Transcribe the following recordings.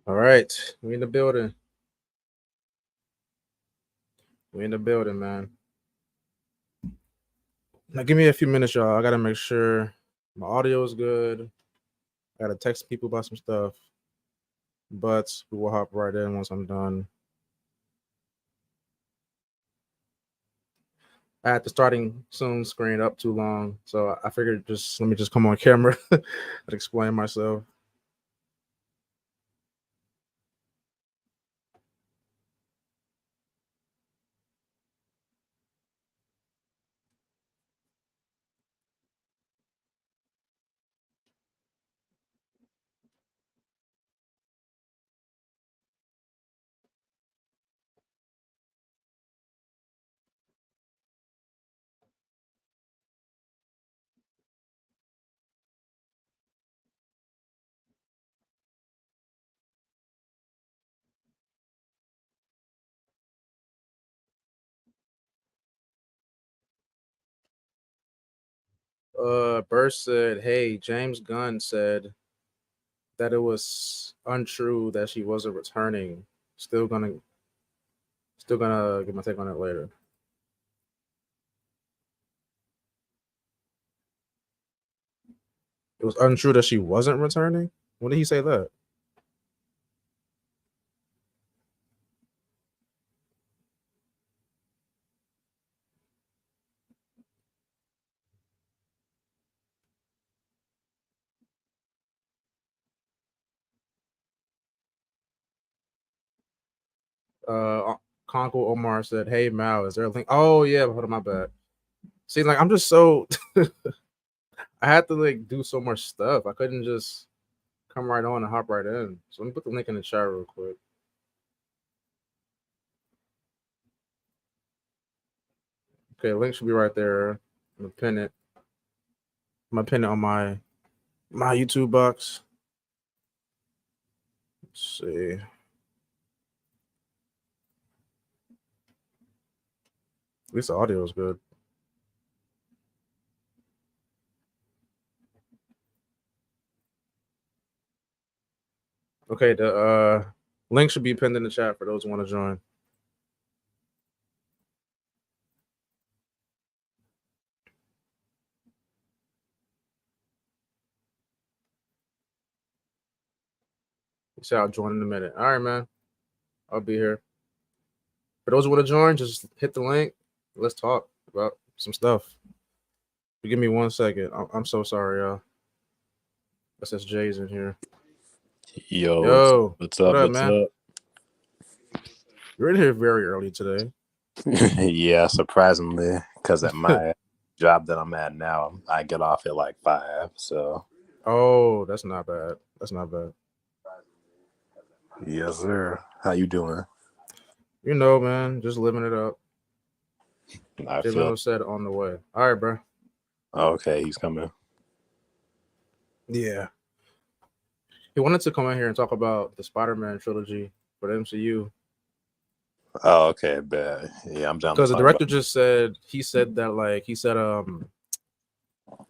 All right, we in the building. We in the building, man. Now give me a few minutes, y'all. I gotta make sure my audio is good. I gotta text people about some stuff, but we will hop right in once I'm done. I had the starting soon screen up too long, so I figured just let me just come on camera and explain myself. Burst said, "Hey, James Gunn said that it was untrue that she wasn't returning. Still gonna, still gonna get my take on it later." It was untrue that she wasn't returning. When did he say that? Uh, Conco Omar said, "Hey Mal, is there a link?" Oh yeah, hold on, my bad. See, like I'm just so I had to like do so much stuff. I couldn't just come right on and hop right in. So let me put the link in the chat real quick. Okay, link should be right there. I'm gonna pin it. I'm gonna pin it on my YouTube box. Let's see. At least the audio is good. Okay, the link should be pinned in the chat for those who want to join. You say I'll join in a minute. All right, man. I'll be here. For those who want to join, just hit the link. Let's talk about some stuff. Give me 1 second. I'm so sorry, y'all. SSJ's in here. Yo, Yo, what's what up? up, What's man? up? You're in here very early today. Yeah, surprisingly, because at my job that I'm at now, I get off at like 5. So, Oh, that's not bad. That's not bad. yes, sir. How you doing? You know, man, just living it up. I Jay feel Leno said on the way. All right, bro. okay. He's coming. Yeah. He wanted to come in here and talk about the Spider-Man trilogy for the MCU. Oh, okay, bet. Yeah, I'm down to Because the talk about. director just said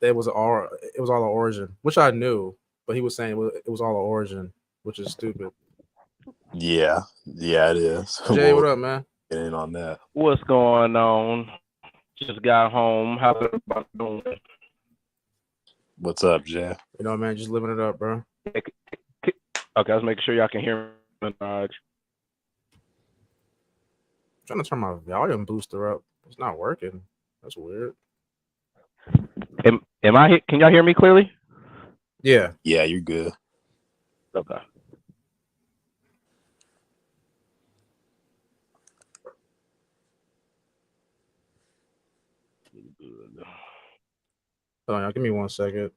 it was all an origin, which I knew, but he was saying it was all an origin, which is stupid. Yeah, it is. Jay, what We'll up, man? get in on that. What's going on? Just got home. How's everybody doing? What's up, Jay? You know, man, just living it up, bro. Okay, let's make sure y'all can hear me. I'm trying to turn my volume booster up. It's not working. That's weird. Am I? Can y'all hear me clearly? Yeah. Yeah, you're good. Okay. Hold on, y'all. Give me 1 second.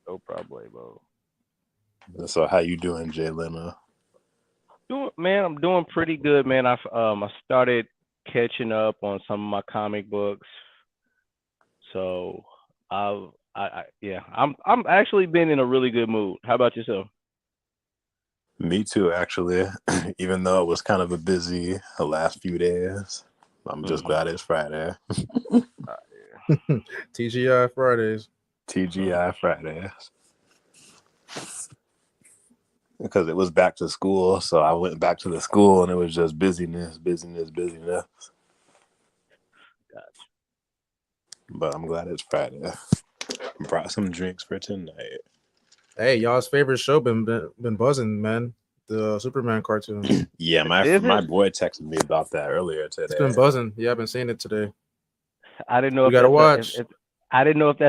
No problemo. So, how you doing, Jay Leno? Man, I'm doing pretty good, man. I started catching up on some of my comic books, so I'm actually been in a really good mood. How about yourself? Me too, actually. Even though it was kind of a busy the last few days, I'm just glad it's Friday. TGI Fridays. TGI Fridays. because it was back to school. So I went back to the school, and it was just busyness. Gotcha. But I'm glad it's Friday. Brought some drinks for tonight. Hey, y'all's favorite show been buzzing, man. The Superman cartoon. Yeah, my boy texted me about that earlier today. It's been buzzing. Yeah, I've been seeing it today. I didn't know You if gotta that's watch. I didn't know if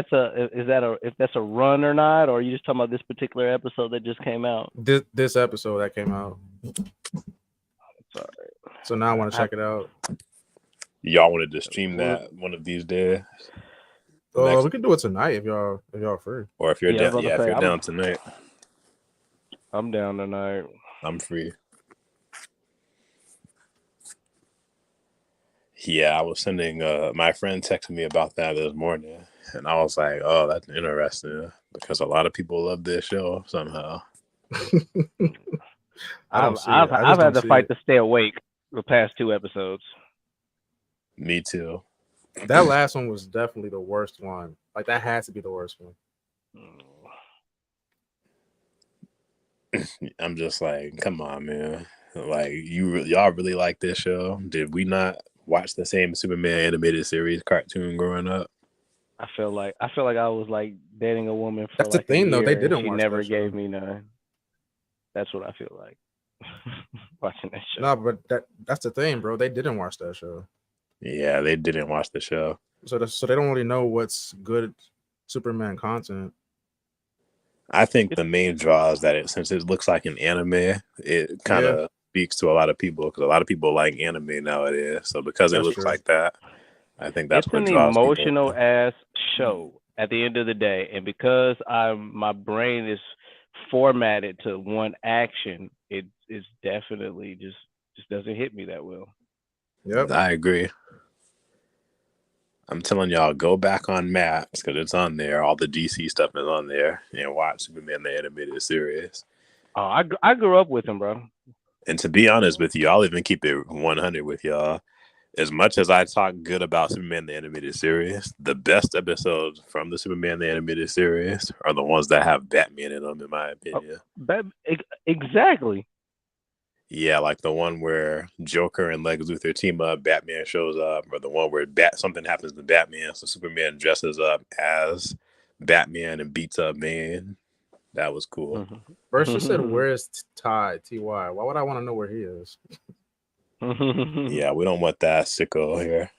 that's a run or not, or are you just talking about this particular episode that just came out? This episode that came out. Sorry. So now I want to check it out. Y'all wanted to stream that one of these days? We can do it tonight if y'all free. Or if you're down, if you're down tonight. I'm down tonight. I'm free. Yeah, I was sending my friend texted me about that this morning, and I was like, "Oh, that's interesting," because a lot of people love this show somehow. I've had to fight to stay awake the past 2 episodes. Me too. That last one was definitely the worst one. Like that has to be the worst one. I'm just like, come on, man. Like y'all really like this show? Did we not watch the same Superman animated series cartoon growing up? I feel like I was like dating a woman for That's like the thing, a though. year, They didn't and she watch never that show. gave me none. That's what I feel like watching that show. No, but that's the thing, bro. They didn't watch that show. Yeah, they didn't watch the show. So they don't really know what's good Superman content. I think the main draw is that since it looks like an anime, it kind of speaks to a lot of people because a lot of people like anime nowadays. So because it looks like that, I think that's what draws people. It's an emotional ass show at the end of the day, and because my brain is formatted to one action, it is definitely just doesn't hit me that well. Yep, I agree. I'm telling y'all, go back on Maps because it's on there. All the DC stuff is on there, and watch Superman the animated series. Oh, I grew up with him, bro. And to be honest with you, I'll even keep it 100 with y'all. As much as I talk good about Superman the animated series, the best episodes from the Superman the animated series are the ones that have Batman in them, in my opinion. Exactly. Yeah, like the one where Joker and Lex Luthor team up, Batman shows up, or the one where something happens to Batman, so Superman dresses up as Batman and beats up Bane. That was cool. First you said, where's Ty, T-Y? Why would I want to know where he is? Yeah, we don't want that sicko here.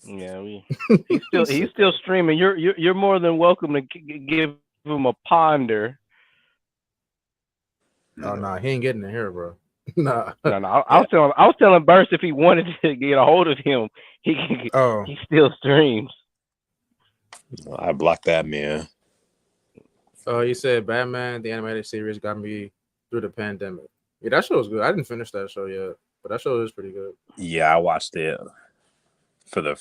Yeah, he's still streaming. You're more than welcome to give him a ponder. Oh no, he ain't getting in here, bro. No. I was telling Burst if he wanted to get a hold of him, he still streams. I blocked that man. Oh, you said Batman the animated series got me through the pandemic. Yeah, that show was good. I didn't finish that show yet, but that show is pretty good. Yeah, I watched it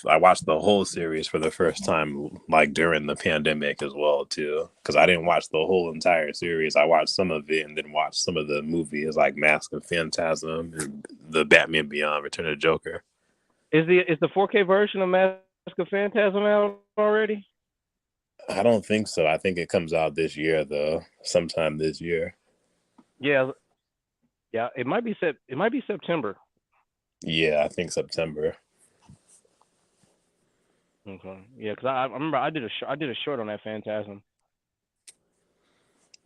I watched the whole series for the first time, like during the pandemic as well too, because I didn't watch the whole entire series. I watched some of it and then watched some of the movies like Mask of Phantasm and the Batman Beyond: Return of the Joker. Is the 4K version of Mask of Phantasm out already? I don't think so. I think it comes out this year though, sometime this year. Yeah, it might be September. Yeah, I think September. Okay. Yeah, because I remember I did a short on that Phantasm.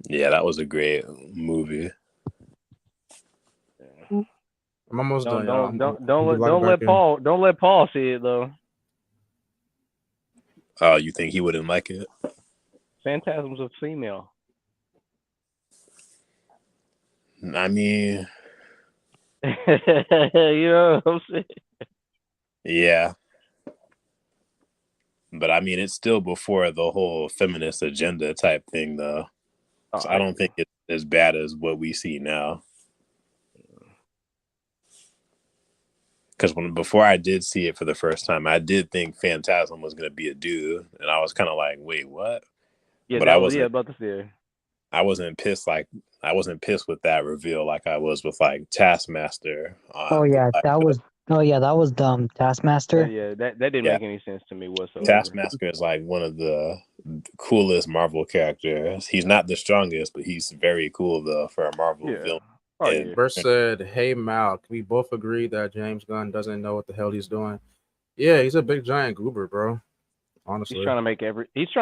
Yeah, that was a great movie. Yeah. I'm almost done. Don't let Paul see it though. Oh, you think he wouldn't like it? Phantasm's a female. I mean, you know what I'm saying? Yeah. But I mean, it's still before the whole feminist agenda type thing, though. So I don't think it's as bad as what we see now. Because before I did see it for the first time, I did think Phantasm was going to be a dude, and I was kind of like, "Wait, what?" Yeah, but I wasn't about to say. I wasn't pissed with that reveal like I was with like Taskmaster. Oh yeah, that was Oh yeah, that was dumb. Taskmaster. Yeah, that didn't Yeah. make any sense to me whatsoever. Taskmaster is like one of the coolest Marvel characters. He's not the strongest, but he's very cool though for a Marvel Yeah. villain. Oh And- yeah. Verse said, "Hey Mal, we both agree that James Gunn doesn't know what the hell he's doing." Yeah, he's a big giant goober, bro. Honestly, He's trying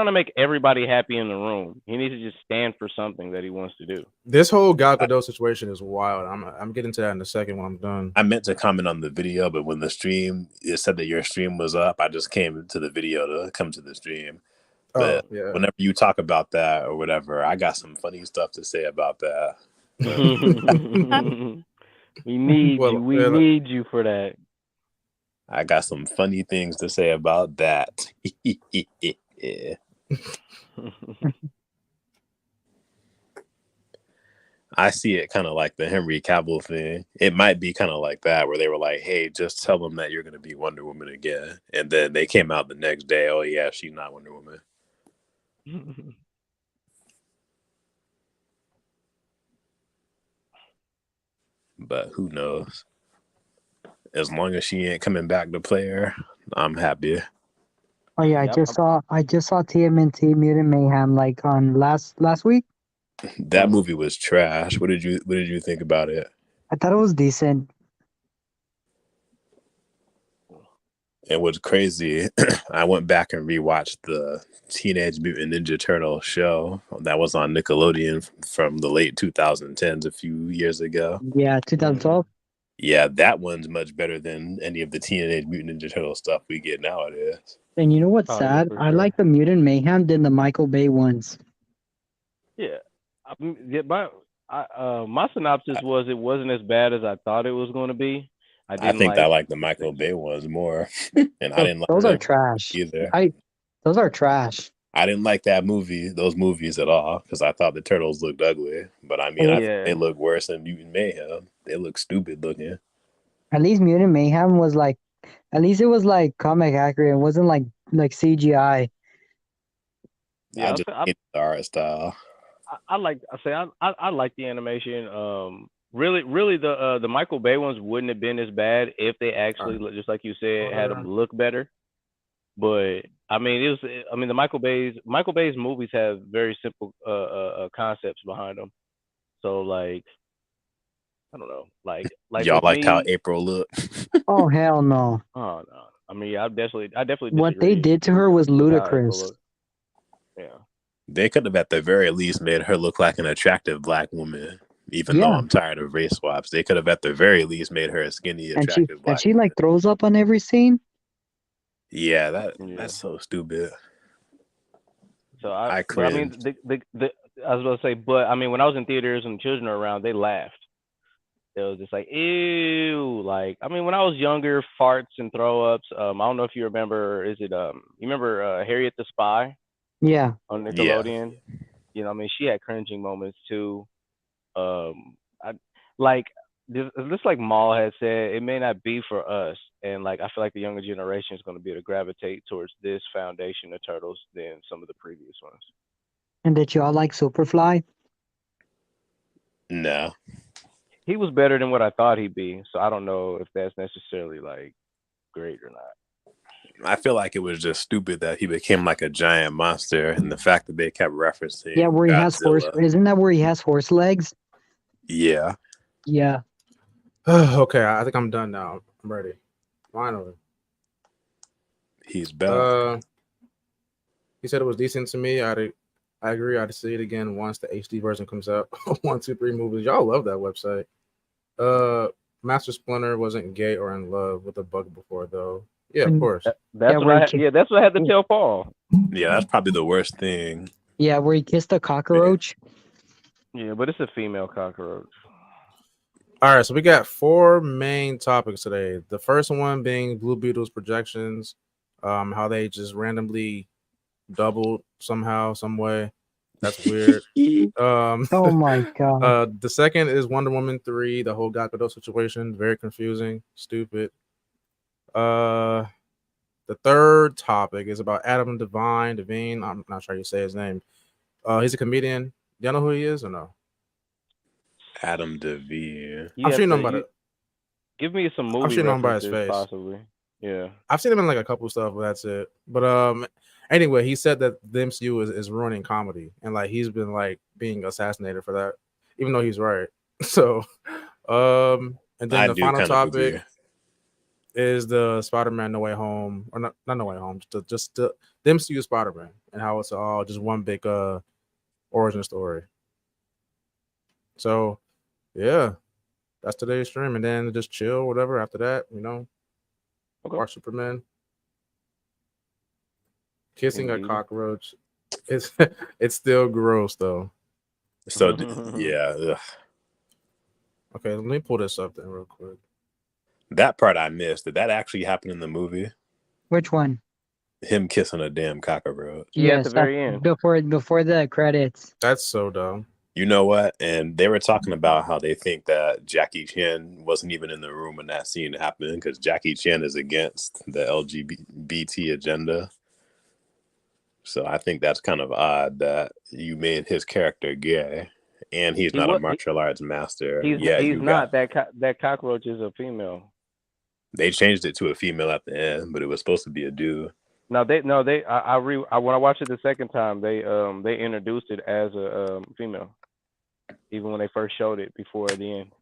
to make everybody happy in the room. He needs to just stand for something that he wants to do. this whole Gal Gadot situation is wild. I'm getting to that in a second when I'm done. I meant to comment on the video, but when the stream, it said that your stream was up, I just came to the video to come to the stream. But Oh yeah, whenever you talk about that or whatever, I got some funny stuff to say about that. We need Well, you. We yeah, need you for that. I got some funny things to say about that. Yeah. I see it kind of like the Henry Cavill thing. It might be kind of like that, where they were like, "Hey, just tell them that you're going to be Wonder Woman again," and then they came out the next day. Oh yeah, she's not Wonder Woman. But who knows? As long as she ain't coming back to play her, I'm happy. Oh yeah, Yep. I just saw TMNT Mutant Mayhem like on last week. That movie was trash. What did you think about it? I thought it was decent. It was crazy. I went back and rewatched the Teenage Mutant Ninja Turtle show that was on Nickelodeon from the late 2010s, a few years ago. Yeah, 2012. Yeah, that one's much better than any of the Teenage Mutant Ninja Turtle stuff we get nowadays. And you know what's Oh, yeah, sad? for I sure. like the Mutant Mayhem than the Michael Bay ones. Yeah. My synopsis was it wasn't as bad as I thought it was going to be. I think I like the Michael Bay ones more, and I didn't like Those are them trash. either. Those are trash. I didn't like those movies at all, because I thought the turtles looked ugly. But I mean, Yeah. they look worse than Mutant Mayhem. They look stupid looking. At least Mutant Mayhem was like, at least it was like comic accurate. It wasn't like CGI. Yeah, I just hate the art style. I like the animation. Really, the Michael Bay ones wouldn't have been as bad if they actually, just like you said, had them look better. But I mean, the Michael Bay's movies have very simple concepts behind them. So like, I don't know, like y'all with liked me, how April looked. Oh hell no! Oh no, I mean, I definitely What they disagree did to her was with how April ludicrous. looked. Yeah. They could have at the very least made her look like an attractive black woman. Even though Yeah. I'm tired of race swaps, they could have at the very least made her a skinny, attractive black And she woman. like throws up on every scene. Yeah, that's so stupid. So I mean, cringed. I was about to say, but I mean, when I was in theaters and children were around, they laughed. It was just like, ew. Like, I mean, when I was younger, farts and throw ups. I don't know if you remember. You remember Harriet the Spy Yeah. on Nickelodeon? You know, I mean, she had cringing moments too. Just like Maul had said, it may not be for us, and like I feel like the younger generation is going to be able to gravitate towards this foundation of turtles than some of the previous ones. And did y'all like Superfly? No. He was better than what I thought he'd be, so I don't know if that's necessarily like great or not. I feel like it was just stupid that he became like a giant monster, and the fact that they kept referencing Yeah, where he has horse. Godzilla. Isn't that where he has horse legs? Yeah. Yeah. Okay, I think I'm done now. I'm ready. Finally. He's back. He said it was decent to me. I agree. I'd see it again once the HD version comes out. 1, 2, 3 movies. Y'all love that website. Master Splinter wasn't gay or in love with a bug before though. Yeah, of course. That's what I had to tell Paul. Yeah, that's probably the worst thing. Yeah, where he kissed a cockroach. Yeah, but it's a female cockroach. All right, so we got 4 main topics today. The first one being Blue Beetle's projections, how they just randomly doubled somehow, some way. That's weird. Oh my god. The second is Wonder Woman 3, the whole Gadot situation. Very confusing, stupid. The third topic is about Adam Devine. I'm not sure how you say his name. He's a comedian. Do y'all know who he is or no? Adam Devine. I'm sure you know about it. Give me some I'm movie sure known by his references, face. possibly. Yeah. I've seen him in like a couple stuff, but that's it. But anyway, he said that the MCU is ruining comedy, and like he's been like being assassinated for that, even though he's right. So, and then I the do final kind of topic agree. is the Spider-Man No Way Home, or not No Way Home, just the MCU Spider-Man, and how it's all just one big origin story. So, yeah, that's today's stream, and then just chill, whatever. After that, Okay. watch Superman. Kissing a Indeed. cockroach, it's it's still gross though. So yeah, ugh. Okay, let me pull this up then real quick. That part I missed. Did that actually happen in the movie? Which one? Him kissing a damn cockroach. Yeah, at the Yes, very end. before the credits. That's so dumb. You know what? And they were talking about how they think that Jackie Chan wasn't even in the room when that scene happened because Jackie Chan is against the LGBT agenda. So I think that's kind of odd that you made his character gay, and he's not a martial arts master. He's not. That cockroach is a female. They changed it to a female at the end, but it was supposed to be a dude. When I watched it the second time, they introduced it as a female, even when they first showed it before the end.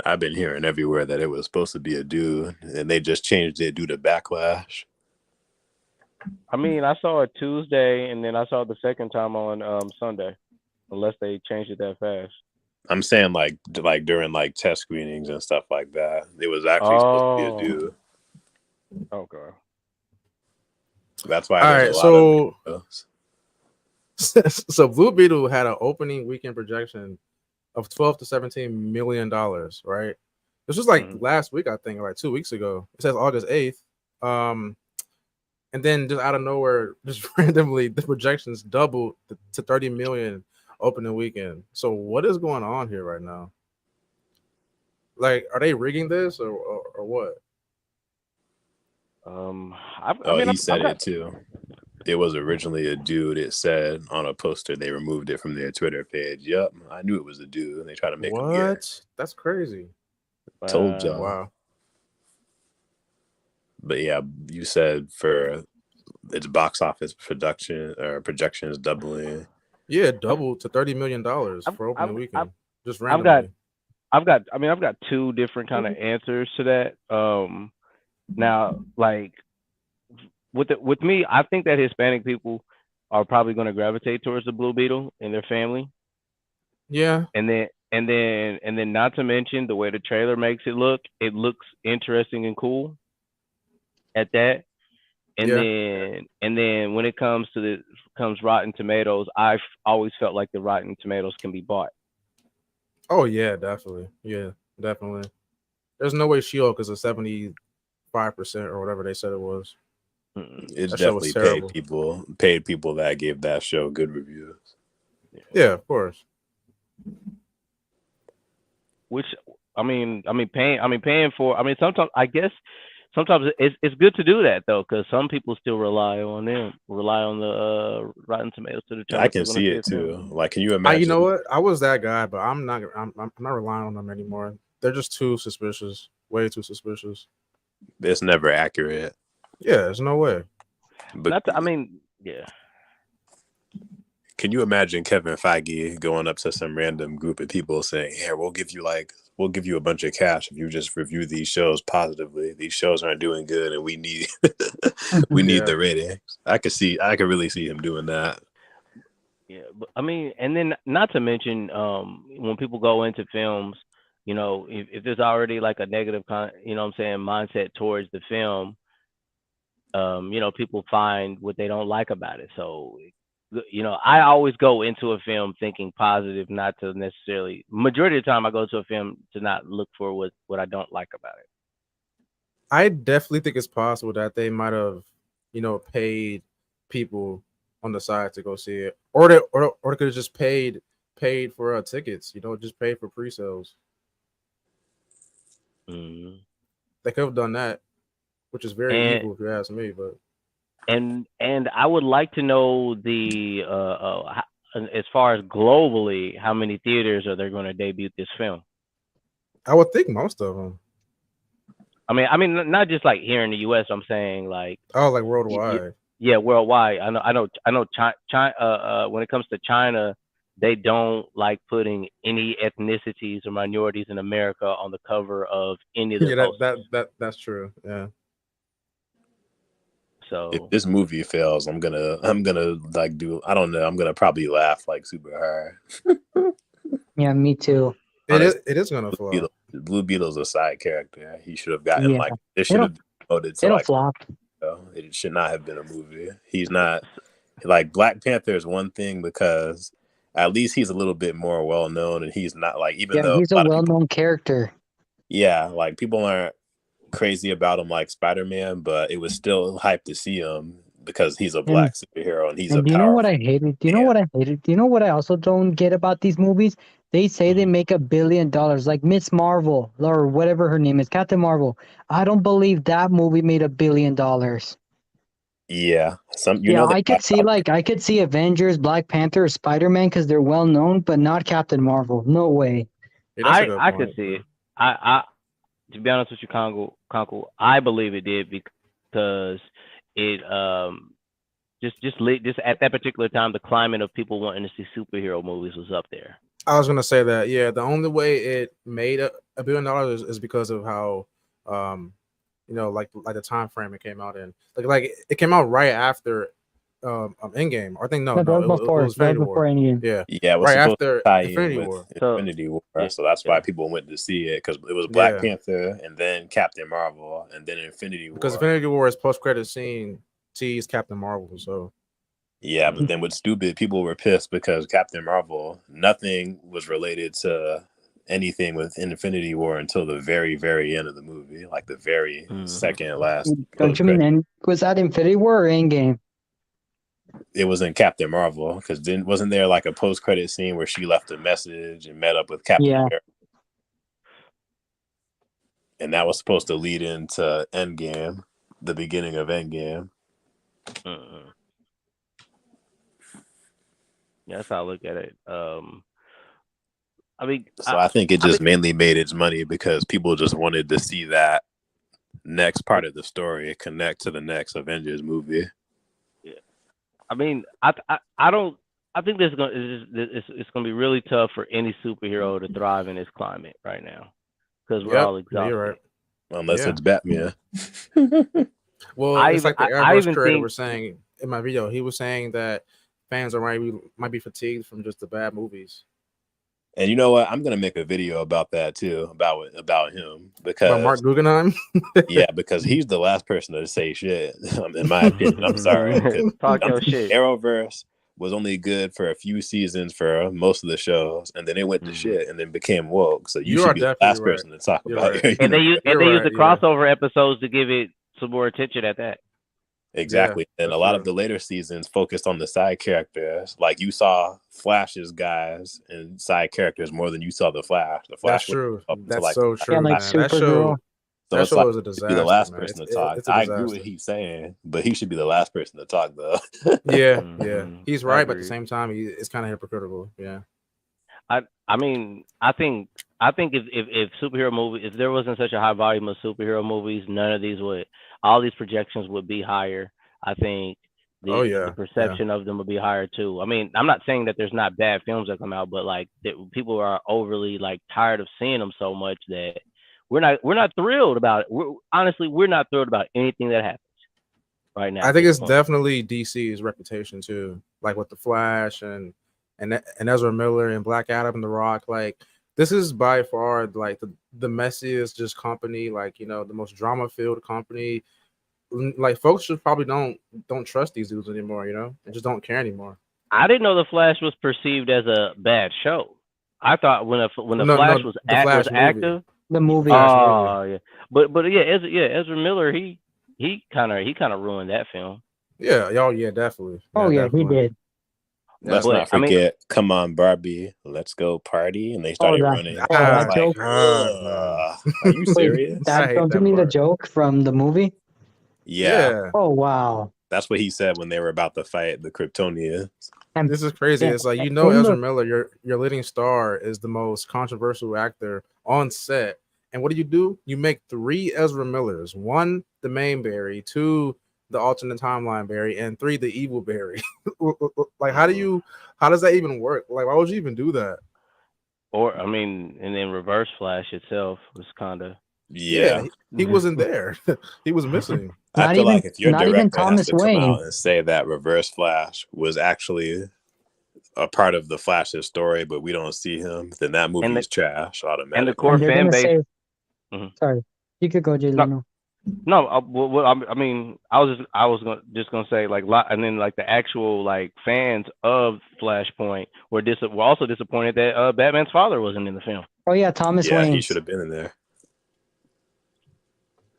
I've been hearing everywhere that it was supposed to be a dude, and they just changed it due to backlash. I mean, I saw it Tuesday, and then I saw it the second time on Sunday, unless they changed it that fast. I'm saying like during like test screenings and stuff like that, it was actually supposed to be a dude. Okay. That's why. All there's right, a lot of so Blue Beetle had an opening weekend projection of $12 to $17 million, right? This was like last week, I think, like 2 weeks ago. It says August 8th. And then just out of nowhere, just randomly, the projections doubled to 30 million opening weekend. So what is going on here right now? Like, are they rigging this or what? He said it too. It was originally a dude. It said on a poster. They removed it from their Twitter page. Yep, I knew it was a dude. They try to make him gay. That's crazy. Told y'all. Wow. But yeah, you said for its box office projections doubling. Yeah, doubled to $30 million for opening weekend. Just randomly. I've got two different kind of answers to that. Now, like with me, I think that Hispanic people are probably going to gravitate towards the Blue Beetle and their family. Yeah. And then not to mention the way the trailer makes it looks interesting and cool at that. And then when it comes Rotten Tomatoes, I've always felt like the Rotten Tomatoes can be bought. Oh yeah, definitely. Yeah, definitely. There's no way She-Hulk is a 75% or whatever they said it was. It's definitely paid people that gave that show good reviews. Yeah, of course. Which paying for. I mean, sometimes I guess it's good to do that though, because some people still rely on the Rotten Tomatoes to determine. I can see it too. Like, can you imagine? You know what? I was that guy, but I'm not relying on them anymore. They're just too suspicious. Way too suspicious. It's never accurate. Yeah, there's no way. But yeah. Can you imagine Kevin Feige going up to some random group of people saying, "Here, we'll give you a bunch of cash if you just review these shows positively. These shows aren't doing good, and we need need the ratings." I could really see him doing that. Yeah, but and then not to mention, when people go into films, if there's already like a negative mindset towards the film, people find what they don't like about it. So, I always go into a film thinking positive, not to necessarily. Majority of the time, I go to a film to not look for what I don't like about it. I definitely think it's possible that they might have, paid people on the side to go see it, or they could have just paid for tickets. Just paid for pre-sales. Mm-hmm. They could have done that. which is very And evil if you ask me. But and I would like to know as far as globally, how many theaters are they going to debut this film? I would think most of them. I mean, not just like here in the U.S. I'm saying like, Oh, like worldwide. yeah, worldwide. I know. China. When it comes to China, they don't like putting any ethnicities or minorities in America on the cover of any of their Yeah, posters. that's true. Yeah. So If this movie fails, I'm gonna like do, I don't know, I'm gonna probably laugh like super hard. Yeah, me too. Honestly, It is gonna flop. Blue Beetle's a side character. He should have gotten Yeah. like, it should have been promoted to It'll like, flop. it should not have been a movie. He's not like, Black Panther is one thing because at least he's a little bit more well known, and he's not like, even Yeah, though he's a a lot of people, well-known character. yeah, like people aren't crazy about him like Spider-Man, but it was still hype to see him because he's a black superhero and he's a And do you know what powerful. I hated? Do you know what I hated? Do you know what I also don't get about these movies? They say they make $1 billion, like Miss Marvel or whatever her name is, Captain Marvel. I don't believe that movie made $1 billion. Yeah, Yeah, they I could see Avengers, Black Panther, or Spider-Man because they're well known, but not Captain Marvel. No way. Yeah, that's a good I point, could see bro. it. I to be honest with you, Congo, I believe it did because it just at that particular time, the climate of people wanting to see superhero movies was up there. I was gonna say that. Yeah, the only way it made $1 billion is because of how, like the time frame it came out in. Like it came out right after Endgame. I think No, that was it was Infinity before War. Endgame. Yeah, Yeah, it was right supposed after to tie Infinity in with War. Infinity War, so that's why people went to see it, because it was Black Panther and then Captain Marvel and then Infinity War. Because Infinity War is post-credit scene tease Captain Marvel. So yeah, but then with stupid, people were pissed because Captain Marvel, nothing was related to anything with Infinity War until the very, very end of the movie, like the very second last. Don't you mean was that Infinity War or Endgame? It was in Captain Marvel, because then wasn't there like a post-credit scene where she left a message and met up with Captain America? And that was supposed to lead into Endgame, the beginning of Endgame. Yeah, that's how I look at it. I think it just mainly made its money because people just wanted to see that next part of the story connect to the next Avengers movie. Yeah, I mean, I think it's gonna be really tough for any superhero to thrive in this climate right now because we're all exhausted. You're right. Unless it's Batman. Well, it's like the Arrowverse creator was saying in my video. He was saying that fans might be fatigued from just the bad movies. And you know what? I'm gonna make a video about that too, about him, because about Mark Guggenheim. Yeah, because he's the last person to say shit. In my opinion, I'm sorry. Talk your shit. Arrowverse was only good for a few seasons for most of the shows, and then it went to shit, and then became woke. So you should be the last person to talk about it. And they use the crossover episodes to give it some more attention at that. Exactly. And a lot of the later seasons focused on the side characters. Like you saw Flash's guys and side characters more than you saw the Flash. The Flash. That's true. That's like, so true. Yeah, like Supergirl. So that it's show like, was a disaster. Be the last man. person to talk. I agree with what he's saying, but he should be the last person to talk, though. Yeah, he's right, but at the same time, it's kind of hypocritical. Yeah. I mean, I think if superhero movies, if there wasn't such a high volume of superhero movies, none of these all these projections would be higher. I think the perception of them would be higher too. I mean, I'm not saying that there's not bad films that come out, but like people are overly like tired of seeing them so much that we're not thrilled about it. Honestly, we're not thrilled about anything that happens right now. I think it's definitely DC's reputation too, like with the Flash and Ezra Miller and Black Adam and The Rock. Like this is by far like the messiest just company, like the most drama filled company. Like folks just probably don't trust these dudes anymore, and just don't care anymore. I didn't know the Flash was perceived as a bad show. I thought when the Flash was active, the movie. Oh yeah, but Ezra Miller he kind of ruined that film. Yeah, definitely. Oh yeah, definitely. he did. Let's not forget, Come On Barbie, Let's Go Party, and they started running. That joke. Are you serious? Don't you mean the joke from the movie? Yeah, Oh wow. that's what he said when they were about to fight the Kryptonians. And This is crazy. yeah, It's like, in Ezra the Miller, your leading star, is the most controversial actor on set. And what do? You make 3 Ezra Millers: 1, the main Barry; 2, the alternate timeline Barry; and 3, the evil Barry. Like, how does that even work? Like, why would you even do that? Or I mean, and then Reverse Flash itself was kind of. Yeah, Yeah, he wasn't there. He was missing. I not feel even like if your not even director has Thomas to come Wayne. out and say that Reverse Flash was actually a part of the Flash's story, but we don't see him, then that movie is trash and the automatically. core And they're fan gonna base. say, Mhm. sorry, you could go, Jay No, Leno. no. I mean, I was gonna say like, and then like the actual like fans of Flashpoint were also disappointed that Batman's father wasn't in the film. Oh yeah, Thomas Yeah, Wayne. he should have been in there.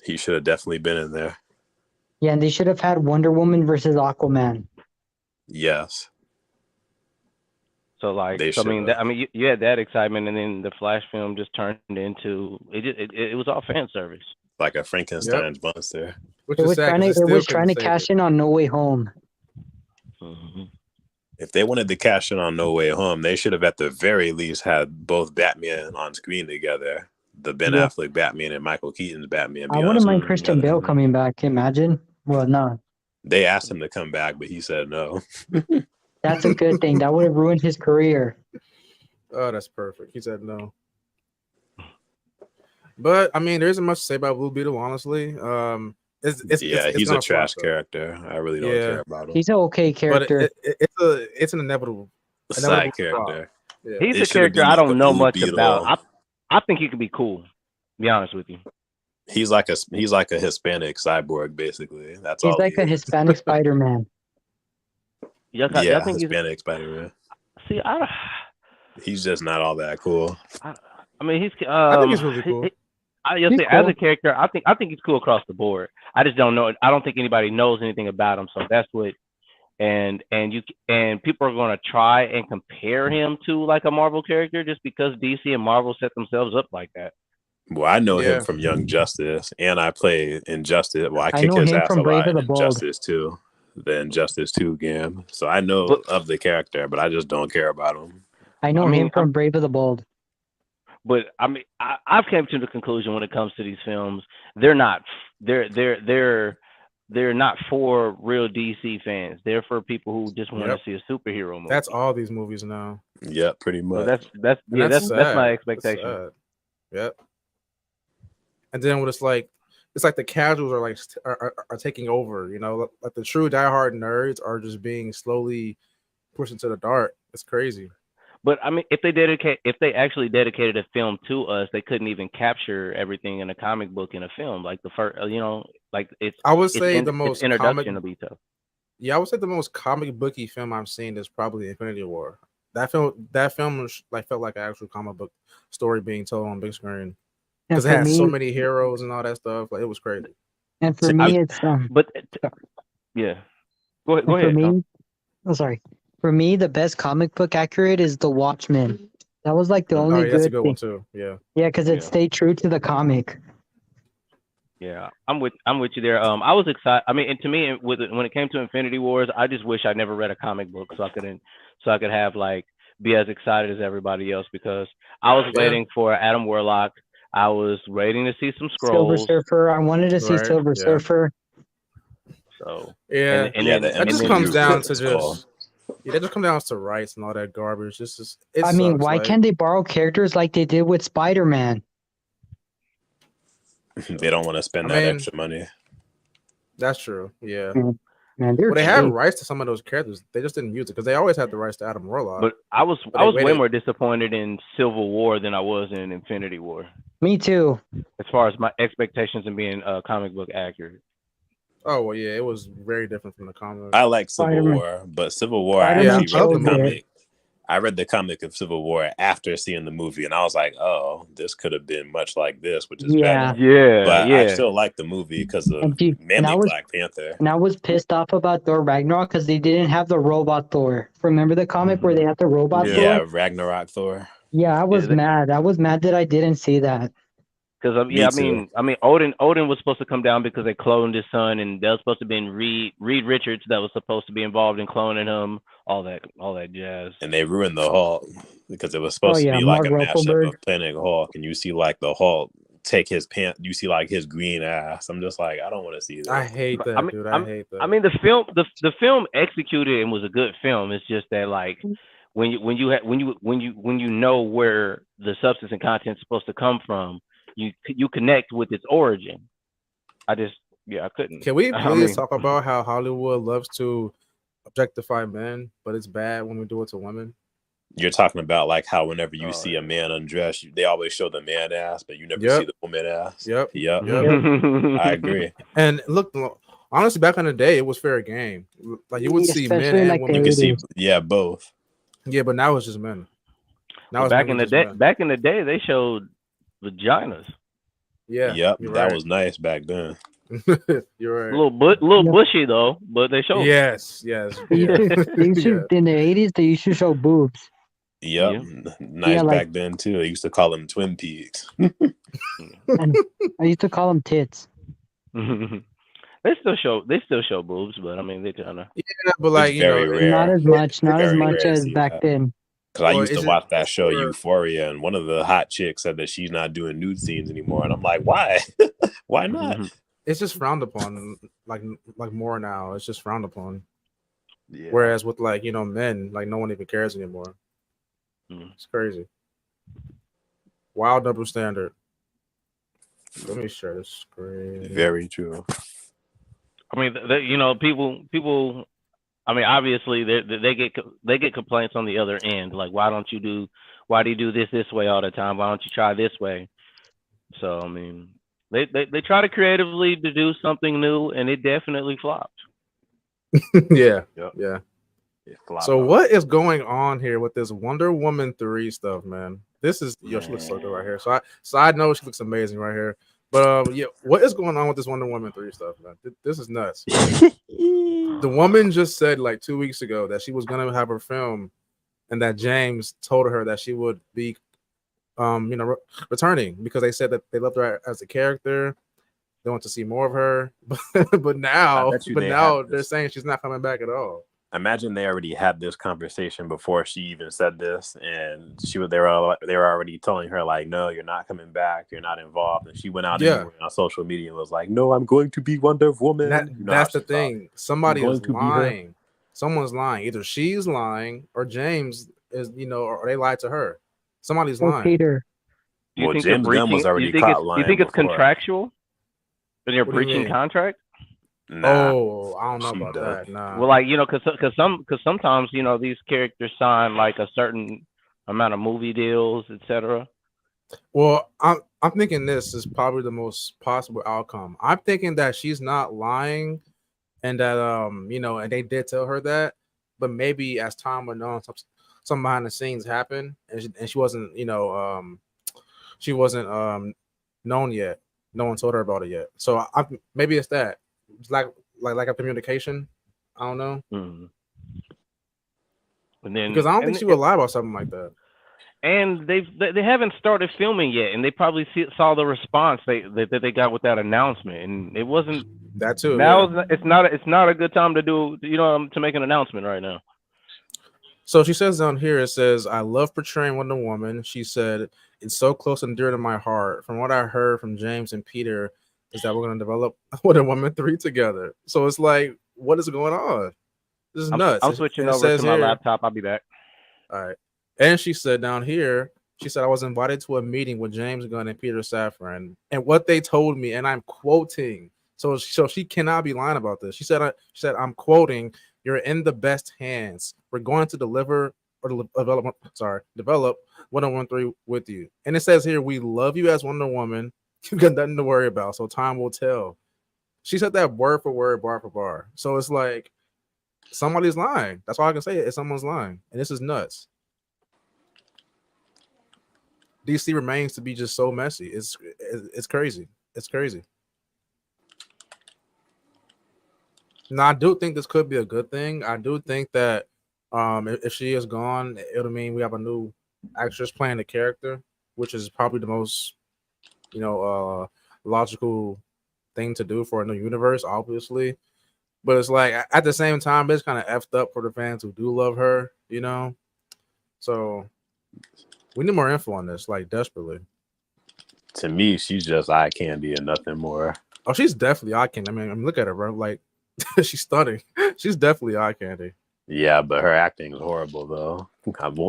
He should have definitely been in there. Yeah, and they should have had Wonder Woman versus Aquaman. Yes, So like, they so I should mean, have. you had that excitement, and then the Flash film just turned into it was all fan service. Like a Yep. Frankenstein's monster. Which It is was sad trying to because it still was couldn't trying to save cash it. in on No Way Home. Mm-hmm. If they wanted to cash in on No Way Home, they should have at the very least had both Batman on screen together. The Ben Yeah, Affleck Batman and Michael Keaton's Batman I be on wouldn't mind screen Christian together. Bale coming back. Imagine. Well, no, They asked him to come back, but he said no. that's a good thing. That would have ruined his career. Oh, that's perfect. He said no. But I mean, there isn't much to say about Blue Beetle, honestly. It's He's a gonna trash flop though. character. I really don't Yeah, care about him. He's an okay but character. it's an inevitable Side flop. character. Yeah, He's It a should have character been I like a don't know Blue much about. Beetle. I think he could be cool. To be honest with you. He's like a Hispanic cyborg, basically. That's He's all he like a is. Hispanic Spider-Man. Y'all Yeah, think he's Hispanic Spider-Man. see? He's just not all that cool. I mean, he's I think it's really cool. You'll He's say as cool. a character, I think he's cool across the board. I just don't know. I don't think anybody knows anything about him. So that's what. And people are going to try and compare him to like a Marvel character just because DC and Marvel set themselves up like that. Well, I know Yeah. him from Young Justice, and I play Injustice. Well, I I kick know his him ass from a Brave lot of in the Bold. Injustice 2, the Injustice 2 game. So I know But of the character, but I just don't care about him. I know I mean, him from Brave of the Bold. but I mean, I've came to the conclusion when it comes to these films, they're not for real DC fans. They're for people who just want Yep. to see a superhero movie. That's all these movies now. Yep, pretty So much. that's And yeah, that's that's my sad. expectation. That's sad. Yep. And then when it's like the casuals are like are taking over. Like the true diehard nerds are just being slowly pushed into the dark. It's crazy. But I mean, if they actually dedicated a film to us, they couldn't even capture everything in a comic book in a film. Like the first, like I would say the its most introduction will be tough. Yeah, I would say the most comic booky film I've seen is probably Infinity War. That film was, like, felt like an actual comic book story being told on big screen And because it for had so me, many heroes and all that stuff. Like, it was crazy. and for See, me, it's But yeah, go and for ahead. Tom. me, oh sorry. For me, the best comic book accurate is The Watchmen. That was like the Oh, only Oh, yeah, that's a good good thing. one too. Yeah. Yeah, because it Yeah. stayed true to the comic. Yeah, I'm with you there. I was excited. I mean, and to me, when it came to Infinity Wars, I just wish I never read a comic book so I could have like be as excited as everybody else because I was Yeah. waiting for Adam Warlock. I was waiting to see some Silver scrolls. Surfer. I wanted to see Right, Silver yeah. Surfer. So Yeah. and Yeah, then the That just MCU comes down was to tall. that just comes down to rights and all that garbage. It I mean, sucks, why like, can't they borrow characters like they did with Spider-Man? They don't want to spend I that mean, extra money. That's true. Yeah. Man, they're Well, they had cheap. rights to some of those characters. They just didn't use it because they always had the rights to Adam Warlock. but I was But they way waited. more disappointed in Civil War than I was in Infinity War Me too. as far as my expectations and being comic book accurate. Oh well, yeah, it was very different from the comic. I like Civil Spider-Man. War, but Civil War, I Spider-Man actually read chose the it. comic. I read the comic of Civil War after seeing the movie, and I was like, "Oh, this could have been much like this, which is Yeah. better." Yeah, But yeah. I still like the movie because of And I mainly was Black Panther. and I was pissed off about Thor Ragnarok because they didn't have the robot Thor. Remember the comic where they had the robot Yeah. Yeah, Thor? Ragnarok Thor. Yeah, I was they- mad. I was mad that I didn't see that. Because Me I too. mean, Odin was supposed to come down because they cloned his son, and that was supposed to be Reed Richards that was supposed to be involved in cloning him. All that jazz. And they ruined the Hulk because it was Oh supposed to yeah, be like Mark a mashup Ruffalo. of Planet Hulk, and you see like the Hulk take his pants, you see like his green ass. I'm just like, I don't want to see I that. hate I that, mean, dude. I hate that. I mean, the film executed and was a good film. It's just that like when you know where the substance and content is supposed to come from, you connect with its origin. I couldn't. Can we I please mean, talk about how Hollywood loves to objectify men, but it's bad when we do it to women? You're talking about like how whenever you Oh, see a man undressed, they always show the man ass, but you never Yep. see the woman ass. Yep. Yep. Yep. I agree. And look, honestly, back in the day, it was fair game. Like you would see men Especially and like women. You can see, 80s. both. Yeah, but now it's just men. Now Well, it's back mainly in the just day, men. they showed vaginas. Yeah. Yep. You're That right. was nice back then. You're A right. little Yep. bushy though, but they showed. Yes. They Yeah. used to, in the 80s, they used to show boobs. Yep. Yeah. Nice Yeah, like- back then too. They used to call them Twin Peaks. And I used to call them tits. They still show boobs, but I mean they kind of. Yeah, but like It's very rare. Not as much, not as Very much rare to as see back that. then. Because I Well, used to is it- watch that it's show for- Euphoria, and one of the hot chicks said that she's not doing nude scenes anymore, and I'm like, why? Why not? it's just frowned upon, like more now. It's just frowned upon. Yeah. Whereas with like men, like no one even cares anymore. Mm. It's crazy. Wild double standard. Let me share this screen. Very true. I mean, people. I mean, obviously they get complaints on the other end. Like, why do you do this way all the time? Why don't you try this way? So I mean, they try to creatively to do something new, and it definitely flopped. Yeah. Yep. Yeah. It flopped So off. what is going on here with this Wonder Woman 3 stuff, man? This is she looks so good right here. So side note, she looks amazing right here. But yeah, what is going on with this Wonder Woman 3 stuff, man? This is nuts. The woman just said like 2 weeks ago that she was gonna have her film, and that James told her that she would be, returning because they said that they loved her as a character. They want to see more of her, but now they're saying she's not coming back at all. Imagine they already had this conversation before she even said this, and they were already telling her like, no, you're not coming back, you're not involved, and she went out anyway on social media and was like, no, I'm going to be Wonder Woman. That's the thing. Somebody is lying. Someone's lying. Either she's lying or James is, or they lied to her. Somebody's lying. Peter. Well, James Gunn was already caught lying. You think it's before. contractual? That you're breaching contract? Nah, oh, I don't know about that. Nah. Well, like because sometimes these characters sign like a certain amount of movie deals, etc. Well, I'm thinking this is probably the most possible outcome. I'm thinking that she's not lying, and that and they did tell her that, but maybe as time went on, some behind the scenes happened, and she wasn't known yet. No one told her about it yet. So maybe it's that. It's like a communication. I don't know. Mm-hmm. And then because I don't think she would lie about something like that. And they haven't started filming yet, and they probably saw the response that they got with that announcement, and it wasn't that too. Now it's not a good time to do to make an announcement right now. So she says down here, it says, I love portraying Wonder Woman. She said, it's so close and dear to my heart. From what I heard from James and Peter is that we're going to develop Wonder Woman 3 together. So it's like, what is going on? This is nuts. I'm switching over to my laptop. I'll be back. All right. And she said down here, she said, I was invited to a meeting with James Gunn and Peter Safran. And what they told me, and I'm quoting, so she cannot be lying about this. She said, I'm quoting, you're in the best hands. We're going to develop Wonder Woman 3 with you. And it says here, we love you as Wonder Woman. You got nothing to worry about. So time will tell. She said that word for word, bar for bar. So it's like somebody's lying. That's all I can say. Is someone's lying. And this is nuts. DC remains to be just so messy. It's crazy. It's crazy. Now, I do think this could be a good thing. I do think that if she is gone, it'll mean we have a new actress playing the character, which is probably the most logical thing to do for a new universe, obviously. But it's like at the same time, it's kind of effed up for the fans who do love her, So we need more info on this, like desperately. To me, she's just eye candy and nothing more. Oh, she's definitely eye candy. I mean, look at her, bro. Like, she's stunning. She's definitely eye candy. Yeah, but her acting is horrible, though.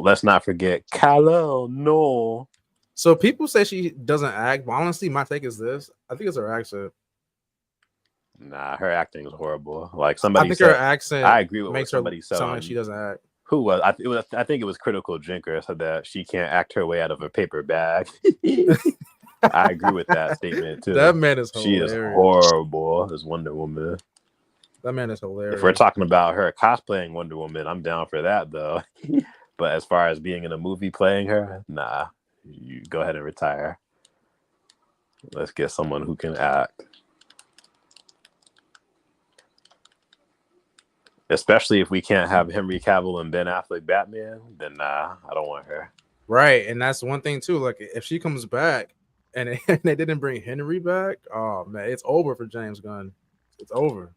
Let's not forget Kal-El. No. So people say she doesn't act, but honestly, my take is this. I think it's her accent. Nah, her acting is horrible. Like I somebody think said, her accent I agree with what makes her somebody said sound on like she doesn't act. who was I think it was Critical Drinker said that she can't act her way out of a paper bag. I agree with that statement too. That man is She hilarious. is horrible as Wonder Woman. That man is hilarious. If we're talking about her cosplaying Wonder Woman, I'm down for that though. But as far as being in a movie playing her, nah. You go ahead and retire. Let's get someone who can act. Especially if we can't have Henry Cavill and Ben Affleck Batman, then nah, I don't want her. Right, and that's one thing too. Like, if she comes back and they didn't bring Henry back, oh man, it's over for James Gunn. It's over.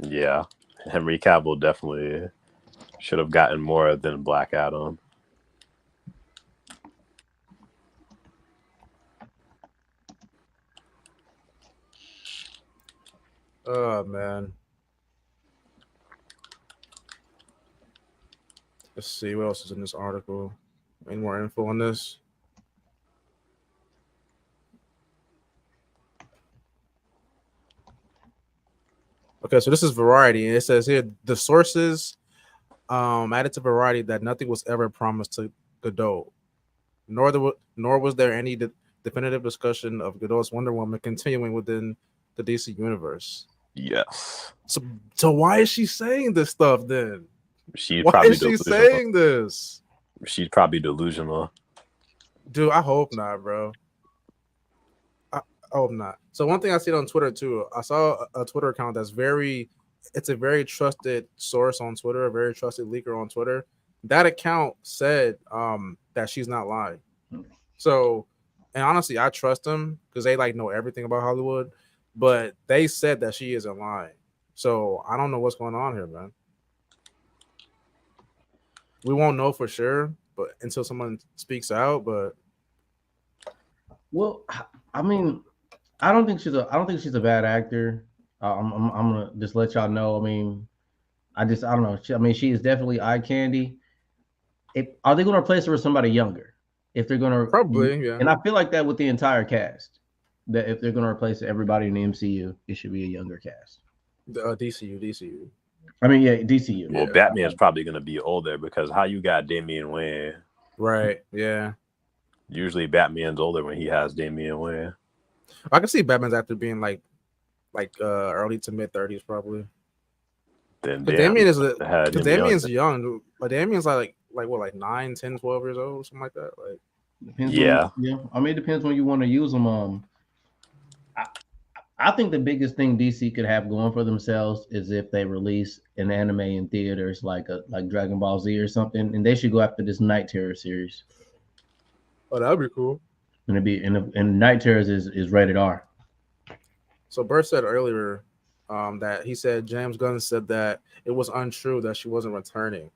Yeah, Henry Cavill definitely should have gotten more than Black Adam. Oh man. Let's see what else is in this article. Any more info on this? Okay, so this is Variety, and it says here the sources added to Variety that nothing was ever promised to Gadot, nor was there any definitive discussion of Gadot's Wonder Woman continuing within the DC universe. Yes. So why is she saying this stuff then? She's why probably is she delusional. saying this? She's probably delusional. Dude, I hope not, bro. I hope not. So one thing I see on Twitter too, I saw a Twitter account it's a very trusted source on Twitter, a very trusted leaker on Twitter. That account said that she's not lying. So, and honestly, I trust them because they like know everything about Hollywood. But they said that she isn't lying. So I don't know what's going on here, man. We won't know for sure, but until someone speaks out. But well, I mean, I don't think she's a bad actor. I'm gonna just let y'all know. I mean, I don't know. She is definitely eye candy. Are they going to replace her with somebody younger? If they're going to probably, yeah. And I feel like that with the entire cast. That if they're going to replace everybody in the MCU, it should be a younger cast. DCU. I mean, yeah, DCU. Well, Yeah. Batman's probably going to be older because how you got Damian Wayne? Right. Yeah. Usually Batman's older when he has Damian Wayne. I can see Batman's actor being like early to mid 30s probably. Then Damian's young. But Damian's like 9, 10, 12 years old, something like that. Like depends. Yeah. I mean, it depends when you want to use them. I think the biggest thing DC could have going for themselves is if they release an anime in theaters like Dragon Ball Z or something, and they should go after this Night Terror series. Oh, that'd be cool. And it'd be and Night Terrors is rated R. So Bert said earlier that he said James Gunn said that it was untrue that she wasn't returning.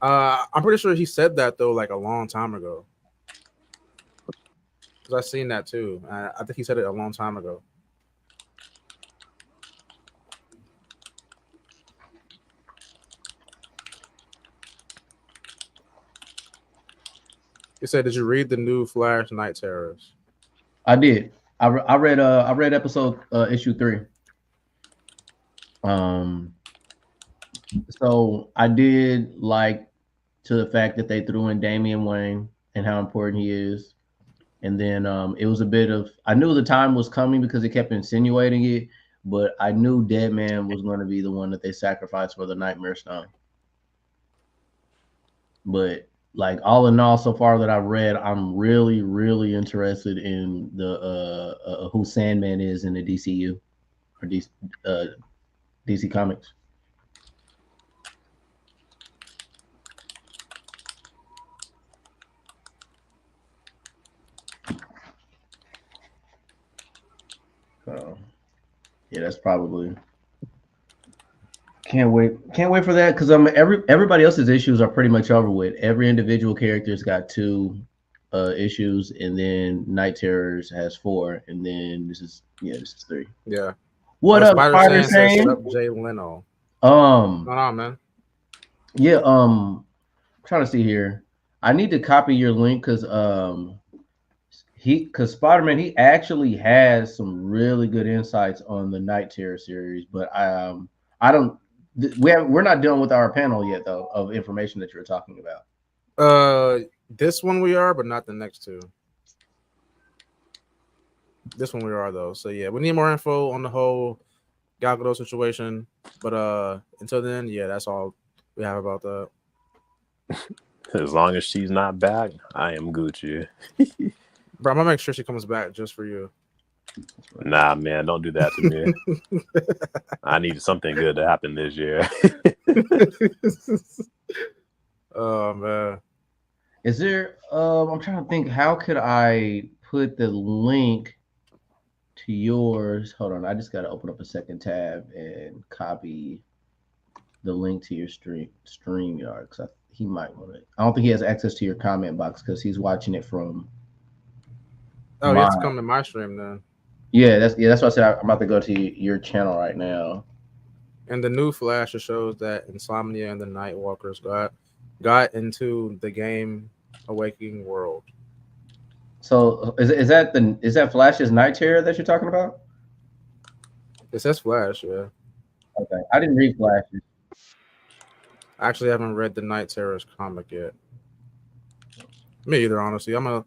I'm pretty sure he said that though, like a long time ago. Because I've seen that too. I think he said it a long time ago. He said, "Did you read the new Flash Night Terrors?" I did. I read episode issue 3. So I did like to the fact that they threw in Damian Wayne and how important he is. And then it was a bit of, I knew the time was coming because it kept insinuating it, but I knew Deadman was going to be the one that they sacrificed for the Nightmare Stone. But like all in all, so far that I've read, I'm really, really interested in the who Sandman is in the DCU or DC Comics. Yeah, that's probably. Can't wait for that because everybody else's issues are pretty much over with. Every individual character's got 2 issues, and then Night Terrors has 4, and then this is 3. Yeah. What up, Spider Spider says, Shane? "Shut up, Jay Leno." What's going on, man? Yeah, trying to see here. I need to copy your link because Spider-Man, he actually has some really good insights on the Night Terror series, but I don't. We're not done with our panel yet, though, of information that you're talking about. This one we are, but not the next 2. This one we are though. So yeah, we need more info on the whole Gal Gadot situation. But until then, yeah, that's all we have about that. As long as she's not back, I am Gucci. Bro, I'm gonna make sure she comes back just for you. Nah, man, don't do that to me. I need something good to happen this year. Oh man. Is there I'm trying to think, how could I put the link to yours? Hold on, I just gotta open up a second tab and copy the link to your StreamYard because he might want it. I don't think he has access to your comment box because he's watching it from. Oh, you have to come to my stream then. Yeah, that's what I said. I'm about to go to your channel right now. And the new Flash shows that Insomnia and the Nightwalkers got into the game Awakening World. So is that Flash's Night Terror that you're talking about? It says Flash, yeah. Okay, I didn't read Flash. I actually haven't read the Night Terror's comic yet. Me either, honestly. I'm gonna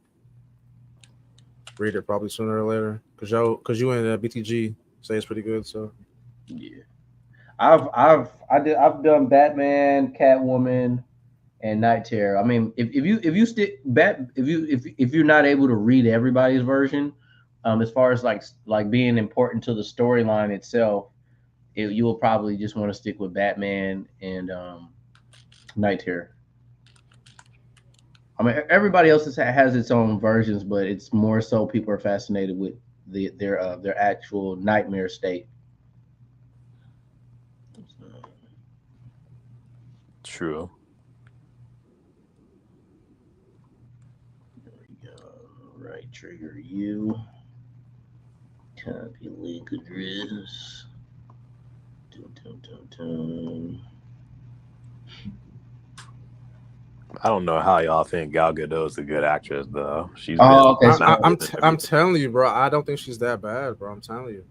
read it probably sooner or later because you and BTG say it's pretty good. So yeah, I've done Batman, Catwoman, and Night Terror. I mean, if you're not able to read everybody's version, as far as like being important to the storyline itself, you will probably just want to stick with Batman and Night Terror. I mean, everybody else has its own versions, but it's more so people are fascinated with their actual nightmare state. True. There we go. Right trigger you. Copy link address. I don't know how y'all think Gal Gadot is a good actress, though. She's okay. I'm telling you, bro. I don't think she's that bad, bro. I'm telling you.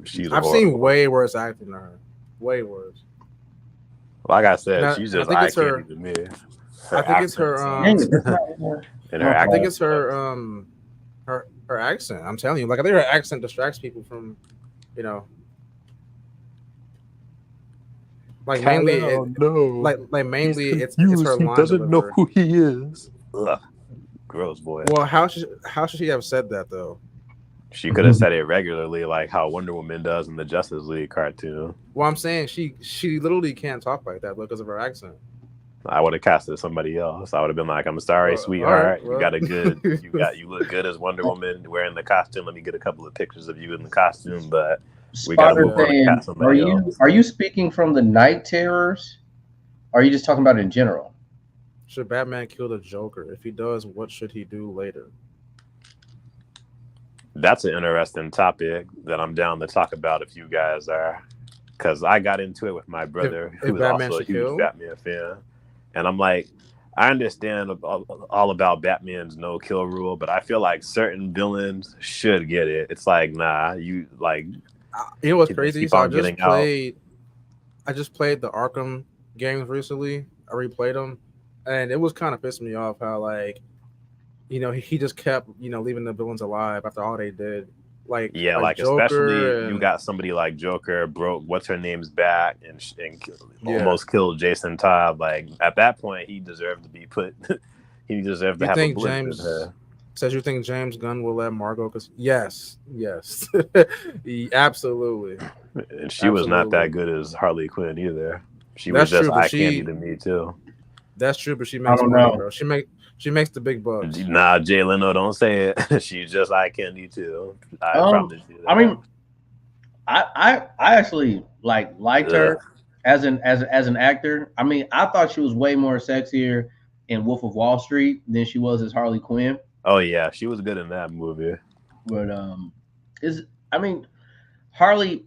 I've horrible. seen way worse acting than her. Way worse. Like I said, she's just eye candy to me. I think it's her. And her I think it's her. Her accent. I'm telling you, like I think her accent distracts people from, you know. Like mainly, mainly it's her line doesn't know who he is. Ugh. Gross, boy. Well, how should she have said that though? She could have said it regularly, like how Wonder Woman does in the Justice League cartoon. Well, I'm saying she literally can't talk like that because of her accent. I would have casted somebody else. I would have been like, "I'm sorry, sweetheart. You got a good. You look good as Wonder Woman wearing the costume. Let me get a couple of pictures of you in the costume, but." We got to move on to cast somebody else. Are you speaking from the Night Terrors? Or are you just talking about in general? Should Batman kill the Joker? If he does, what should he do later? That's an interesting topic that I'm down to talk about if you guys are. Because I got into it with my brother, who is also a huge Batman fan. And I'm like, I understand all about Batman's no-kill rule, but I feel like certain villains should get it. It's like, nah, you like... You know what's crazy? So I just played the Arkham games recently. I replayed them, and it was kind of pissing me off how, like, you know, he just kept, you know, leaving the villains alive after all they did. Like, yeah, like especially you got somebody like Joker broke what's her name's back and almost killed Jason Todd. Like at that point, he deserved to be put. He deserved to have a bullet in her. Says you think James Gunn will let Margot? Because yes, absolutely. And she was not that good as Harley Quinn either. She was just eye candy to me too. That's true, but she makes money, bro. She makes the big bucks. Nah, Jay Leno, don't say it. She's just eye candy too. I promise you that. I mean, I actually liked her as an actor. I mean, I thought she was way more sexier in Wolf of Wall Street than she was as Harley Quinn. Oh yeah, she was good in that movie. But I mean, Harley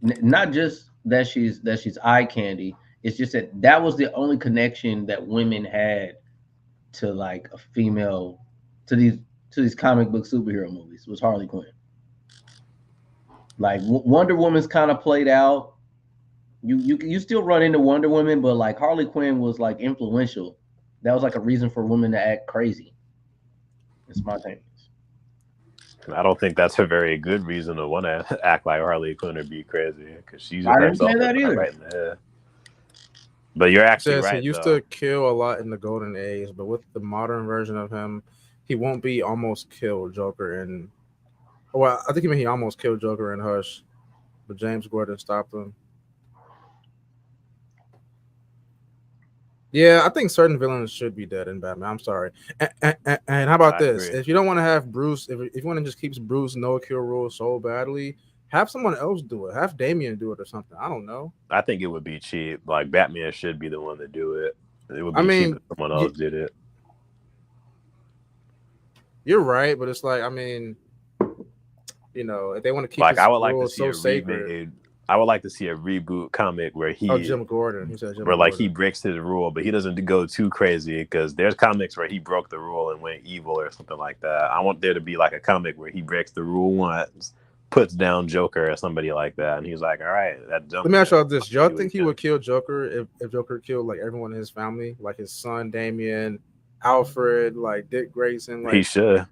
not just that she's eye candy. It's just that was the only connection that women had to like a female to these comic book superhero movies was Harley Quinn. Like Wonder Woman's kind of played out. You still run into Wonder Woman, but like Harley Quinn was like influential. That was like a reason for women to act crazy and spontaneous. I don't think that's a very good reason to want to act like Harley Quinn or be crazy because she's I didn't herself say that either. right in the head. But you're actually Says right. He used though. to kill a lot in the golden age, but with the modern version of him, he won't be almost killed Joker in. Well, I think he almost killed Joker in Hush, but James Gordon stopped him. Yeah, I think certain villains should be dead in Batman. I'm sorry. And how about this? agree. If you don't want to have Bruce, if you want to just keep Bruce no kill rule so badly, have someone else do it. Have Damian do it or something. I don't know. I think it would be cheap. Like Batman should be the one to do it. It would be I mean, cheap if someone else did it. You're right, but it's like, I mean, you know, if they want to keep Like his I would like to rules see so a sacred. remade. I would like to see a reboot comic where he, Jim Gordon. He said Jim where like Gordon. he breaks his rule, but he doesn't go too crazy because there's comics where he broke the rule and went evil or something like that. I want there to be like a comic where he breaks the rule once, puts down Joker or somebody like that, and he's like, all right, that Let me ask y'all this. Y'all think he would kill Joker if Joker killed like everyone in his family, like his son Damian, Alfred, like Dick Grayson? Like he should.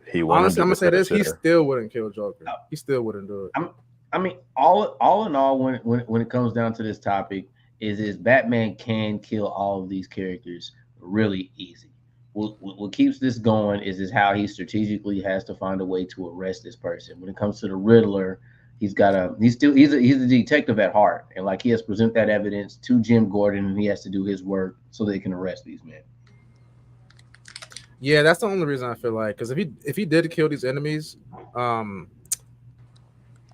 He honestly, I'm gonna say this: he should. still wouldn't kill Joker. He still wouldn't do it. I mean, all in all, when it comes down to this topic, is Batman can kill all of these characters really easy. What keeps this going is how he strategically has to find a way to arrest this person. When it comes to the Riddler, he's a detective at heart, and like he has to present that evidence to Jim Gordon, and he has to do his work so they can arrest these men. Yeah, that's the only reason I feel like, because if he did kill these enemies,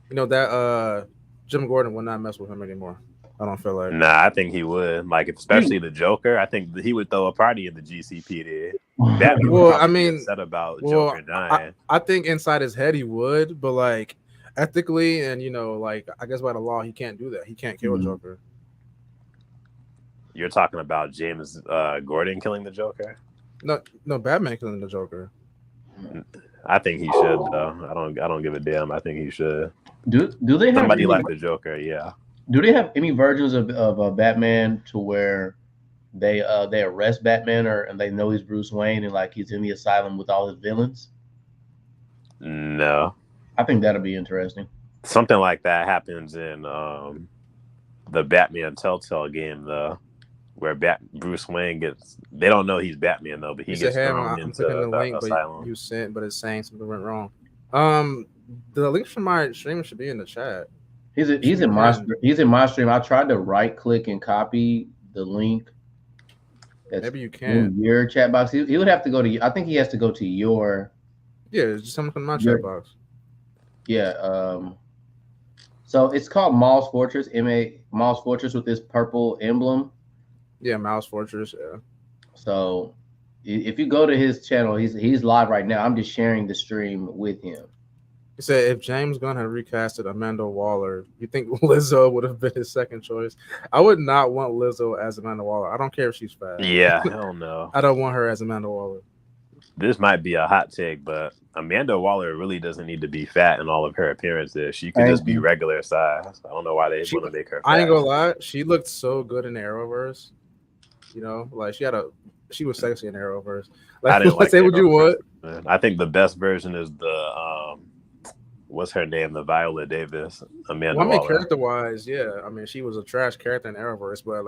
you know that Jim Gordon would not mess with him anymore. I don't feel like. Nah, I think he would. Like, especially the Joker. I think he would throw a party in the GCPD. Batman would probably be upset about Joker dying. I think inside his head he would, but like ethically and like I guess by the law he can't do that. He can't kill Joker. You're talking about James Gordon killing the Joker? No, Batman killing the Joker. I think he should though. I don't give a damn. I think he should. Do they have somebody like the Joker? Yeah. Do they have any versions of Batman to where they arrest Batman and they know he's Bruce Wayne and like he's in the asylum with all his villains? No. I think that'll be interesting. Something like that happens in the Batman Telltale game though, where Bruce Wayne they don't know he's Batman though, but he gets thrown into the link asylum. You sent, but it's saying something went wrong. The link from my stream should be in the chat. He's in my stream. I tried to right click and copy the link. Maybe you can. In your chat box. He would have to go to. I think he has to go to your. Yeah, it's just something in my chat box. Yeah. So it's called Miles Fortress. Miles Fortress with this purple emblem. Yeah, Miles Fortress. Yeah. So if you go to his channel, he's live right now. I'm just sharing the stream with him. He said if James Gunn had recasted Amanda Waller, you think Lizzo would have been his second choice? I would not want Lizzo as Amanda Waller. I don't care if she's fat. Yeah, hell no. I don't want her as Amanda Waller. This might be a hot take, but Amanda Waller really doesn't need to be fat in all of her appearances. She could just be regular size. I don't know why they want to make her fat. I ain't gonna lie, she looked so good in the Arrowverse. Like she was sexy in Arrowverse. Like, I didn't like say what you want. I think the best version is the what's her name? The Viola Davis, Amanda Waller. Character-wise, yeah. I mean, she was a trash character in Arrowverse, but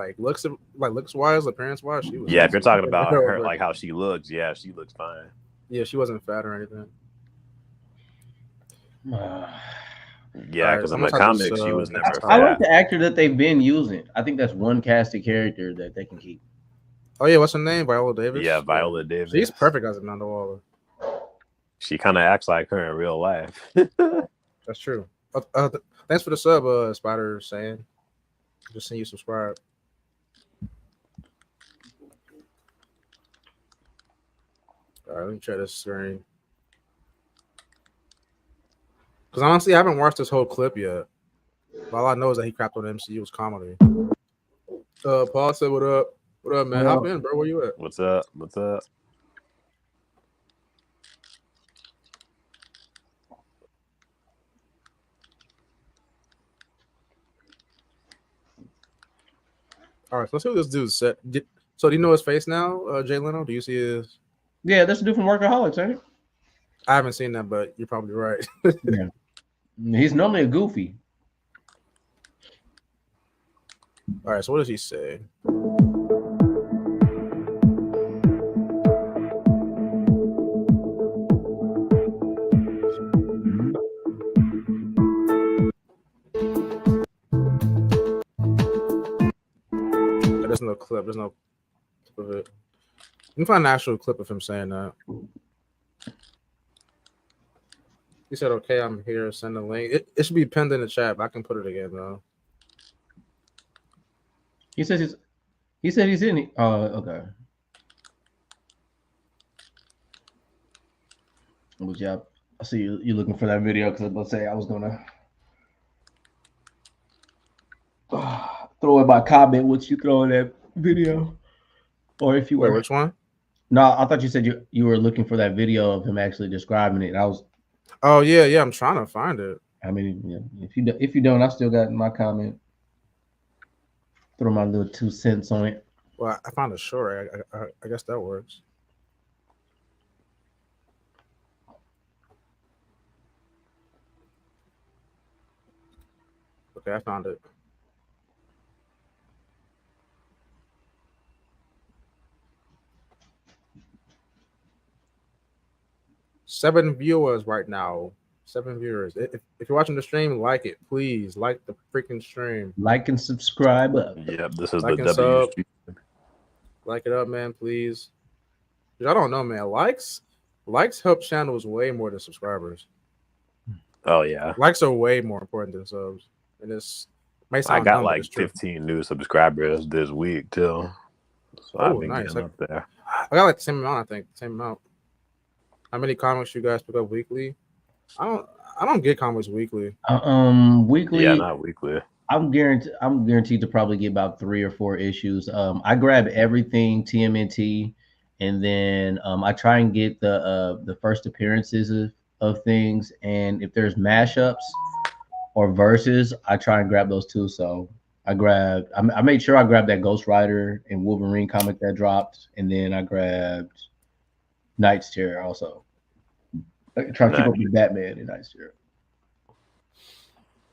looks-wise, appearance-wise, she was. Yeah, if you're talking about her, like how she looks, yeah, she looks fine. Yeah, she wasn't fat or anything. Yeah, because in the comics, she was never fat. I like the actor that they've been using. I think that's one casted character that they can keep. Oh yeah, what's her name? Viola Davis. Yeah, Viola Davis. She's perfect as Amanda Waller. She kind of acts like her in real life. That's true. Thanks for the sub, Spider saying. Just seen you subscribe. All right, let me try this screen. Because honestly, I haven't watched this whole clip yet. All I know is that he crapped on MCU's comedy. Paul said, "What up? What up, man? What Hop up? in, bro. Where you at?" What's up? What's up? All right, so let's see what this dude said. So do you know his face now, Jay Leno? Do you see his? Yeah, that's a dude from Workaholics, ain't it? I haven't seen that, but you're probably right. Yeah. He's normally a goofy. All right, so what does he say? There's no clip. There's no clip of it. You can find an actual clip of him saying that. He said, "Okay, I'm here. Send the link. It should be pinned in the chat, but I can put it again though." He said he's in. Okay. Good job. I see you looking for that video because I was about to say I was gonna throw it by comment. Would you throw in that video, or if you Wait, were? which one? No, I thought you said you were looking for that video of him actually describing it. I was. Oh yeah. I'm trying to find it. I mean, yeah, if you don't, I still got my comment. Throw my little 2 cents on it. Well, I found a short. I guess that works. Okay, I found it. Seven viewers right now. 7 viewers. If you're watching the stream, like it, please. Like the freaking stream. Like and subscribe up. Yep, this is Like the and sub. WG. Like it up, man, please. I don't know, man. Likes help channels way more than subscribers. Oh yeah, Likes are way more important than subs. And this may I sound got dumb, but like it's true. 15 new subscribers this week too. So I've been nice. getting up there. I got like the same amount, I think. Same amount. How many comics you guys pick up weekly? I don't get comics weekly. Weekly. Yeah, not weekly. I'm guaranteed to probably get about 3 or 4 issues. I grab everything TMNT, and then I try and get the first appearances of things. And if there's mashups or verses, I try and grab those too. So I made sure I grabbed that Ghost Rider and Wolverine comic that dropped, and then I grabbed Knight's Terror also. I try to keep up with Batman and Knight's Terror.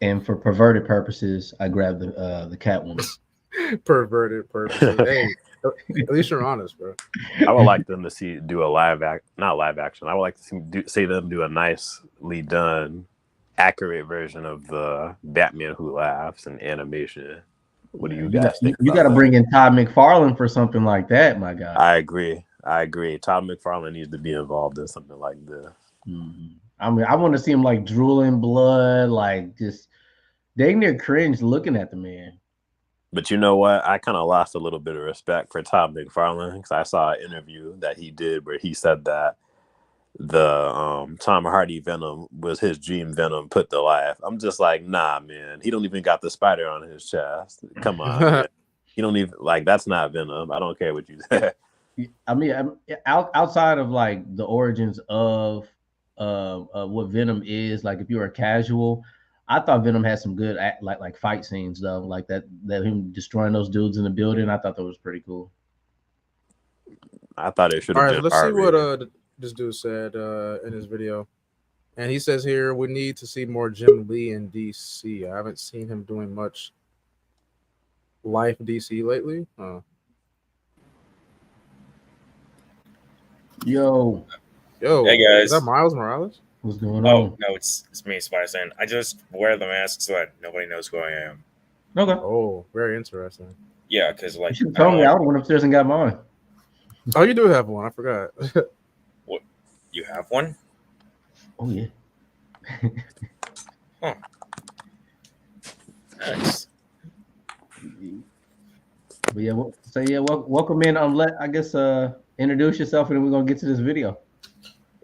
And for perverted purposes, I grabbed the Catwoman. Perverted purposes. Hey, at least you're honest, bro. I would like them to do a not live action. I would like to see them do a nicely done, accurate version of the Batman Who Laughs and animation. What do you guys think? You got to bring in Todd McFarlane for something like that, my guy. I agree. Todd McFarlane needs to be involved in something like this. Mm-hmm. I mean, I want to see him like drooling blood, like just dang near cringe looking at the man. But you know what? I kind of lost a little bit of respect for Todd McFarlane because I saw an interview that he did where he said that the Tom Hardy Venom was his dream Venom put to life. I'm just like, nah, man. He don't even got the spider on his chest. Come on, man. He don't even that's not Venom. I don't care what you say. I mean, outside of like the origins of what Venom is, like if you're a casual, I thought Venom had some good like fight scenes though, like that him destroying those dudes in the building. I thought that was pretty cool. I thought it should have. All right, been let's see R-rated. what this dude said in his video, and he says here we need to see more Jim Lee in DC. I haven't seen him doing much life DC lately. Yo, hey guys, is that Miles Morales? What's going on? Oh no, it's me, Spider-Man. I just wear the mask so that nobody knows who I am. Okay. Oh, very interesting. Yeah, because like you should tell me. I went upstairs and got mine. Oh, you do have one. I forgot. What? You have one? Oh yeah. Huh. Nice. But yeah, welcome in. I guess introduce yourself, and then we're gonna get to this video.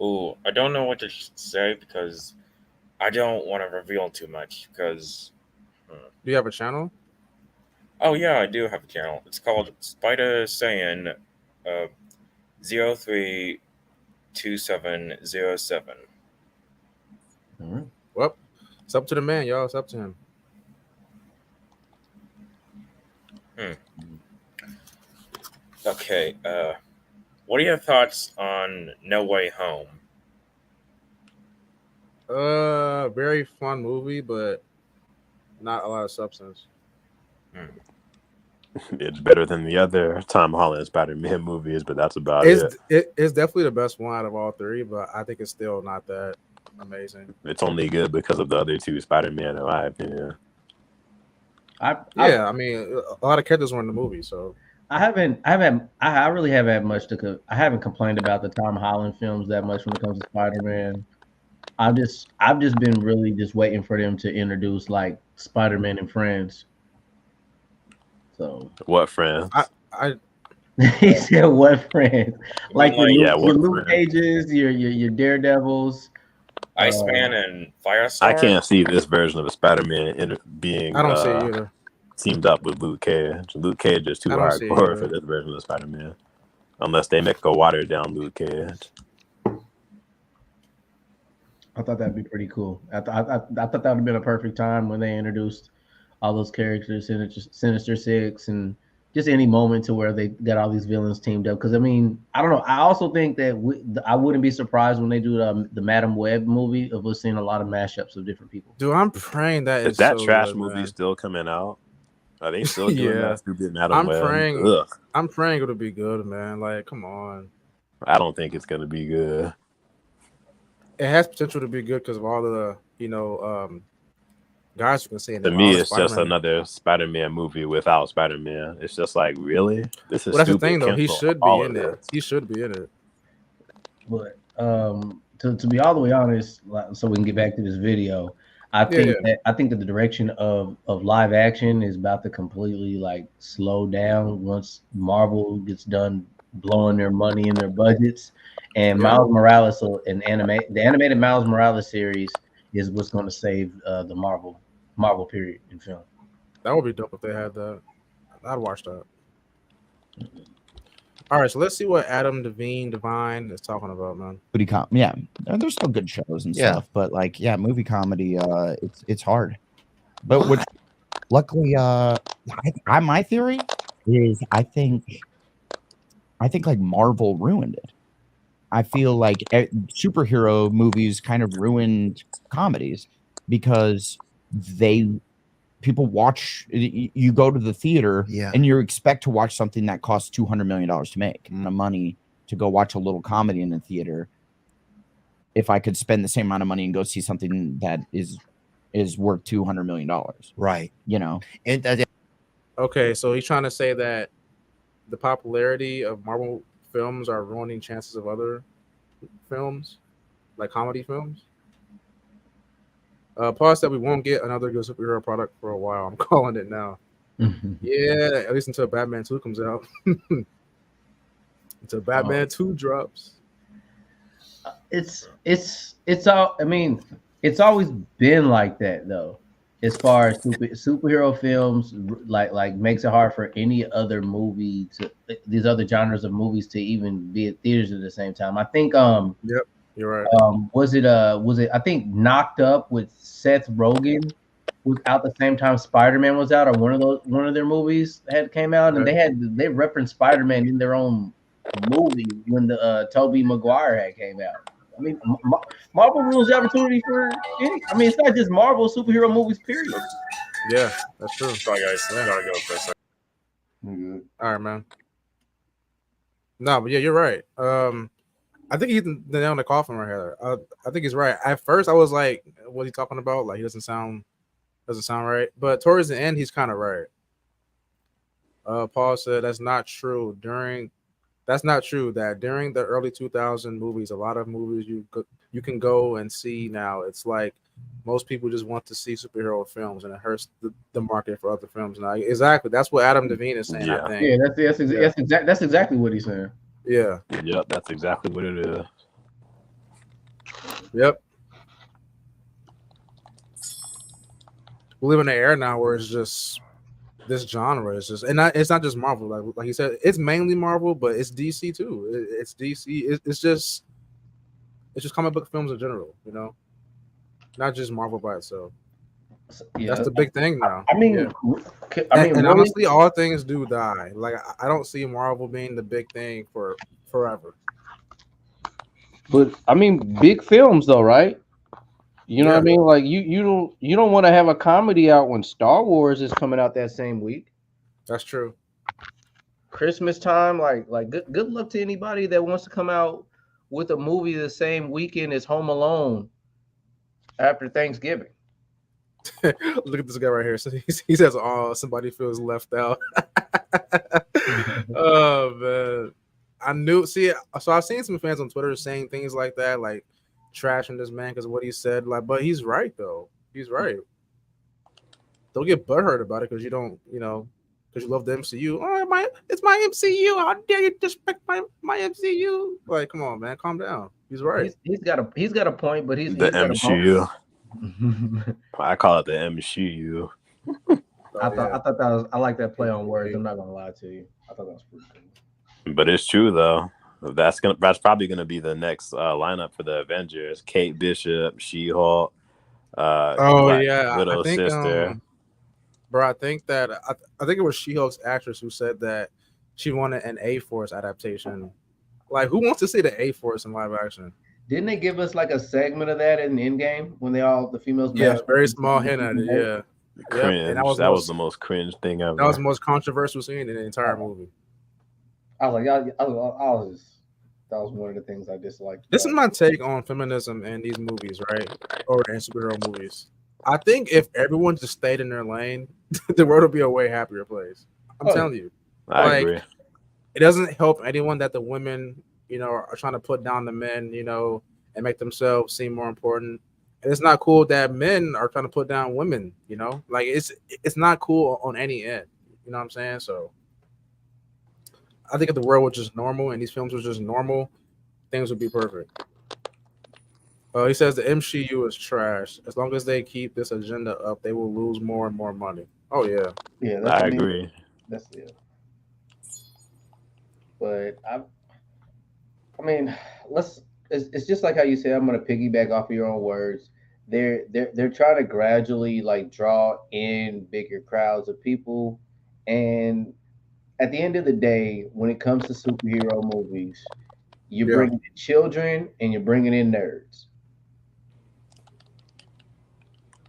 Ooh, I don't know what to say because I don't want to reveal too much because. Do you have a channel? Oh yeah, I do have a channel. It's called Spider Saiyan 032707. All right. Well, it's up to the man, y'all. It's up to him. Okay, what are your thoughts on No Way Home? Very fun movie, but not a lot of substance. It's better than the other Tom Holland Spider-Man movies, but that's about it. It's definitely the best one out of all three, but I think it's still not that amazing. It's only good because of the other two Spider-Man, in my opinion. I mean, a lot of characters were in the movie, so I really haven't had much I haven't complained about the Tom Holland films that much when it comes to Spider-Man. I've just been really just waiting for them to introduce like Spider-Man and Friends. So what Friends? he said what Friends? Like your Luke Friends? Cages, your Daredevils, Iceman and Firestar. I can't see this version of a Spider-Man being I don't see it either. Teamed up with Luke Cage. Luke Cage is too hardcore for this version of Spider-Man, unless they make a watered down Luke Cage. I thought that'd be pretty cool. I thought that would have been a perfect time when they introduced all those characters, Sinister Six, and just any moment to where they got all these villains teamed up. Because I mean, I don't know. I also think that I wouldn't be surprised when they do the Madam Web movie of us seeing a lot of mashups of different people. Dude, I'm praying that is that so trash good, movie man. Still coming out? Are they still doing that stupid Madam Web? I'm praying it'll be good, man. Like, come on. I don't think it's gonna be good. It has potential to be good because of all the guys you can see in to me it's just another Spider-Man movie without Spider-Man. It's just like, really, this is that's stupid. The thing though, he should be in it. He should be in it. But to be all the way honest, so we can get back to this video, I think that the direction of live action is about to completely like slow down once Marvel gets done blowing their money in their budgets. And Miles Morales, the animated Miles Morales series is what's going to save the Marvel period in film. That would be dope if they had that. I'd watch that. All right, so let's see what Adam Devine is talking about, man. Yeah, there's still good shows and stuff, but like, movie comedy, it's hard. But which, luckily, my theory is I think like Marvel ruined it. I feel like superhero movies kind of ruined comedies because people watch. You go to the theater and you expect to watch something that costs $200 million to make. The money to go watch a little comedy in the theater. If I could spend the same amount of money and go see something that is worth $200 million, right? You know. Okay, so he's trying to say that the popularity of Marvel films are ruining chances of other films, like comedy films. Paul said we won't get another good superhero product for a while. I'm calling it now. Yeah, at least until Batman 2 comes out. Until Batman 2 drops. It's all. I mean, it's always been like that though. As far as superhero films, like makes it hard for any other movie these other genres of movies to even be at theaters at the same time. I think Yep, you're right. Was it I think Knocked Up with Seth Rogen was out the same time Spider-Man was out, or one of their movies came out, and they referenced Spider-Man in their own movie when the Tobey Maguire came out. I mean, Marvel rules the opportunity for any. I mean, it's not just Marvel, superhero movies, period. Yeah, that's true. Sorry, guys. I gotta go for a second. All right, man. No, but yeah, you're right. I think he's the nail in the coffin right here. I think he's right. At first, I was like, "What's he talking about? Like, he doesn't sound right." But towards the end, he's kind of right. Paul said that's not true. During That's not true. That during the early 2000 movies, a lot of movies you can go and see now. It's like most people just want to see superhero films, and it hurts the market for other films now. Exactly. That's what Adam Devine is saying. Yeah. I think. Yeah, that's exactly what he's saying. Yeah. Yep, that's exactly what it is. Yep. We live in an era now where it's just this genre is just, and it's not just Marvel. Like you said, it's mainly Marvel, but it's DC too. It's DC. It's just comic book films in general. You know, not just Marvel by itself. Yeah, That's the big thing now. I mean, Yeah. and And really, honestly, all things do die. Like I don't see Marvel being the big thing for forever. But I mean, big films though, right? You know what I mean? Like you don't want to have a comedy out when Star Wars is coming out that same week. That's true. Christmas time, like good luck to anybody that wants to come out with a movie the same weekend as Home Alone after Thanksgiving. Look at this guy right here. So he says, "Oh, somebody feels left out." Oh man, I knew. See, so I've seen some fans on Twitter saying things like that, like trashing this man because of what he said. Like, but he's right though. He's right. Don't get butthurt about it because you don't, because you love the MCU. Oh, it's my MCU. How dare you disrespect my MCU? Like, come on, man, calm down. He's right. He's got a point, but he's The got MCU. a I call it the MCU. I thought that was, I like that play on words. I'm not gonna lie to you. I thought that was pretty cool. But it's true though. That's probably gonna be the next lineup for the Avengers. Kate Bishop, She-Hulk. Widow's sister. Bro, I think that I think it was She-Hulk's actress who said that she wanted an A-Force adaptation. Like, who wants to see the A-Force in live action? Didn't they give us like a segment of that in Endgame when the females? Yeah, very small hint at it. Yeah, Cringe. Yep. And that was the most cringe thing ever. That was the most controversial scene in the entire movie. I was like, that was one of the things I disliked. This is my take on feminism in these movies, right? Or in superhero movies. I think if everyone just stayed in their lane, the world would be a way happier place. I'm telling you. I agree. It doesn't help anyone that the women, are trying to put down the men, and make themselves seem more important. And it's not cool that men are trying to put down women, Like it's not cool on any end. You know what I'm saying? So I think if the world was just normal and these films were just normal, things would be perfect. He says the MCU is trash. As long as they keep this agenda up, they will lose more and more money. Oh yeah. Yeah, I agree. That's it. But I mean, it's just like how you said. I'm gonna piggyback off of your own words. They're trying to gradually like draw in bigger crowds of people, and at the end of the day, when it comes to superhero movies, you're bringing in children and you're bringing in nerds.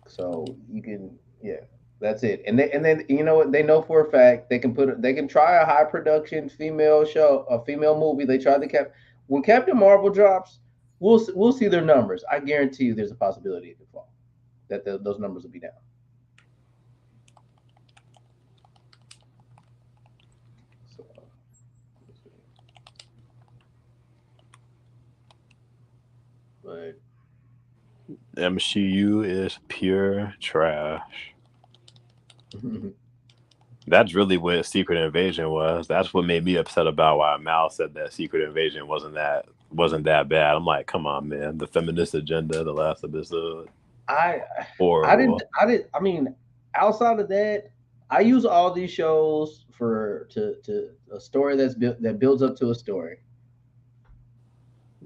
So you can, that's it. And then you know what? They know for a fact they can try a high production female movie. They tried when Captain Marvel drops, we'll see their numbers. I guarantee you, there's a possibility it could fall, that those numbers will be down. So, but MCU is pure trash. That's really what Secret Invasion was. That's what made me upset about why Mal said that Secret Invasion wasn't that bad. I'm like, come on, man. The feminist agenda, the last episode. I mean, outside of that, I use all these shows to a story that builds up to a story.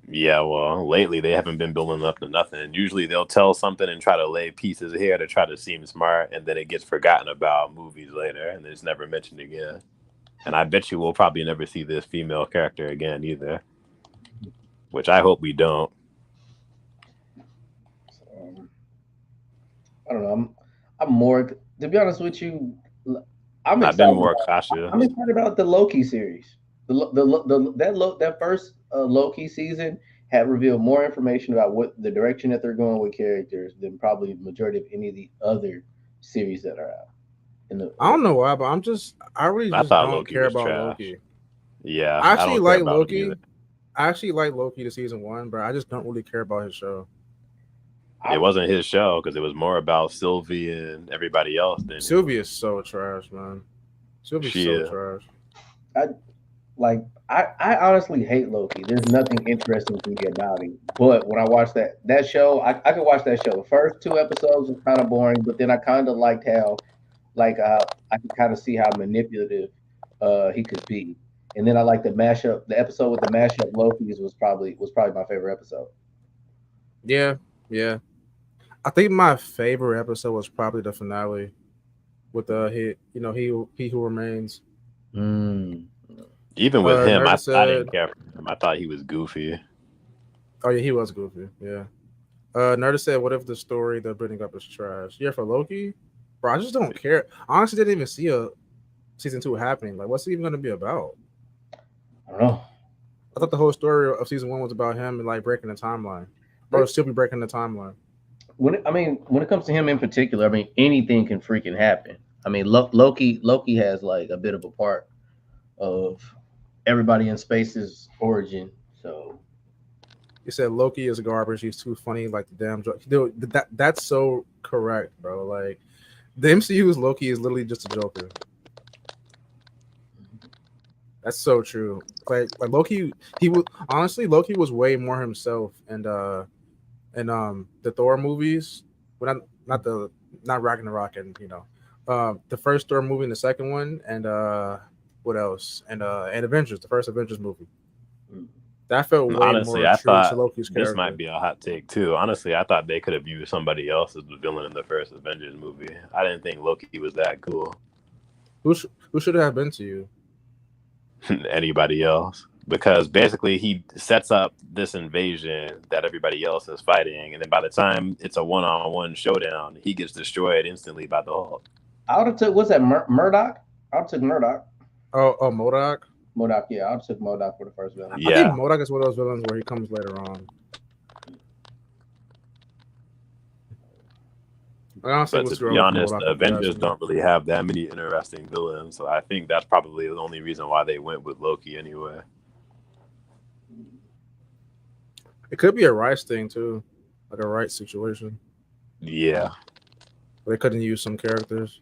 Yeah, well, lately they haven't been building up to nothing. Usually they'll tell something and try to lay pieces here to try to seem smart, and then it gets forgotten about movies later, and it's never mentioned again. And I bet you we'll probably never see this female character again either, which I hope we don't. I don't know. I'm more, to be honest with you. I've been more cautious. I'm excited about the Loki series. That first Loki season had revealed more information about what the direction that they're going with characters than probably the majority of any of the other series that are out. I don't know why, but I really just don't Loki care was about trash. Loki. Yeah, I I actually don't care like about him Loki. either. I actually like Loki to season 1, but I just don't really care about his show. It wasn't his show because it was more about Sylvie and everybody else than Sylvie is so trash, man. Sylvie's She so is. trash. I honestly hate Loki. There's nothing interesting to me about him. But when I watched that show, I could watch that show. The first 2 episodes were kind of boring, but then I kind of liked how, I could kind of see how manipulative he could be. And then I like the mashup. The episode with the mashup Loki's was probably my favorite episode. Yeah. I think my favorite episode was probably the finale with he who remains. even with him, I Nerda didn't said, care for him. I thought he was goofy. oh yeah, he was goofy. Yeah. Nerda said, what if the story they're bringing up is trash? Yeah, for Loki, bro, I just don't care. Honestly, didn't even see a season 2 happening. Like, what's it even going to be about? I don't know. I thought the whole story of season 1 was about him and like breaking the timeline. Bro, still be breaking the timeline. When it comes to him in particular, I mean, anything can freaking happen. I mean, Loki has like a bit of a part of everybody in space's origin. So You said Loki is garbage. He's too funny, like the damn joke. Dude, that's so correct, bro. Like the MCU's Loki is literally just a Joker. That's so true. Like Loki, Loki was way more himself, and the Thor movies, well, not Ragnarok, and the first Thor movie and the second one, and what else, and Avengers, the first Avengers movie. That felt way Honestly, more I true thought to Loki's character. this might be a hot take too. Honestly, I thought they could have used somebody else as the villain in the first Avengers movie. I didn't think Loki was that cool. Who should it have been to you? Anybody else? Because basically he sets up this invasion that everybody else is fighting, and then by the time it's a one-on-one showdown, he gets destroyed instantly by the Hulk. I would have took, what's that, Murdoch? I would have took Murdoch. Oh, MODOK? MODOK, yeah, I would have took MODOK for the first villain. Yeah. I think MODOK is one of those villains where he comes later on. But to be honest, the Avengers don't really have that many interesting villains, so I think that's probably the only reason why they went with Loki anyway. It could be a rights thing too, like a rights situation. Yeah. They couldn't use some characters.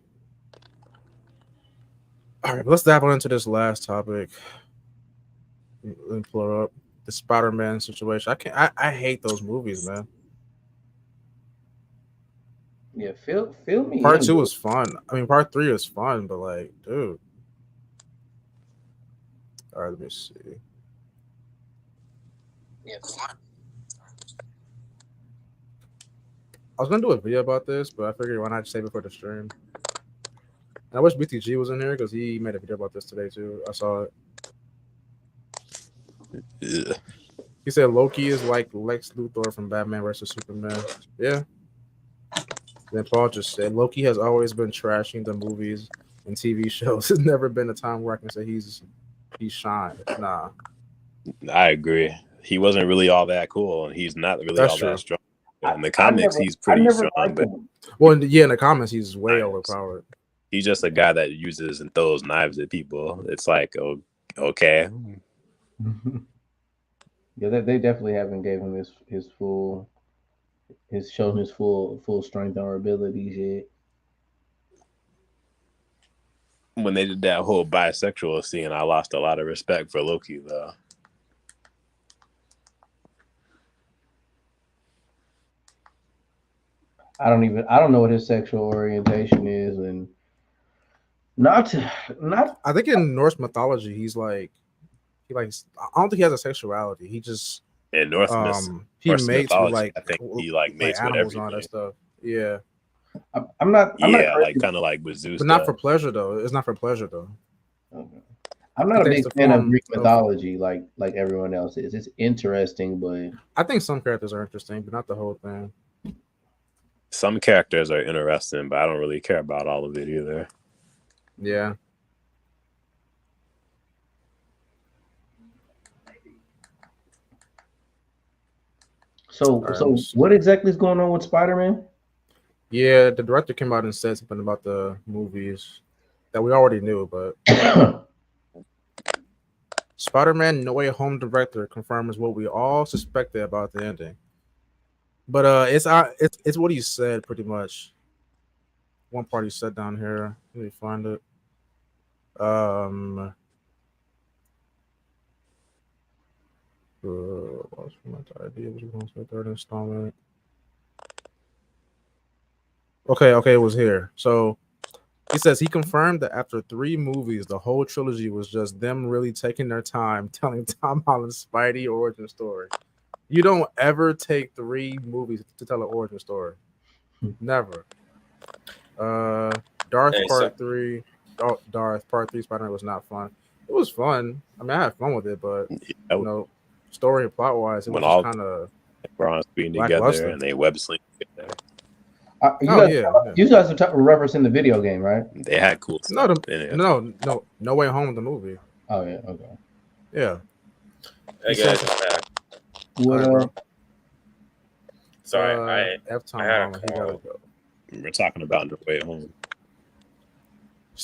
All right, let's dive on into this last topic. Let me pull it up. The Spider-Man situation. I hate those movies, man. Yeah, feel me. Part 2 was fun. I mean, part 3 was fun, but like, dude. All right, let me see. Yeah, fun. I was gonna do a video about this, but I figured why not save it for the stream. And I wish BTG was in here because he made a video about this today too. I saw it. Yeah. He said Loki is like Lex Luthor from Batman vs Superman. Yeah. Then Paul just said Loki has always been trashing the movies and TV shows. There's never been a time where I can say he's shined. Nah. I agree. He wasn't really all that cool, and he's not really That's all true. that strong. In the comics, he's pretty strong, but well, yeah, in the comments, he's way overpowered. He's just a guy that uses and throws knives at people. It's like, oh, okay. Yeah, they definitely haven't gave him his full strength or abilities yet. When they did that whole bisexual scene, I lost a lot of respect for Loki, though. I don't know what his sexual orientation is, and not. I think in Norse mythology, I don't think he has a sexuality. He just in Norse he mates with I think he mates with animals everything. and all that stuff. Yeah. I'm not like kind of like with Zeus, but not for pleasure though. It's not for pleasure though. Okay. I'm not a big fan of Greek mythology like everyone else is. It's interesting, but I think some characters are interesting, but not the whole thing. Some characters are interesting, but I don't really care about all of it either. Yeah. So what exactly is going on with Spider-Man? Yeah, the director came out and said something about the movies that we already knew, but Spider-Man No Way Home director confirms what we all suspected about the ending. But it's what he said pretty much. One part he said down here. Let me find it. What's my idea? Was going to the third installment? Okay, it was here. So he says he confirmed that after 3 movies, the whole trilogy was just them really taking their time telling Tom Holland's Spidey origin story. You don't ever take 3 movies to tell an origin story. Never. Darth Part 3. Oh, Darth Part 3 Spider-Man was not fun. It was fun. I mean, I had fun with it, but you know, story and plot wise, it was just kind of bronze being together and they web slinging together. You guys are referencing the video game, right? They had cool stuff in it. No Way Home, the movie. Oh yeah, okay. Yeah. Hey guys, sorry, I had a call. We're talking about No Way Home. He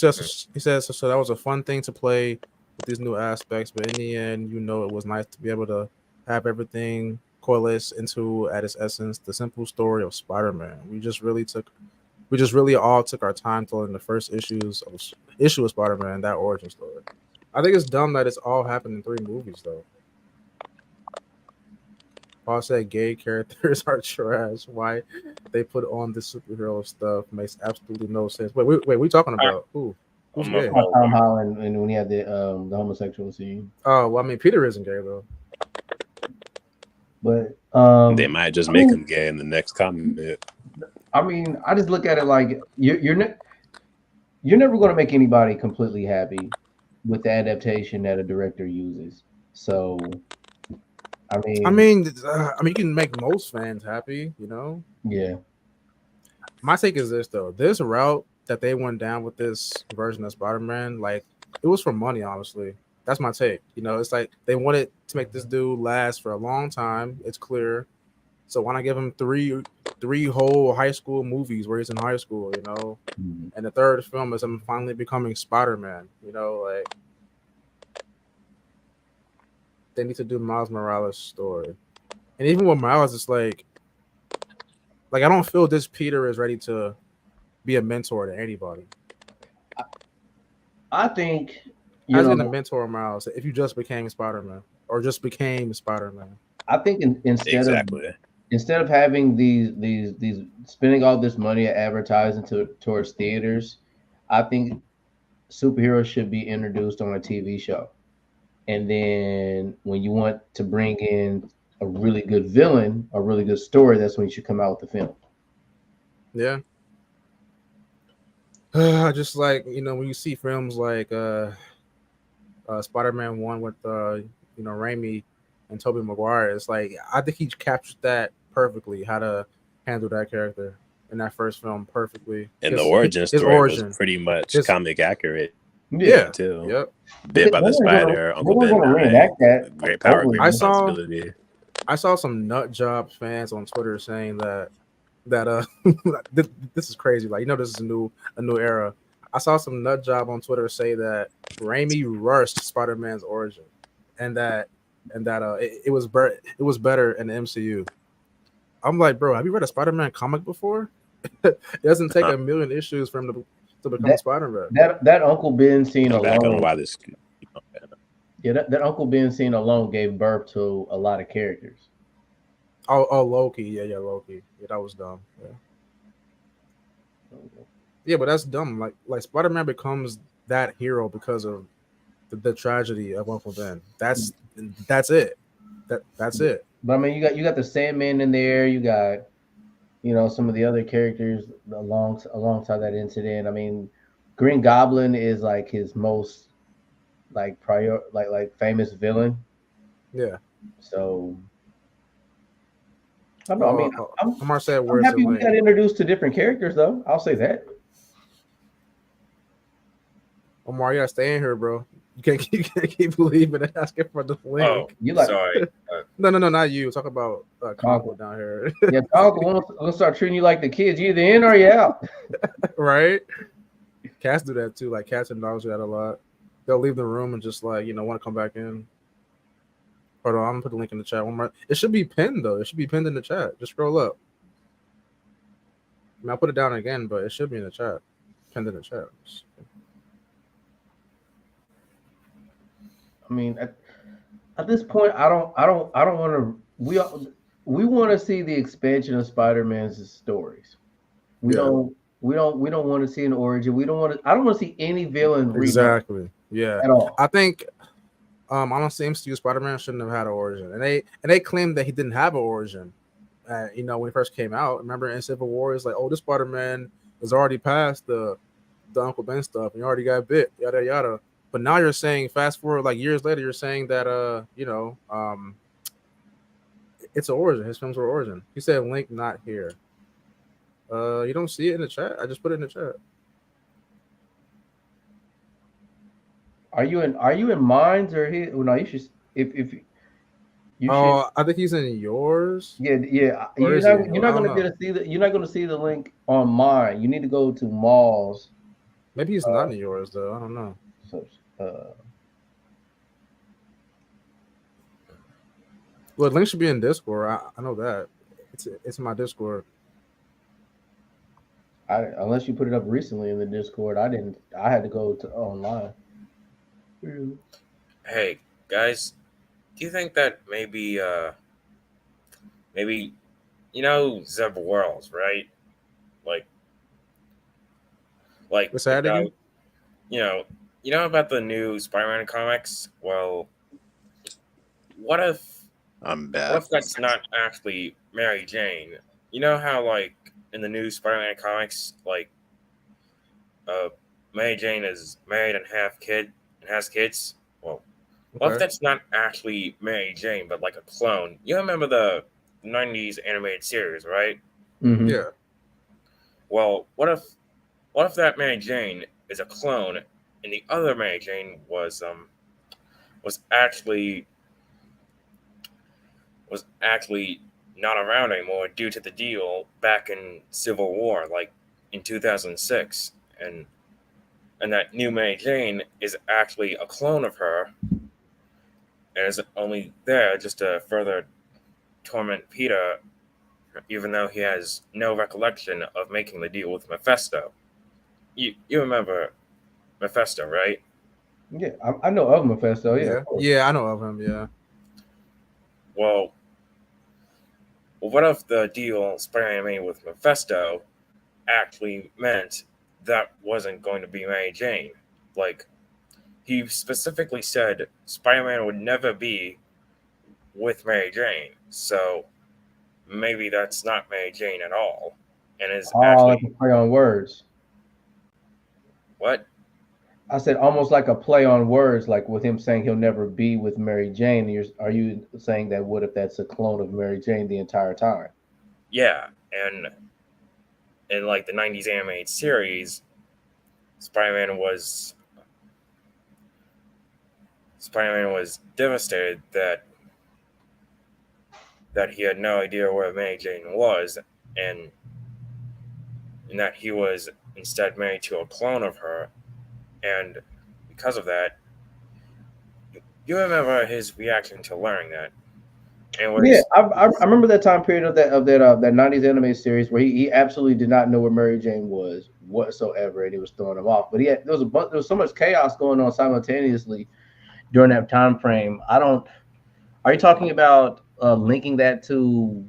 says so that was a fun thing to play with these new aspects, but in the end, you know, it was nice to be able to have everything coalesce into, at its essence, the simple story of Spider-Man. We just really all took our time telling the first issue of Spider-Man, that origin story. I think it's dumb that it's all happened in 3 movies though. Paul said gay characters are trash. Why they put on this superhero stuff makes absolutely no sense. Wait, we talking about who? Who's gay? Tom Holland, and when he had the homosexual scene. Oh, well, I mean, Peter isn't gay though. But they might just make him gay in the next comment. I mean, I just look at it like you're never going to make anybody completely happy with the adaptation that a director uses. So, I mean, you can make most fans happy, you know. Yeah. My take is this though: this route that they went down with this version of Spider-Man, like, it was for money, honestly. That's my take. You know, it's like they wanted to make this dude last for a long time. It's clear. So why not give him three whole high school movies where he's in high school, you know? Mm-hmm. And the third film is him finally becoming Spider-Man, you know, like they need to do Miles Morales' story. And even with Miles, it's like I don't feel this Peter is ready to be a mentor to anybody. I think I was going to mentor Miles if you just became Spider-Man or just became Spider-Man. I think instead of having these spending all this money advertising towards theaters, I think superheroes should be introduced on a TV show. And then when you want to bring in a really good villain, a really good story, that's when you should come out with the film. Yeah. Just like, you know, when you see films like Spider-Man 1 with you know, Raimi and Tobey Maguire, it's like I think he captured that perfectly, how to handle that character in that first film perfectly. And the origin story was pretty much comic accurate. Yeah, too. Yep. Bit by the spider, Uncle Ben died, great power, great responsibility. I saw some nut job fans on Twitter saying that this is crazy. Like, you know, this is a new era. I saw some nut job on Twitter say that Raimi rushed Spider-Man's origin, and that it was better in the MCU. I'm like, bro, have you read a Spider-Man comic before? It doesn't take a million issues for him to become Spider-Man. That Uncle Ben scene alone. Yeah, that Uncle Ben scene alone gave birth to a lot of characters. Oh, Loki. Yeah, Loki. Yeah, that was dumb. Yeah, but that's dumb. Like Spider-Man becomes that hero because of the tragedy of Uncle Ben. That's it. That's it. But I mean, you got the Sandman in there. You got, you know, some of the other characters alongside that incident. I mean, Green Goblin is like his most like famous villain. Yeah. So I don't know. I mean, I'm happy we got introduced to different characters, though. I'll say that. Omar, you gotta stay in here, bro. You can't keep believing and asking for the link. Oh, sorry. No, not you. Talk about Congo down here. Yeah, Congo will start treating you like the kids. You either in or you out. Right? Cats do that too. Like cats and dogs do that a lot. they'll leave the room and just like want to come back in. Hold on, I'm gonna put the link in the chat one more. It should be pinned though. It should be pinned in the chat. Just scroll up. I mean, I'll put it down again, but it should be in the chat. Pinned in the chat. I mean, at this point, I don't want to. We want to see the expansion of Spider-Man's stories. We don't want to see an origin. We don't want to. I don't want to see any villain exactly. Yeah. At all. I think honestly, MCU Spider-Man shouldn't have had an origin, and they claimed that he didn't have an origin. When he first came out, remember in Civil War, it's like, oh, this Spider-Man is already past the Uncle Ben stuff, and he already got bit, yada yada. But now you're saying, fast forward like years later, you're saying that it's an origin. His films were origin. He said link not here. You don't see it in the chat. I just put it in the chat. Are you in mines or here? Well, no, you should. If you should. I think he's in yours. Yeah. You're not gonna get to see You're not gonna see the link on mine. You need to go to Malls. Maybe he's not in yours though. I don't know. So, well, the link should be in Discord. I know that. It's in my Discord. Unless you put it up recently in the Discord, I didn't. I had to go to online. Hey guys, do you think that maybe Zeb Wells, right? Like what's that again? You know about the new Spider-Man comics? Well, what if I'm bad. What if that's not actually Mary Jane? You know how like in the new Spider-Man comics, like Mary Jane is married and has kids? Well, what if that's not actually Mary Jane, but like a clone? You remember the 90s animated series, right? Mm-hmm. Yeah. Well, what if that Mary Jane is a clone, and the other Mary Jane was actually not around anymore due to the deal back in Civil War, like in 2006, and that new Mary Jane is actually a clone of her, and is only there just to further torment Peter, even though he has no recollection of making the deal with Mephisto. You remember Mephisto, right? Yeah, I know of Mephisto. Yeah, I know of him. Yeah. Well, what if the deal Spider-Man made with Mephisto actually meant that wasn't going to be Mary Jane? Like, he specifically said Spider-Man would never be with Mary Jane, so maybe that's not Mary Jane at all, and is actually like a play on words. What? I said almost like a play on words, like with him saying he'll never be with Mary Jane. Are you saying that what if that's a clone of Mary Jane the entire time? Yeah, and in like the 90s animated series, Spider-Man was devastated that he had no idea where Mary Jane was, and that he was instead married to a clone of her, and because of that, you remember his reaction to learning that. Yeah, I remember that time period of that 90s anime series where he absolutely did not know where Mary Jane was whatsoever, and he was throwing him off. But there was so much chaos going on simultaneously during that time frame. Are you talking about linking that to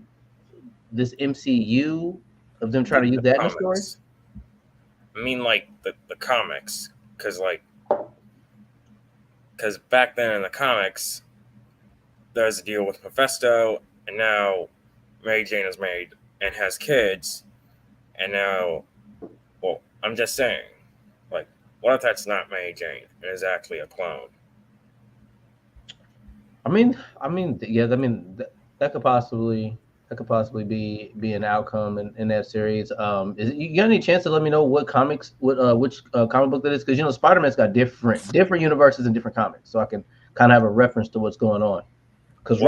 this MCU of them trying to use that in the story? I mean, like the comics, because back then in the comics, there's a deal with Mephisto, and now Mary Jane is married and has kids, and now, well, I'm just saying, like, what if that's not Mary Jane and is actually a clone? That could possibly be an outcome in that series. You got any chance to let me know which comic book that is? Because Spider-Man's got different universes and different comics, so I can kind of have a reference to what's going on. Because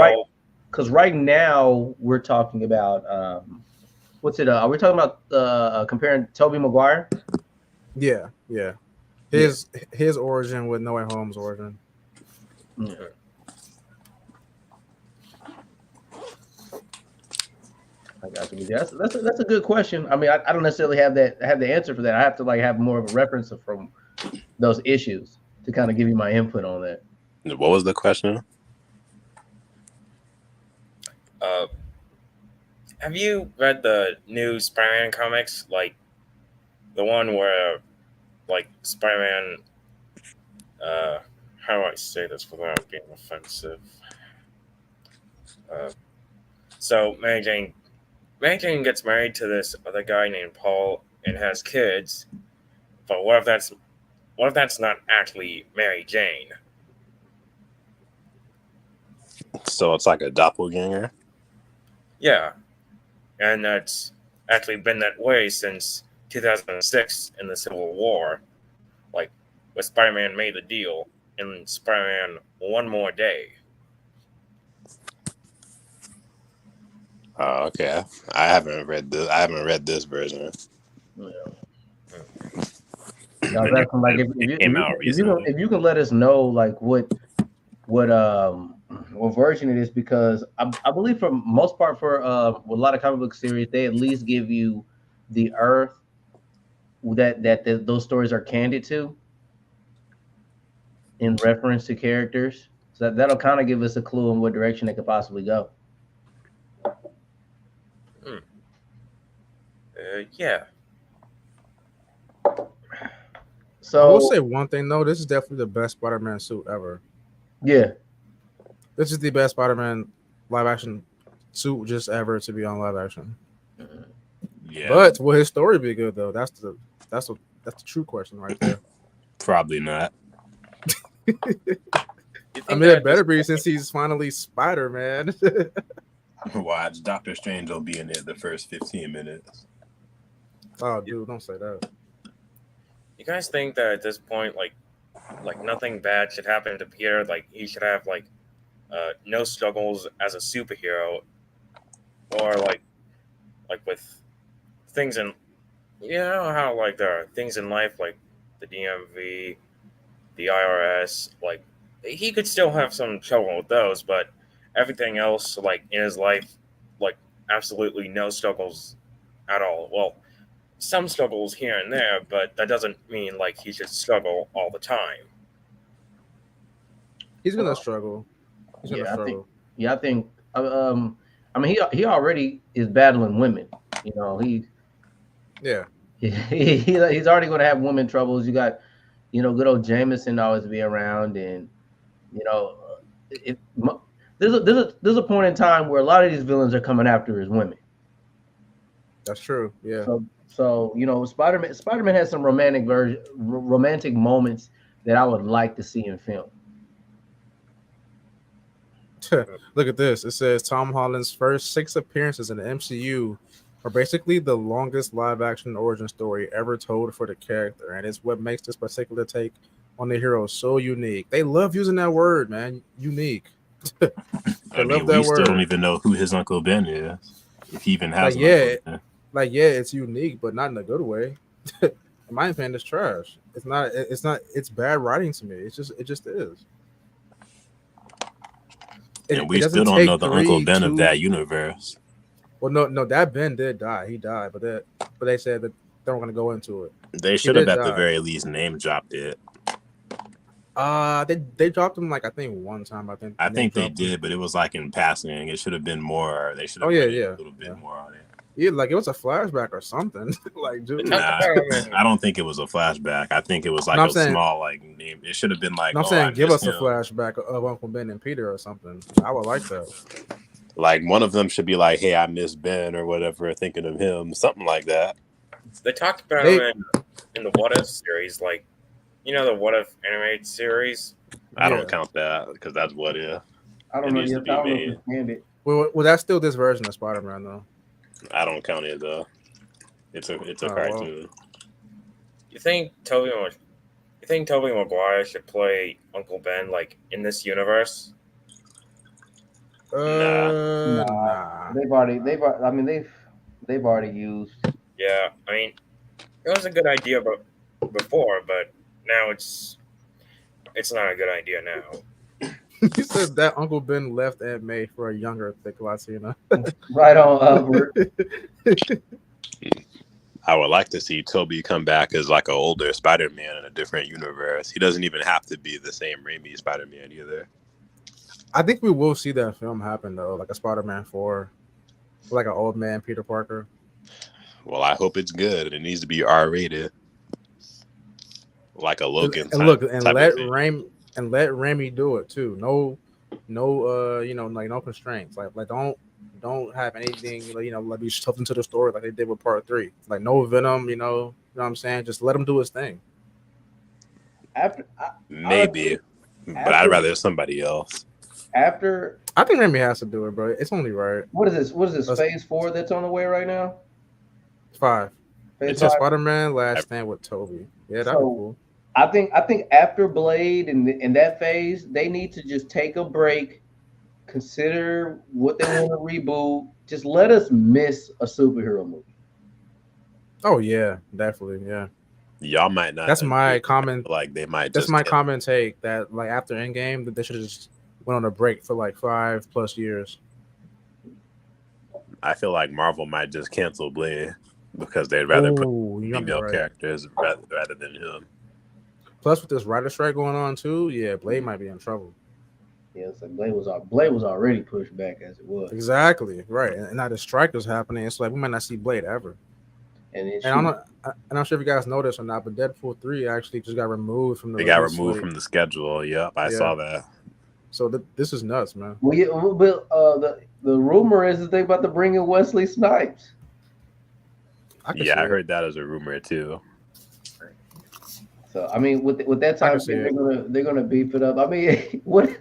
right now we're talking about are we talking about comparing Tobey Maguire? Yeah. His origin with No Way Home's origin. Yeah. I got you. That's a good question. I mean, I don't necessarily have the answer for that. I have to like have more of a reference from those issues to kind of give you my input on that. What was the question? Have you read the new Spider-Man comics? Like the one where, like, Spider-Man. How do I say this without being offensive? So Mary Jane gets married to this other guy named Paul and has kids. But what if that's not actually Mary Jane? So it's like a doppelganger? Yeah. And that's actually been that way since 2006 in the Civil War. Like, when Spider-Man made the deal in Spider-Man One More Day. Oh, okay. I haven't read this version. Yeah. Like if you can let us know like what version it is, because I believe for most part for a lot of comic book series they at least give you the Earth that those stories are candid to in reference to characters, so that'll kind of give us a clue in what direction it could possibly go. Yeah. So I will say one thing though. This is definitely the best Spider-Man suit ever. Yeah. This is the best Spider-Man live action suit just ever to be on live action. Yeah. But will his story be good though? That's the true question right there. Probably not. I mean, it better be since he's finally Spider-Man. Watch, Doctor Strange will be in it the first 15 minutes. Oh, dude, don't say that. You guys think that at this point, like nothing bad should happen to Peter? Like he should have like no struggles as a superhero, or like with things in, you know how like there are things in life like the DMV, the IRS, like he could still have some trouble with those, but everything else like in his life, like absolutely no struggles at all. Well, some struggles here and there, but that doesn't mean like he should struggle all the time. He's gonna struggle. He's gonna struggle. I think. I mean, he already is battling women. You know, he's already going to have women troubles. You got, you know, good old Jameson always be around, and you know, there's a point in time where a lot of these villains are coming after his women. That's true. Yeah. So you know, Spider-Man has some romantic moments that I would like to see in film. Look at this. It says Tom Holland's first 6 appearances in the MCU are basically the longest live-action origin story ever told for the character, and it's what makes this particular take on the hero so unique. They love using that word, man. Unique. I mean, we still don't even know who his Uncle Ben is, if he even has. It's unique, but not in a good way. In my opinion, it's trash. It's not. It's bad writing to me. It just is. And we still don't know the Uncle Ben of that universe. Well, no, that Ben did die. He died, but they said that they weren't going to go into it. They should have at the very least name dropped it. They dropped him like I think one time. I think they did, but it was like in passing. It should have been more. They should have a little bit more on it. Yeah, like it was a flashback or something. Like, dude, I don't think it was a flashback. I think it was like small like name. It should have been like. I'm saying, give us a flashback of Uncle Ben and Peter or something. I would like that. Like one of them should be like, "Hey, I miss Ben" or whatever, thinking of him, something like that. They talked about him in the What If series, like, you know, the What If animated series. I don't count that because that's What If. I don't know. Well, that's still this version of Spider-Man though. I don't count it though. It's a cartoon. Well. You think Tobey Maguire should play Uncle Ben like in this universe? Nah. They've already used. Yeah, I mean, it was a good idea, before, but now it's not a good idea now. He said that Uncle Ben left Aunt May for a younger, thick Latina. Right on, Albert. I would like to see Toby come back as like an older Spider-Man in a different universe. He doesn't even have to be the same Raimi Spider-Man either. I think we will see that film happen though, like a Spider-Man 4, like an old man Peter Parker. Well, I hope it's good. It needs to be R-rated, like a Logan. And look, and type let of thing. Raimi do it too. No, like no constraints. Like don't have anything, like be stuffed into the story like they did with Part 3. Like no Venom, you know what I'm saying? Just let him do his thing. Maybe, but I'd rather somebody else. I think Raimi has to do it, bro. It's only right. What is this? Phase 4 that's on the way right now? 5. Phase It's just 5? Spider-Man Last Stand with Toby. Yeah, that'd be cool. I think after Blade and that phase, they need to just take a break, consider what they want to reboot. Just let us miss a superhero movie. Oh yeah, definitely, yeah. Y'all might not. That's my comment. Like they might. That's my comment take that like after Endgame that they should have just went on a break for like 5+ years. I feel like Marvel might just cancel Blade because they'd rather put female characters rather than him. Plus, with this writer strike going on too, yeah, Blade might be in trouble. Yeah, it's like Blade was already pushed back as it was. Exactly, right. And now the strike is happening. It's like we might not see Blade ever. And I'm not sure if you guys noticed or not, but Deadpool 3 actually just got removed from the. They got removed from the schedule. Yep, I saw that. So this is nuts, man. Well, yeah, but the rumor is that they about to bring in Wesley Snipes. I heard that as a rumor too. So I mean, with that time, they're gonna beef it up. I mean, what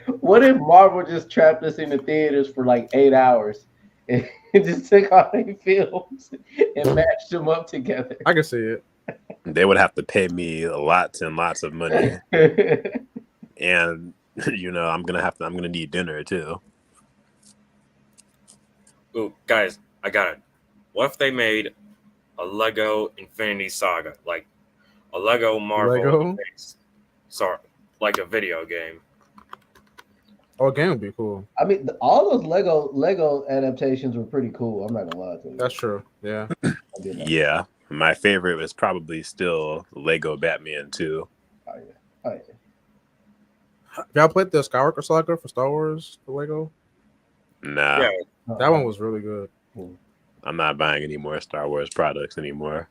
if Marvel just trapped us in the theaters for like 8 hours and just took all their films and matched them up together? I can see it. They would have to pay me lots and lots of money, and I'm gonna need dinner too. Ooh, guys, I got it. What if they made a Lego Infinity Saga, like a Lego Marvel? Sorry, like a video game. Oh, a game would be cool. I mean, all those Lego adaptations were pretty cool. I'm not gonna lie to you. That's true. Yeah. Yeah, my favorite was probably still Lego Batman 2. Oh yeah. Y'all played the Skywalker Saga for Star Wars for Lego? Nah. Yeah. That one was really good. I'm not buying any more Star Wars products anymore.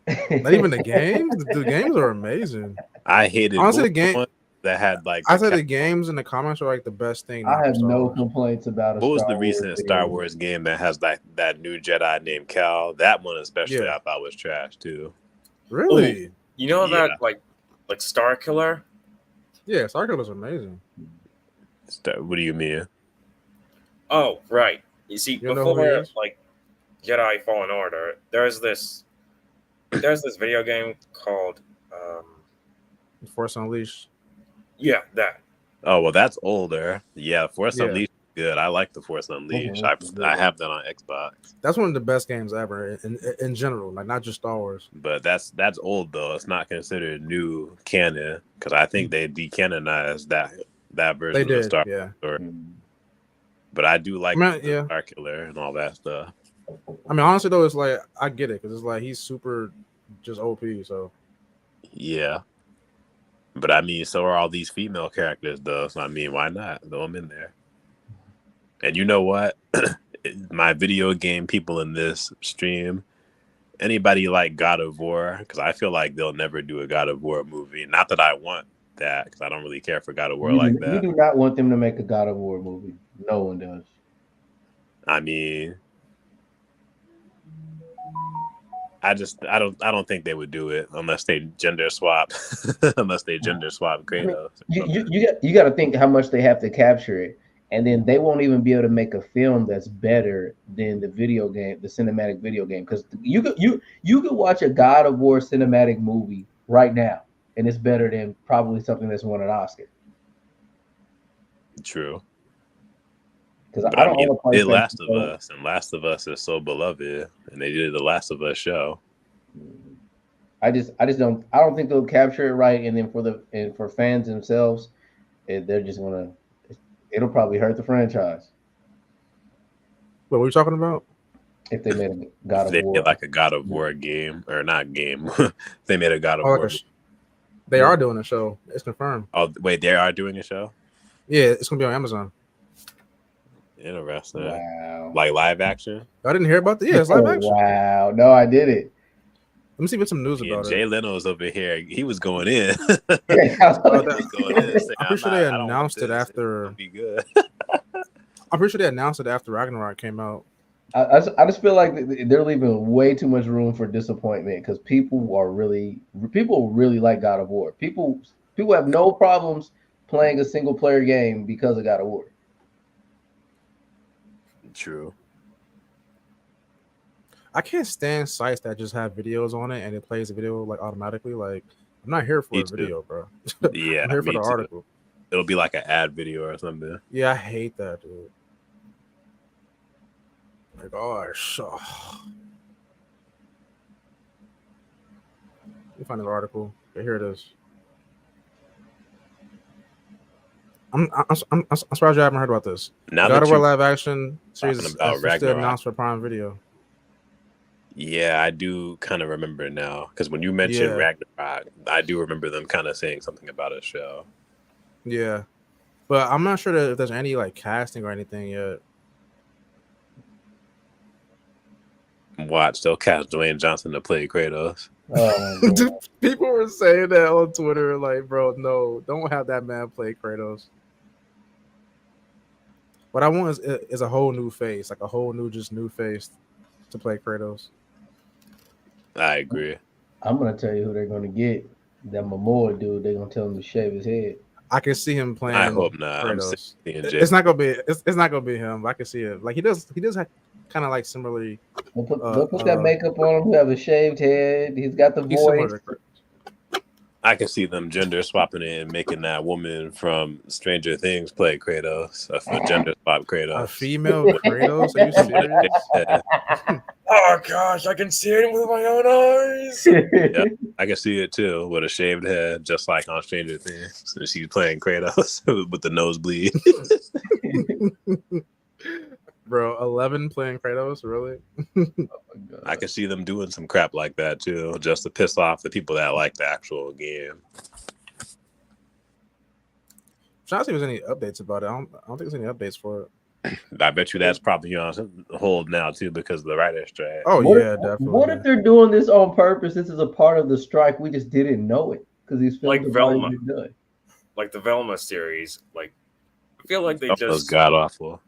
Not even the games? The games are amazing. I hated honestly the game that had like. I said the games and the comments are like the best thing. I have no complaints about it. What was the recent Star Wars game that has like that new Jedi named Cal? That one especially I thought was trash too. Really? Ooh, you know about like Star Killer? Yeah, Star Killer's amazing. What do you mean? Oh, right. You see, before like Jedi Fallen Order, there's this video game called Force Unleashed. Yeah, that. Oh well, that's older. Yeah, Force Unleashed is good. I like the Force Unleashed. I have that on Xbox. That's one of the best games ever in general, like not just Star Wars. But that's old though. It's not considered new canon because I think they decanonized that version of Star Wars. But I do like Star Killer and all that stuff. I mean, honestly though, it's like I get it because it's like he's super just OP. So yeah, but I mean, so are all these female characters though. So I mean, why not throw them in there? And you know what? My video game people in this stream, anybody like God of War? Because I feel like they'll never do a God of War movie. Not that I want that because I don't really care for God of War like that. You do not want them to make a God of War movie. No one does. I mean, I don't think they would do it unless they gender swap Kratos. You got to think how much they have to capture it, and then they won't even be able to make a film that's better than the video game, the cinematic video game. Because you could watch a God of War cinematic movie right now, and it's better than probably something that's won an Oscar. True. Because I mean, they did Last of Us, and Last of Us is so beloved, and they did the Last of Us show. I don't think they'll capture it right, and then for fans themselves, they're just gonna. It'll probably hurt the franchise What were you talking about? if they made a God of They War. made like a God of War game, or not game. They made a God of Oh, like War. they are doing a show. It's confirmed. Oh wait, they are doing a show. Yeah, it's gonna be on Amazon. Interesting. Wow. Like live action. I didn't hear about that. Yeah, it's live action. Wow. No, I did it. Let me see what's some news And about Jay it. Leno's over here. He was going in. I'm pretty sure they announced it after. Be good. I'm pretty sure they announced it after Ragnarok came out. I just feel like they're leaving way too much room for disappointment because people really like God of War. People have no problems playing a single player game because of God of War. True. I can't stand sites that just have videos on it and it plays the video like automatically. Like, I'm not here for Me a too. video, bro. Yeah, I'm here for me the too. article. It'll be like an ad video or something. Yeah, I hate that, dude. Like, gosh. Oh. Let me find an article. Okay, here it is. I'm surprised you haven't heard about this. Now God that of War you live action series talking is about officially Ragnarok. announced for Prime Video. Yeah, I do kind of remember now because when you mentioned Yeah. Ragnarok, I do remember them kind of saying something about a show. Yeah, but I'm not sure that if there's any like casting or anything yet. Watch, they'll cast Dwayne Johnson to play Kratos. Oh, my God. People were saying that on Twitter, like, bro, no, don't have that man play Kratos. What I want is a whole new face, like a whole new face to play Kratos. I agree. I'm gonna tell you who they're gonna get. That Momoa dude. They're gonna tell him to shave his head. I can see him playing. I hope not. I'm sick Kratos. of seeing Jay. It's not gonna be. It's not gonna be him. I can see it. Like he does have kind of like similarly. They'll put that makeup on him. Who have a shaved head. He's got the He's voice. similar to Kratos. I can see them gender swapping it and making that woman from Stranger Things play Kratos. A gender swap A Kratos. female Kratos? Are you serious? Oh gosh, I can see it with my own eyes. Yeah, I can see it too with a shaved head, just like on Stranger Things. And she's playing Kratos with the nosebleed. Bro, 11 playing Kratos, really? I can see them doing some crap like that too, just to piss off the people that like the actual game. I'm trying to see if there's any updates about it. I don't think there's any updates for it. I bet you that's probably on hold now too because of the writer's strike. Oh yeah, definitely. What if they're doing this on purpose? This is a part of the strike. We just didn't know it because these films Like have already Velma. been done. Like the Velma series. Like I feel like they That was just god awful.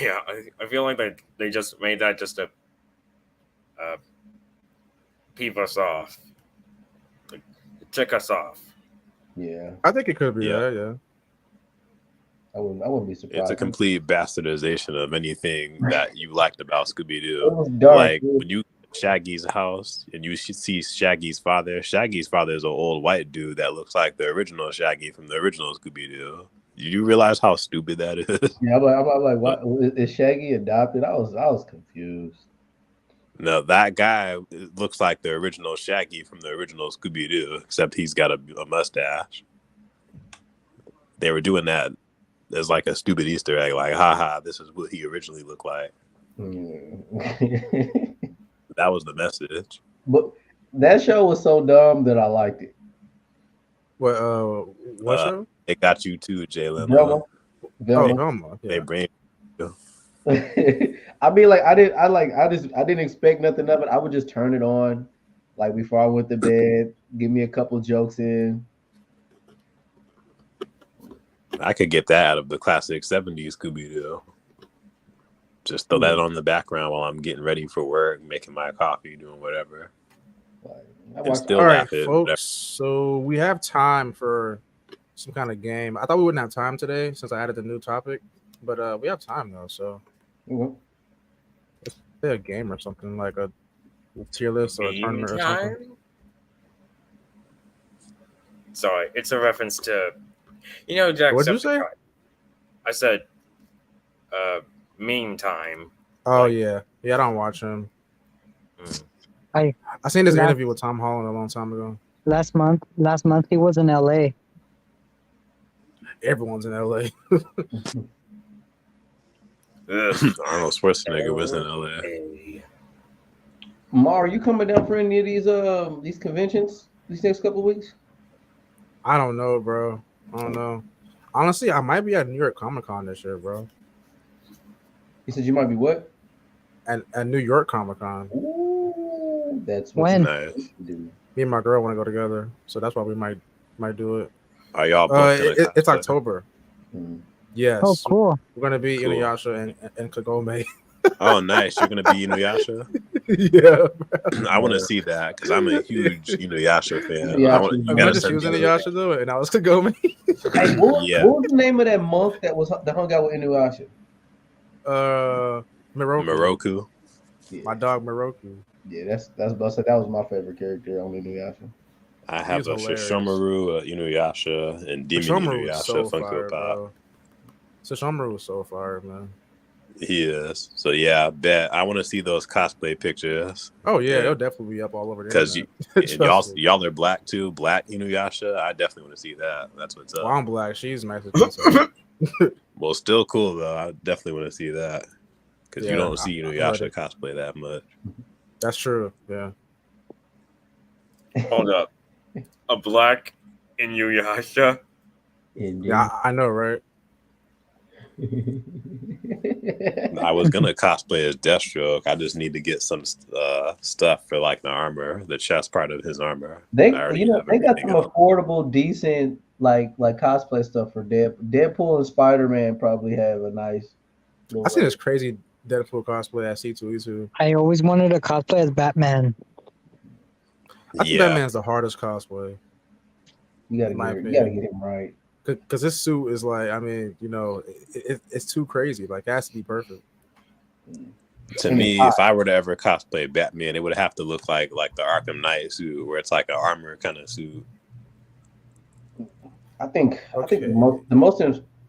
yeah. I feel like they just made that just to peep us off, like, tick us off. Yeah, I think it could be Yeah. that, yeah. I wouldn't be surprised. It's a complete bastardization of anything that you liked about Scooby It Doo. was dark. Like dude. when you Shaggy's house and you see Shaggy's father. Shaggy's father is an old white dude that looks like the original Shaggy from the original Scooby Doo. You realize how stupid that is? Yeah, I'm like, what is Shaggy adopted? I was confused. No, that guy looks like the original Shaggy from the original Scooby Doo, except he's got a mustache. They were doing that as like a stupid Easter egg, like, haha, this is what he originally looked like. That was the message. But that show was so dumb that I liked it. What show? It got you too, Jalen. Velma. Oh, Velma. Velma. They Yeah. brain. I mean, like I didn't expect nothing of it. I would just turn it on, like before I went to bed. Give me a couple jokes in. I could get that out of the classic 70s Scooby Doo. Just throw that on the background while I'm getting ready for work, making my coffee, doing whatever. Like, I And watched- still All right, laugh at folks. whatever. So we have time for some kind of game. I thought we wouldn't have time today since I added the new topic, but we have time though. So Mhm. play a game or something like a tier list or a tournament or something. Meantime? Sorry, it's a reference to, Jacksepticeye. What'd you say? I said, meme time. Oh yeah, I don't watch him. Mm. I seen this last, interview with Tom Holland a long time ago. last month he was in LA. Everyone's in LA. Arnold Schwarzenegger was in LA. Mar, are you coming down for any of these conventions these next couple of weeks? I don't know, bro. I don't know. Honestly, I might be at New York Comic Con this year, bro. He said you might be what? At New York Comic Con. Ooh, that's When? Nice. do. Me and my girl want to go together, so that's why we might do it. Are y'all both gonna It's cosplay? October. Mm. Yes. Oh, cool. We're gonna be Cool. Inuyasha and Kagome. Oh, nice. You're gonna be Inuyasha. Yeah. I want to see that because I'm a huge Inuyasha fan. Yeah, I want, you gotta Imagine she send was me the- Inuyasha though, and I was Kagome. Hey, Yeah. what was the name of that monk that hung out with Inuyasha? Miroku. Moroku. Yeah, My dog Miroku. yeah, that's that was my favorite character on Inuyasha. I have He's a hilarious. Shishomaru, Inuyasha, and Demon Shishomaru was Inuyasha so Funko fire, Pop. bro. Shishomaru was so fire, man. He is. So yeah, bet I want to see those cosplay pictures. Oh yeah, Yeah. they'll definitely be up all over the Because internet. Trust me. y'all are black too, black Inuyasha. I definitely want to see that. That's what's up. Well, I'm black. She's Mexican. So. Well, still cool though. I definitely want to see that because Yeah, you don't see I'm Inuyasha ready. cosplay that much. That's true. Yeah. Hold up. A black Inuyasha? Yeah, I know, right? I was gonna cosplay as Deathstroke. I just need to get some stuff for like the armor, the chest part of his armor. They I already they have got everything some else. affordable, decent like cosplay stuff for Deadpool and Spider-Man probably have a nice little I seen this crazy Deadpool cosplay at C2E2. I always wanted to cosplay as Batman. I think Yeah, Batman's the hardest cosplay you gotta in my get opinion. him right. Because this suit is like, I mean, you know, it's too crazy. Like, it has to be perfect. to And me, it's if I were to ever cosplay Batman, it would have to look like the Arkham Knight suit, where it's like an armor kind of suit. I think Okay. the most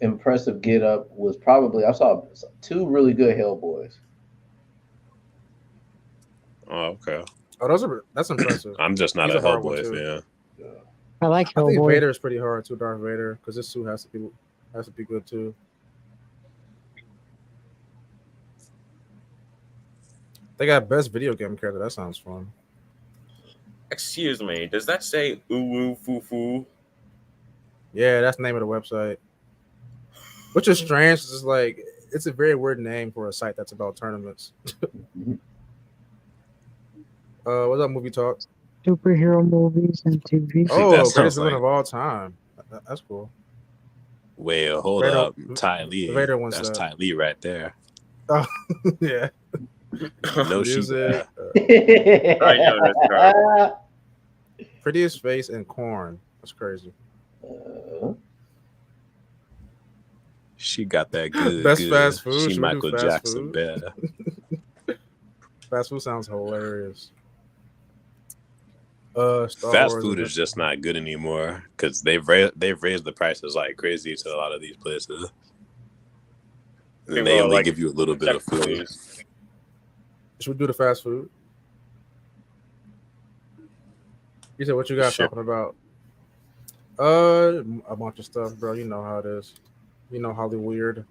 impressive get up was probably I saw two really good Hellboys. Oh, okay. Oh, that's impressive. I'm just not He's a a hard one, Hellboy too. fan. I like I think Hellboy. Vader is pretty hard too, Darth Vader, because this suit has to be good too. They got best video game character. That sounds fun. Excuse me, does that say Uwu Fufu? Yeah, that's the name of the website. Which is strange. It's like it's a very weird name for a site that's about tournaments. What's up, movie talk? Superhero movies and TV. Oh, sounds greatest villain like- of all time. That's cool. Wait, hold Vader- up, Ty Lee. Vader wants That's that. Ty Lee right there. Oh, yeah. No shit. Music, I know this guy. prettiest face and corn. That's crazy. She got that good. Best good. fast food? She Should we do Michael fast Jackson food? better. Fast food sounds hilarious. Star Fast Wars food is just not good anymore because they've raised the prices like crazy to a lot of these places. And People they are only like, give you a little bit of food. please. Should we do the fast food? You said what you guys Sure. talking about? A bunch of stuff, bro. You know how it is. You know Hollywood.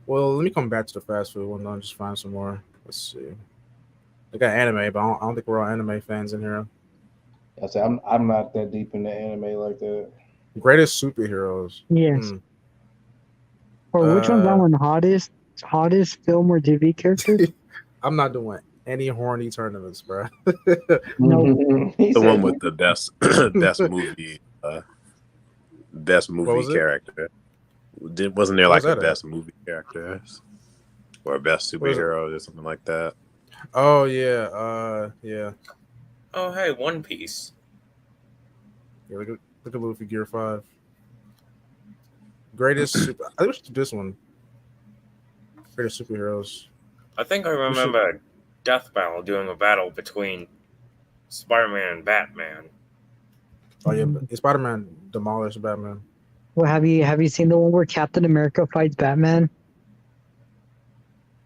Well, let me come back to the fast food one. I'll just find some more. Let's see. They got anime, but I don't think we're all anime fans in here. I say I'm not that deep into anime like that. Greatest superheroes. Yes. Or which one's that one? Hottest film or TV character? I'm not doing any horny tournaments, bro. No. He The said, one with the best best movie was it? character. Wasn't there What like was a that best movie characters or best What is it? superheroes or something like that? Oh yeah, yeah. Oh, hey, One Piece. Yeah, look at Luffy Gear 5. Greatest super. I think we should do this one. Greatest superheroes. I think I remember Death Battle doing a battle between Spider-Man and Batman. Oh yeah, but Spider-Man demolished Batman. Well, have you seen the one where Captain America fights Batman?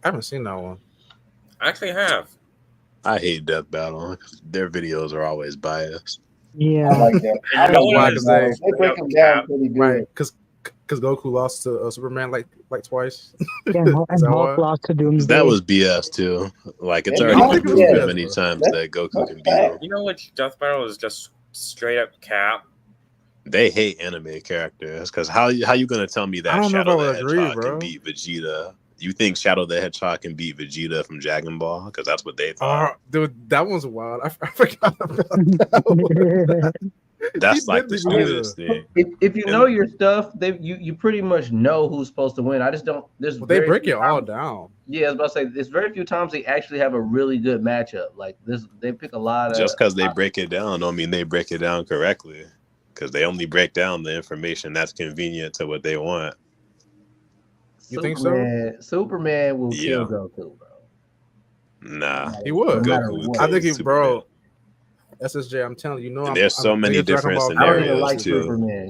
I haven't seen that one. I actually have. I hate Death Battle. Their videos are always biased. Yeah. I like that. And I you know don't what like else? that. They break them down pretty good. Right, because Goku lost to Superman like twice. Yeah, Is and that Hulk why? lost to Doomsday. That was BS too. Like it's Yeah, already I don't been think it was proven BS, many bro. times that Goku That's can beat him. You know which Death Battle is just straight up cap? They hate anime characters because how you gonna tell me I that don't know if Shadow I would the agree, Hedgehog bro. can beat Vegeta? You think Shadow the Hedgehog can beat Vegeta from Dragon Ball? Because that's what they thought. Dude, that one's wild. I forgot about that one. That's He like did the beat Vegeta. stupidest thing. If you know your stuff, you pretty much know who's supposed to win. I just don't. There's Well, they very break few it all times- down. Yeah, I was about to say there's very few times they actually have a really good matchup. Like this, they pick a lot of. Just because they break it down don't mean they break it down correctly. Because they only break down the information that's convenient to what they want. You think so? Superman will Yeah. kill Goku, bro. Nah, He would. No matter Goku would what. I kill think he, Superman. bro. SSJ, I'm telling you, And there's so many biggest Dragon different Ball I don't even scenarios like too. Superman.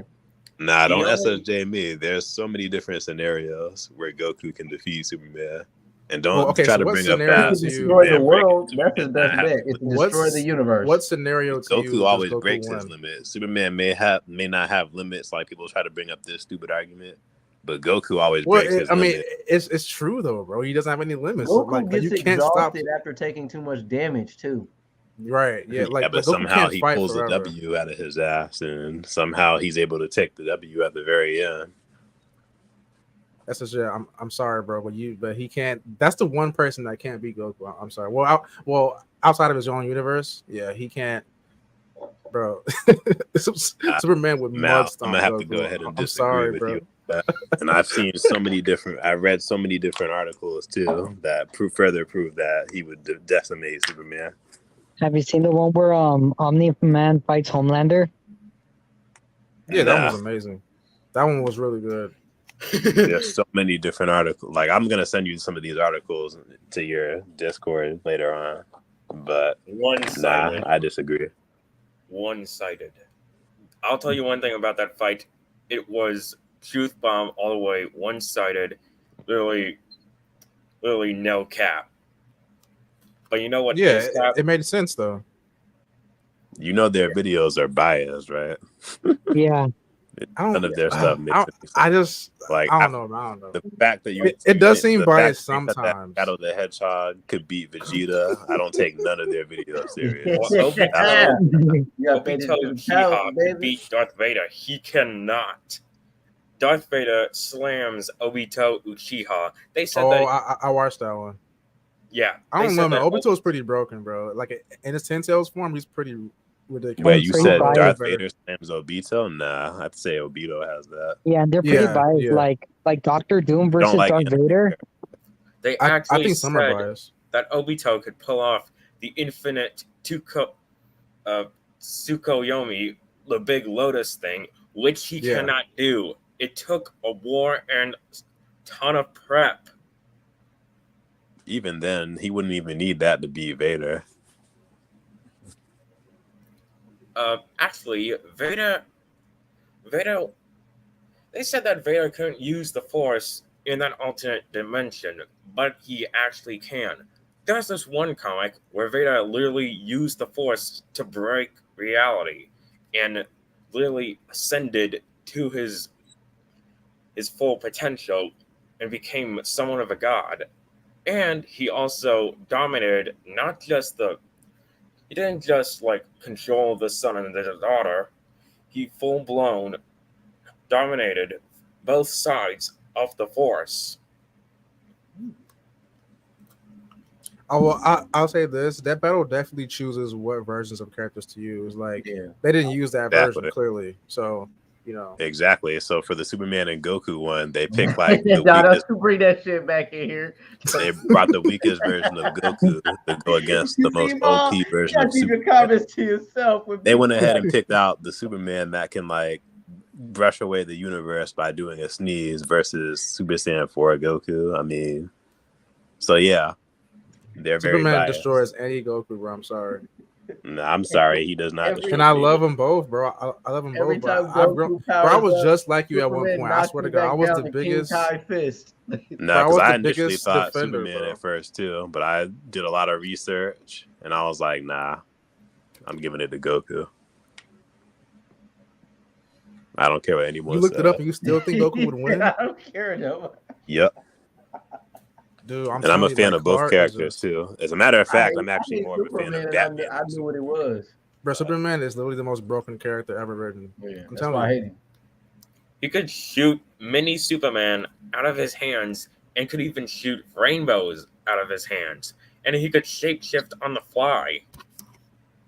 Nah, don't You know- SSJ me. There's so many different scenarios where Goku can defeat Superman. And don't Well, okay, try so to what bring up scenario that to you- Destroy the Superman world. breaking That's his Superman best not bet. have Is to limits. destroy the universe. What scenario to you Goku does always Goku breaks win? his limits. Superman may not have limits like people try to bring up this stupid argument, but Goku always Well, breaks his I mean, limit. it's true though, bro. He doesn't have any limits. So, Goku like gets you can't stop. exhausted after taking too much damage too. Right? Yeah. Like But Goku somehow can't he fight pulls forever. a W out of his ass, and somehow he's able to take the W at the very end. SSJ, I'm sorry, bro, but he can't. That's the one person that can't beat Goku. I'm sorry. Outside of his own universe, yeah, he can't, bro. Superman would Now, mud I'm stomp gonna have Goku. to go ahead and I'm disagree sorry, with bro. you. And I've seen I read so many different articles too that further prove that he would decimate Superman. Have you seen the one where Omni-Man fights Homelander? Yeah, that Nah. one was amazing. That one was really good. There's so many different articles. Like I'm gonna send you some of these articles to your Discord later on, but One-sided. I disagree. One-sided. I'll tell you one thing about that fight. It was truth bomb all the way, one-sided, literally no cap. But you know what? Yeah, is cap? it made sense though. You know their videos are biased, right? Yeah. None of their stuff makes any sense. I just Like I don't know. the fact that It does seem the biased fact that sometimes. Shadow the Hedgehog could beat Vegeta. I don't take none of their videos serious. Well, Obito Yeah, Uchiha can beat Darth Vader. He cannot. Darth Vader slams Obito Uchiha. They said that. I watched that one. Yeah, I they don't said know, man. that Obito's pretty broken, bro. Like in his Ten Tails form, he's pretty ridiculous. Wait, you Pretty said biased. Darth Vader slams Obito? Nah, I'd say Obito has that. Yeah, they're pretty Yeah, biased. yeah. Like Doctor Doom versus like Darth anime Vader. They I actually think some are said biased. that Obito could pull off the infinite Tsukuyomi, the big lotus thing, which he Yeah. cannot do. It took a war and ton of prep. Even then, he wouldn't even need that to beat Vader. Actually, Vader, they said that Vader couldn't use the Force in that alternate dimension, but he actually can. There's this one comic where Vader literally used the Force to break reality and literally ascended to his full potential and became somewhat of a god. And he also dominated he didn't just like control the son and the daughter, he full-blown dominated both sides of the Force. I'll say this: that battle definitely chooses what versions of characters to use. Like they didn't use that version clearly, so you know Exactly. So for the Superman and Goku one, they picked like the Nah, weakest. bring that shit back in here. They brought the weakest version of Goku to go against the most OP version of keep your Superman. comments to yourself. They went ahead and picked out the Superman that can like brush away the universe by doing a sneeze versus Super Saiyan 4 Goku. I mean, so yeah, they're very Superman biased. destroys any Goku, bro. I'm sorry. No, I'm sorry, he does not Every- destroy And I people. love them both, bro. I love them Every both, bro. time I've grown, Goku bro. I powers was up, just like you at one Superman point. I knocks swear to you God, I back was down the to King biggest. Kai fist. No, Bro, I because was I the initially biggest thought defender, Superman bro. at first too, but I did a lot of research and I was like, nah, I'm giving it to Goku. I don't care what anyone You looked says. it up and you still think Goku would win? I don't care though. Yep. Dude, I'm And I'm telling a you, fan like, of both Clark is characters just, too. As a matter of fact, I'm I actually hate more of a fan Superman, of and I Batman. I knew what it was. bro. Superman is literally the most broken character ever written. Yeah, I'm that's telling why I you. hate him. He could shoot mini Superman out of his hands and could even shoot rainbows out of his hands. And he could shapeshift on the fly.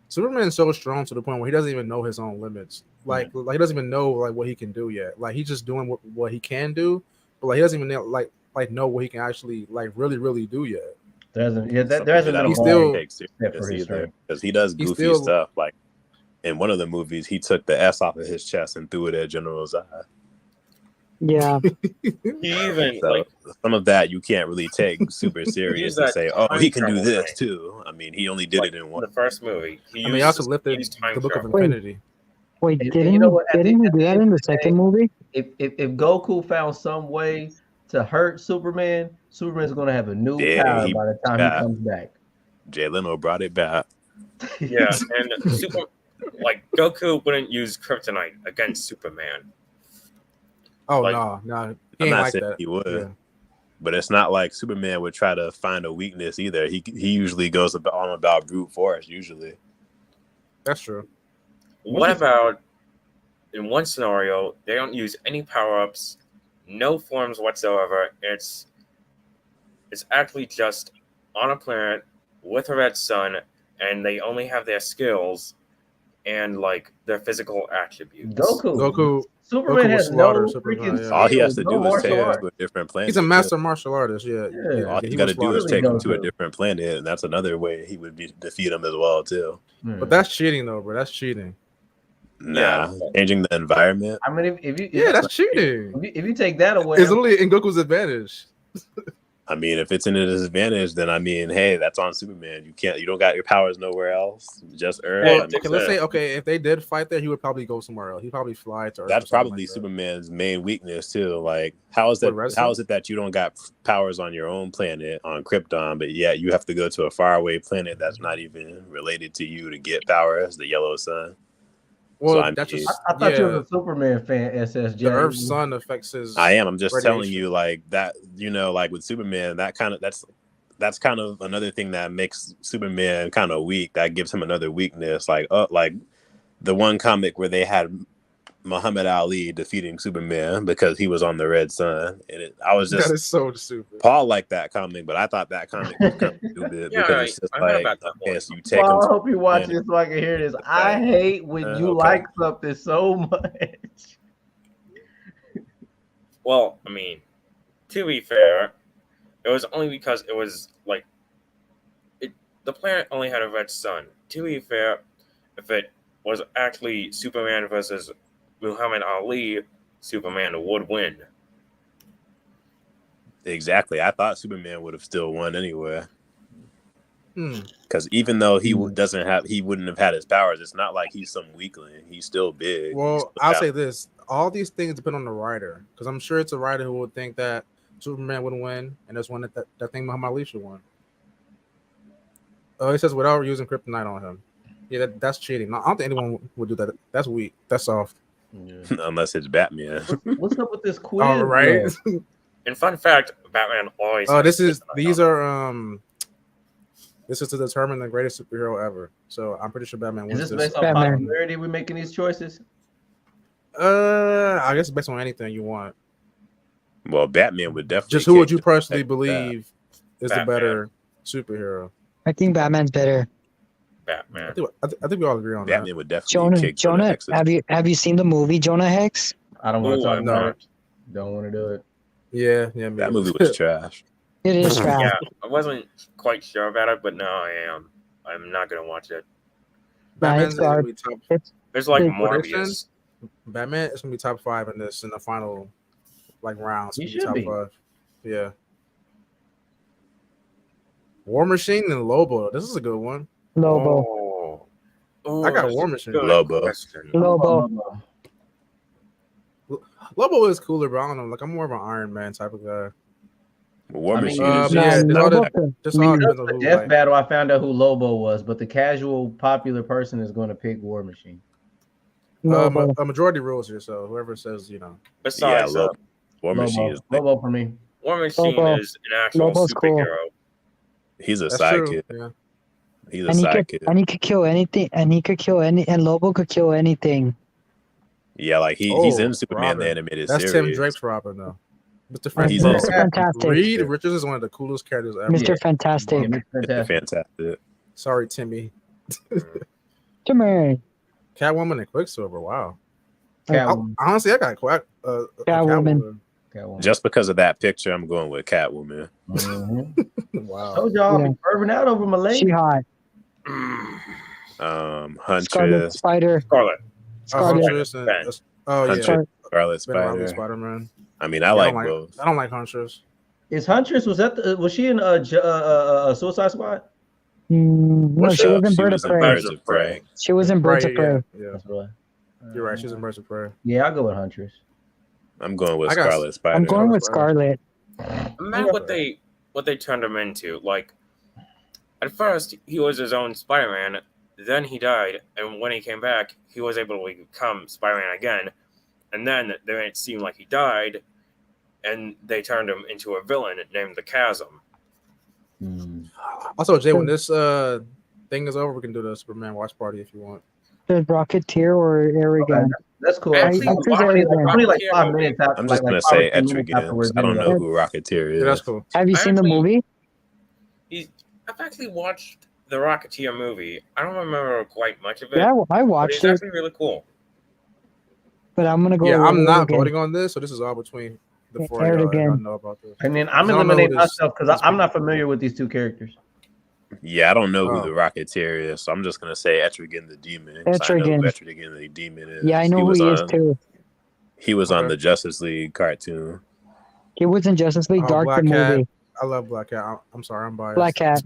Superman's so strong to the point where he doesn't even know his own limits. Like he doesn't even know like what he can do yet. Like he's just doing what he can do, but like he doesn't even know, like know what he can actually like really do yet. There hasn't Something been that I a He's don't still- bar take set serious for his either strength. because he does He's goofy still- stuff. Like in one of the movies, he took the S off of his chest and threw it at General Zod. Yeah. He even So like some of that you can't really take super serious and that say, "Oh, time he can do travel this thing. too." I mean, he only did like it in in one. the first movie. I mean, he also lifted time the Book of travel. Infinity. Wait, And didn't you know what? At didn't the- he at do the that end in of the the day, second movie? If Goku found some way to hurt Superman, Superman's gonna have a new Yeah, power he- by the time yeah. he comes back. Jay Leno brought it back. Yeah, and like Goku wouldn't use kryptonite against Superman. Oh Like- no, he I'm ain't not like saying that. he would, Yeah. but it's not like Superman would try to find a weakness either. He usually goes about brute force. Usually, That's true. What about in one scenario they don't use any power-ups, no forms whatsoever. It's actually just on a planet with a red sun, and they only have their skills and like their physical attributes. Goku, Superman Goku will has slaughter no Superman, freaking yeah. all he has to skills, do no is martial take him arts. to a different planet. he's a too. master martial artist. Yeah. Yeah. All he you got to will do is slaughter take him to a Goku. different planet, and that's another way he would defeat him as well too. But that's cheating, though, bro. That's cheating. Nah, Yeah. changing the environment. I mean, if you Yeah, that's cheating. if you take that away, It's literally in Goku's advantage. I mean, if it's in a disadvantage, then I mean, hey, that's on Superman. You don't got your powers nowhere else. Just Earth. Well, I mean, Okay, let's say, if they did fight there, he would probably go somewhere else. He'd probably fly to Earth. that's or something probably like that. Superman's main weakness too. Like, how is that? What, How is it that you don't got powers on your own planet on Krypton, but yet you have to go to a faraway planet that's not even related to you to get powers, the yellow sun? Well, So, I that's mean- just I thought you yeah. was a Superman fan, SSJ. The Earth's sun affects his. I am. I'm just telling radiation. you, like that. Like with Superman, that's kind of another thing that makes Superman kind of weak. That gives him another weakness. Like the one comic where they had Muhammad Ali defeating Superman because he was on the red sun, and I was That just is so stupid. Paul liked that comic, but I thought that comic was kind of stupid Yeah, because it's just I heard like, about that one. okay, so you take him. Well, I to hope you watch planet. this so I can hear this. I hate when you okay. like something so much. Well, I mean, to be fair, it was only because it was like the planet only had a red sun. To be fair, if it was actually Superman versus Muhammad Ali, Superman would win. Exactly. I thought Superman would have still won anyway. Hmm. Because even though he wouldn't have had his powers. It's not like he's some weakling. He's still big. He's Well, still I'll got- say this: all these things depend on the writer, because I'm sure it's a writer who would think that Superman would win, and there's one that think Muhammad Ali should win. Oh, he says without using kryptonite on him. Yeah, that's cheating. No, I don't think anyone would do that. That's weak. That's soft. unless it's Batman. What's up with this quiz? All right. though? And fun fact, Batman always. Oh, has these kryptonite on. are This is to determine the greatest superhero ever. So I'm pretty sure Batman Is wins this this. based on Batman. popularity? We making these choices? I guess based on anything you want. Well, Batman would definitely. Just who would kick you personally that. believe is the Batman. better superhero? I think Batman's better. Batman. I think we all agree on Batman would definitely kick Jonah, Hex's- have you seen the movie Jonah Hex? I don't want to Ooh, talk I'm about not. it. Don't want to do it. that. Yeah. Me That either. movie was trash. It is trash. Yeah, I wasn't quite sure about it, but now I am. I'm not gonna watch it. Batman's Nah, gonna be top. There's like Big Morbius. prediction? Batman is gonna be top 5 in the final rounds. He It's gonna should top be. 5. Yeah. War Machine and Lobo. This is a good one. Lobo. Oh, Oh, I got that's War a Machine. good Lobo. question. Lobo. Lobo is cooler, but I don't know. Like I'm more of an Iron Man type of guy. War I mean, Machine is but yeah, just it's all Lobo. the- just all depends on The who. death Like, battle, I found out who Lobo was, but the casual popular person is going to pick War Machine. Lobo. a majority rules here, so whoever says, Besides, War Machine Lobo, is like, Lobo for me. War Machine Lobo. is an actual Lobo's cool. superhero. he's a that's true. sidekick. Yeah, He's a And he could sidekick. kill anything, and Lobo could kill anything. Yeah, like he's Oh, in Superman the Robin. animated That's series. Tim Drake's Robin though. Mr. But he's Fantastic. also Fantastic. Reed Richards is one of the coolest characters ever. Mr. Yeah. Fantastic. Yeah, Mr. Mr. Fantastic. Fantastic. Sorry, Timmy. Timmy. Catwoman and Quicksilver. Wow. Catwoman. Honestly, I got Catwoman. Catwoman. Just because of that picture, I'm going with Catwoman. Mhm. Wow. Told y'all, Yeah. be curving out over my She lady. hot. Huntress, Scarlet Spider. Scarlet. Scarlet. Huntress and Ben. oh yeah, Huntress, Scarlet Ben Reilly, Spider. Spider-Man. I mean, I Yeah, like I both. don't like Huntress. Is Huntress was she in Suicide Squad? No, she was in She Bird of was in Prey. Birds of Prey. She was in Birds of Prey. Yeah, That's right. you're right. She's in Birds of Prey. Yeah, I'll go with Huntress. I'm going with I got- Scarlet Spider. I'm going with Scarlet. Imagine what they turned him into. Like, at first he was his own Spider-Man, then he died, and when he came back, he was able to become Spider-Man again. And then they made it seem like he died, and they turned him into a villain named the Chasm. Also, Jay, when this thing is over, we can do the Superman watch party if you want. The Rocketeer or Aragon. That's cool. Actually, I choose Aragon. Only like 5 minutes after. I'm just like gonna 5 or say 10 minutes Etrigan. afterwards, I don't then know who Rocketeer is. Yeah, that's cool. Have you seen the Actually- movie? I've actually watched the Rocketeer movie. I don't remember quite much of it. Yeah, I but watched it's it, actually really cool. but I'm gonna go. Yeah, with I'm not Aragon. voting on this, so this is all between the four Aired of y'all. I again. don't know about this. And then I'm I don't know eliminating who this- myself because I'm not familiar with these two characters. Yeah, I don't know who Oh. the Rocketeer is, so I'm just gonna say Etrigan the Demon. 'cause I know Etrigan. who Etrigan the Demon is. Yeah, I know who he is too. He was on Okay. the Justice League cartoon. He was in Justice League Oh, Dark, the Black Cat. movie. I love Black Cat. I'm sorry, I'm biased. Black Cat.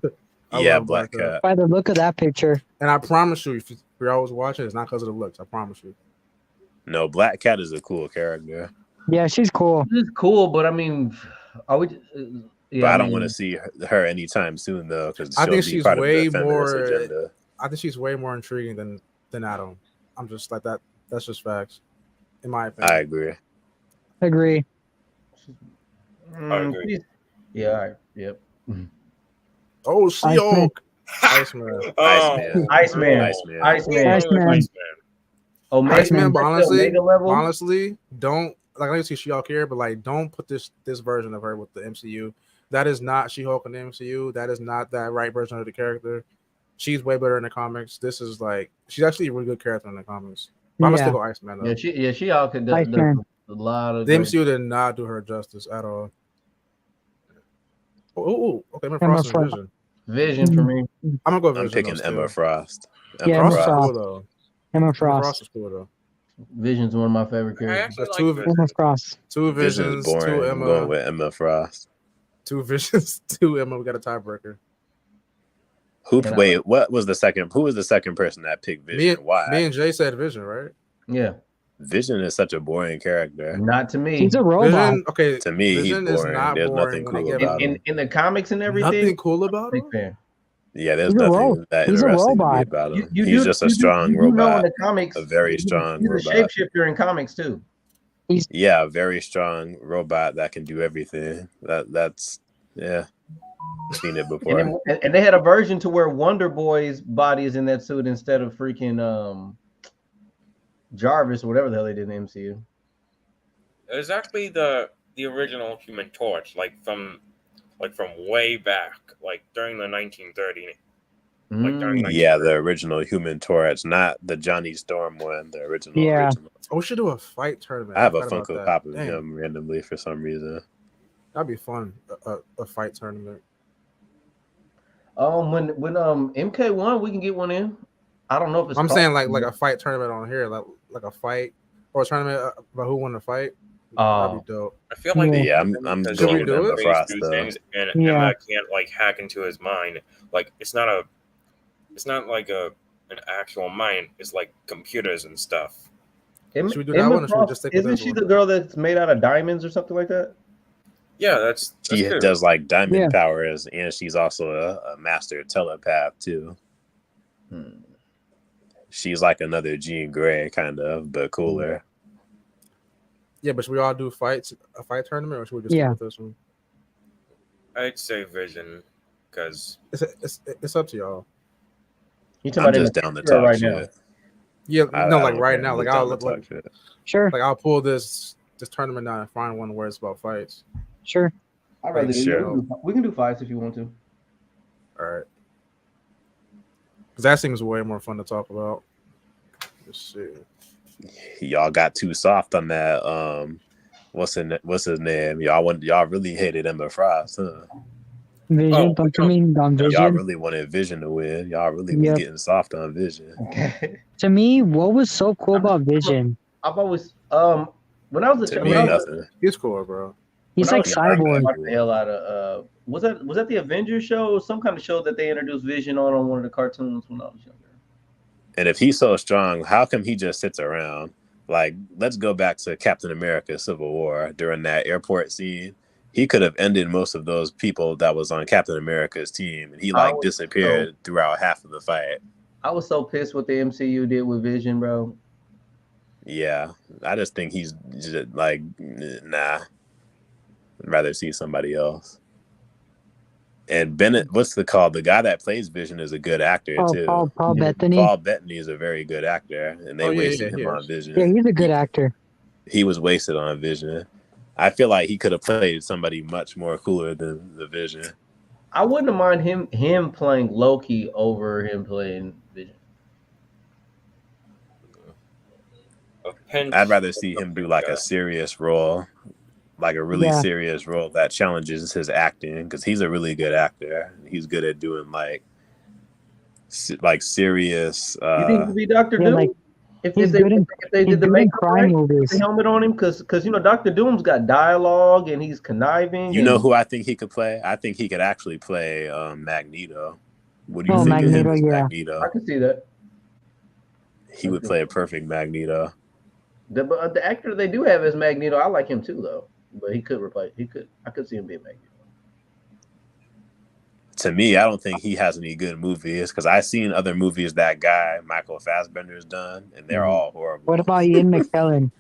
I Yeah, love Black Cat. By the look of that picture, And I promise you, if you're always watching, it's not because of the looks. I promise you. No, Black Cat is a cool character, yeah, she's cool. This is cool, but I mean, are we? Yeah, but I don't mean, want to see her anytime soon though, because I she'll think be she's part way of the feminist more- agenda. I think she's way more intriguing than Adam. I'm just like that. That's just facts, in my opinion. I agree. Agree. I agree. Yeah. All right. Yep. Oh, She-Hulk. Iceman. Iceman. Iceman. Iceman. Iceman. Iceman. Omega, Iceman, but honestly, Omega level. honestly, don't like. I don't see She-Hulk here, but like, don't put this version of her with the MCU. That is not She-Hulk in the MCU. That is not that right version of the character. She's way better in the comics. This is like, she's actually a really good character in the comims. But I'm gonna Yeah. still go Iceman though. She all could do Iceman. a lot of The great- MCU did not do her justice at all. Oh, okay. Emma Emma Frost and Frost. Vision. Vision for me. I'm gonna go I'm Vision. picking though, Emma still. Frost. Yeah, Emma Emma Frost is Frost. cool though. Emma Emma Frost. Frost is cool though. Vision's one of my favorite I characters. actually That's like two- Vision. Emma Frost. Two Vision's Visions, two boring. I'm going Emma, with Emma Frost. two Visions, two Emma. We got a tiebreaker. Wait, what was the second? Who was the second person that picked Vision? Why? Me and Jay said Vision, right? Yeah. Vision is such a boring character. Not to me. He's a robot. Vision, okay. To me, Vision he's is boring. not There's boring nothing when they cool give about him- him. in the comics and everything. Nothing cool about Big him. fan. Yeah, there's He's a nothing that he's a interesting to me robot. about him. You He's do- just a you do- strong you do know in robot. the comics, A very strong he's robot. a shapeshifter in comics too. Yeah, a very strong robot that can do everything. That's yeah. Seen it before. And they had a version to where Wonder Boy's body is in that suit instead of freaking Jarvis or whatever the hell they did in the MCU. It was actually the original Human Torch, like from way back, like during the 1930s. Like during Yeah, the original Human Torch, not the Johnny Storm one. The original. Yeah. original. Oh, we should do a fight tournament. I have a forgot about Funko that. Pop of Damn, him randomly for some reason. That'd be fun. A fight tournament. When MK won, we can get one in. I don't know if it's. I'm called- saying like a fight tournament on here, like a fight or a tournament about who won the fight. That'd be dope. I feel like Yeah, I'm because going we with do Emma it? Frost do though. things, and Yeah. Emma can't like hack into his mind. Like it's not like a an actual mind is like computers and stuff. Should we do that one, or should we just stick with Isn't this she one? the girl that's made out of diamonds or something like that? Yeah, that's She good. does like diamond Yeah. powers, and she's also a master telepath too. She's like another Jean Grey kind of, but cooler. Yeah, but should we all do a fight tournament, or should we just Yeah. stick with this one? I'd say Vision, because It's up to y'all. You I'm just down to talk shit. Yeah, I like don't right care. now, I'm like just I'll down to look talk shit. Sure, like I'll pull this tournament down and find one where it's about fights. sure. I'd rather Sure. we can do fights if you want to. All right, because that seems way more fun to talk about. Let's see. Y'all got too soft on that. What's his name? Y'all really hated Emma Frost, huh? Vision, Oh, don't you mean on Y'all Vision? really wanted Vision to win. Y'all really was Yep. getting soft on Vision. To me, what was so cool about Vision? I've always when I was a To child, me, when I was nothing. He's cool, bro. He's when I like was young, I Cyborg. watched the hell out of was that the Avengers show? Some kind of show that they introduced Vision on one of the cartoons when I was younger. And if he's so strong, how come he just sits around? Like, let's go back to Captain America: Civil War during that airport scene. He could have ended most of those people that was on Captain America's team, and he like disappeared throughout half of the fight. I was so pissed what the MCU did with Vision, bro. Yeah, I just think he's just like, nah. I'd rather see somebody else. And Bennett, what's the call? The guy that plays Vision is a good actor too. Paul Bettany. Paul Bettany is a very good actor, and they wasted him on Vision. Yeah, he's a good actor. He was wasted on Vision. I feel like he could have played somebody much more cooler than the Vision. I wouldn't have mind him playing Loki over him playing Vision. I'd rather see him do like a serious role, like a really serious role that challenges his acting, because he's a really good actor. He's good at doing like serious. You think he could be Dr. Doom? Like, if they did the makeup crime movies. the helmet on him, because Dr. Doom's got dialogue and he's conniving. You know who I think he could play? I think he could actually play Magneto. What do you think Magneto, of him as yeah. Magneto? I can see that. He would play a perfect Magneto. The actor they do have as Magneto, I like him too, though. But he could replace. I could see him being Magneto. To me, I don't think he has any good movies, because I've seen other movies that guy Michael Fassbender's done, and they're all horrible. What about Ian McKellen?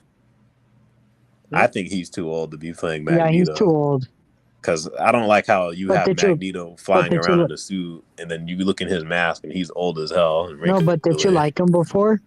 I think he's too old to be playing Magneto. Yeah, he's too old. Because I don't like how you have Magneto flying around in a suit, and then you look in his mask, and he's old as hell. No, but did you like him before?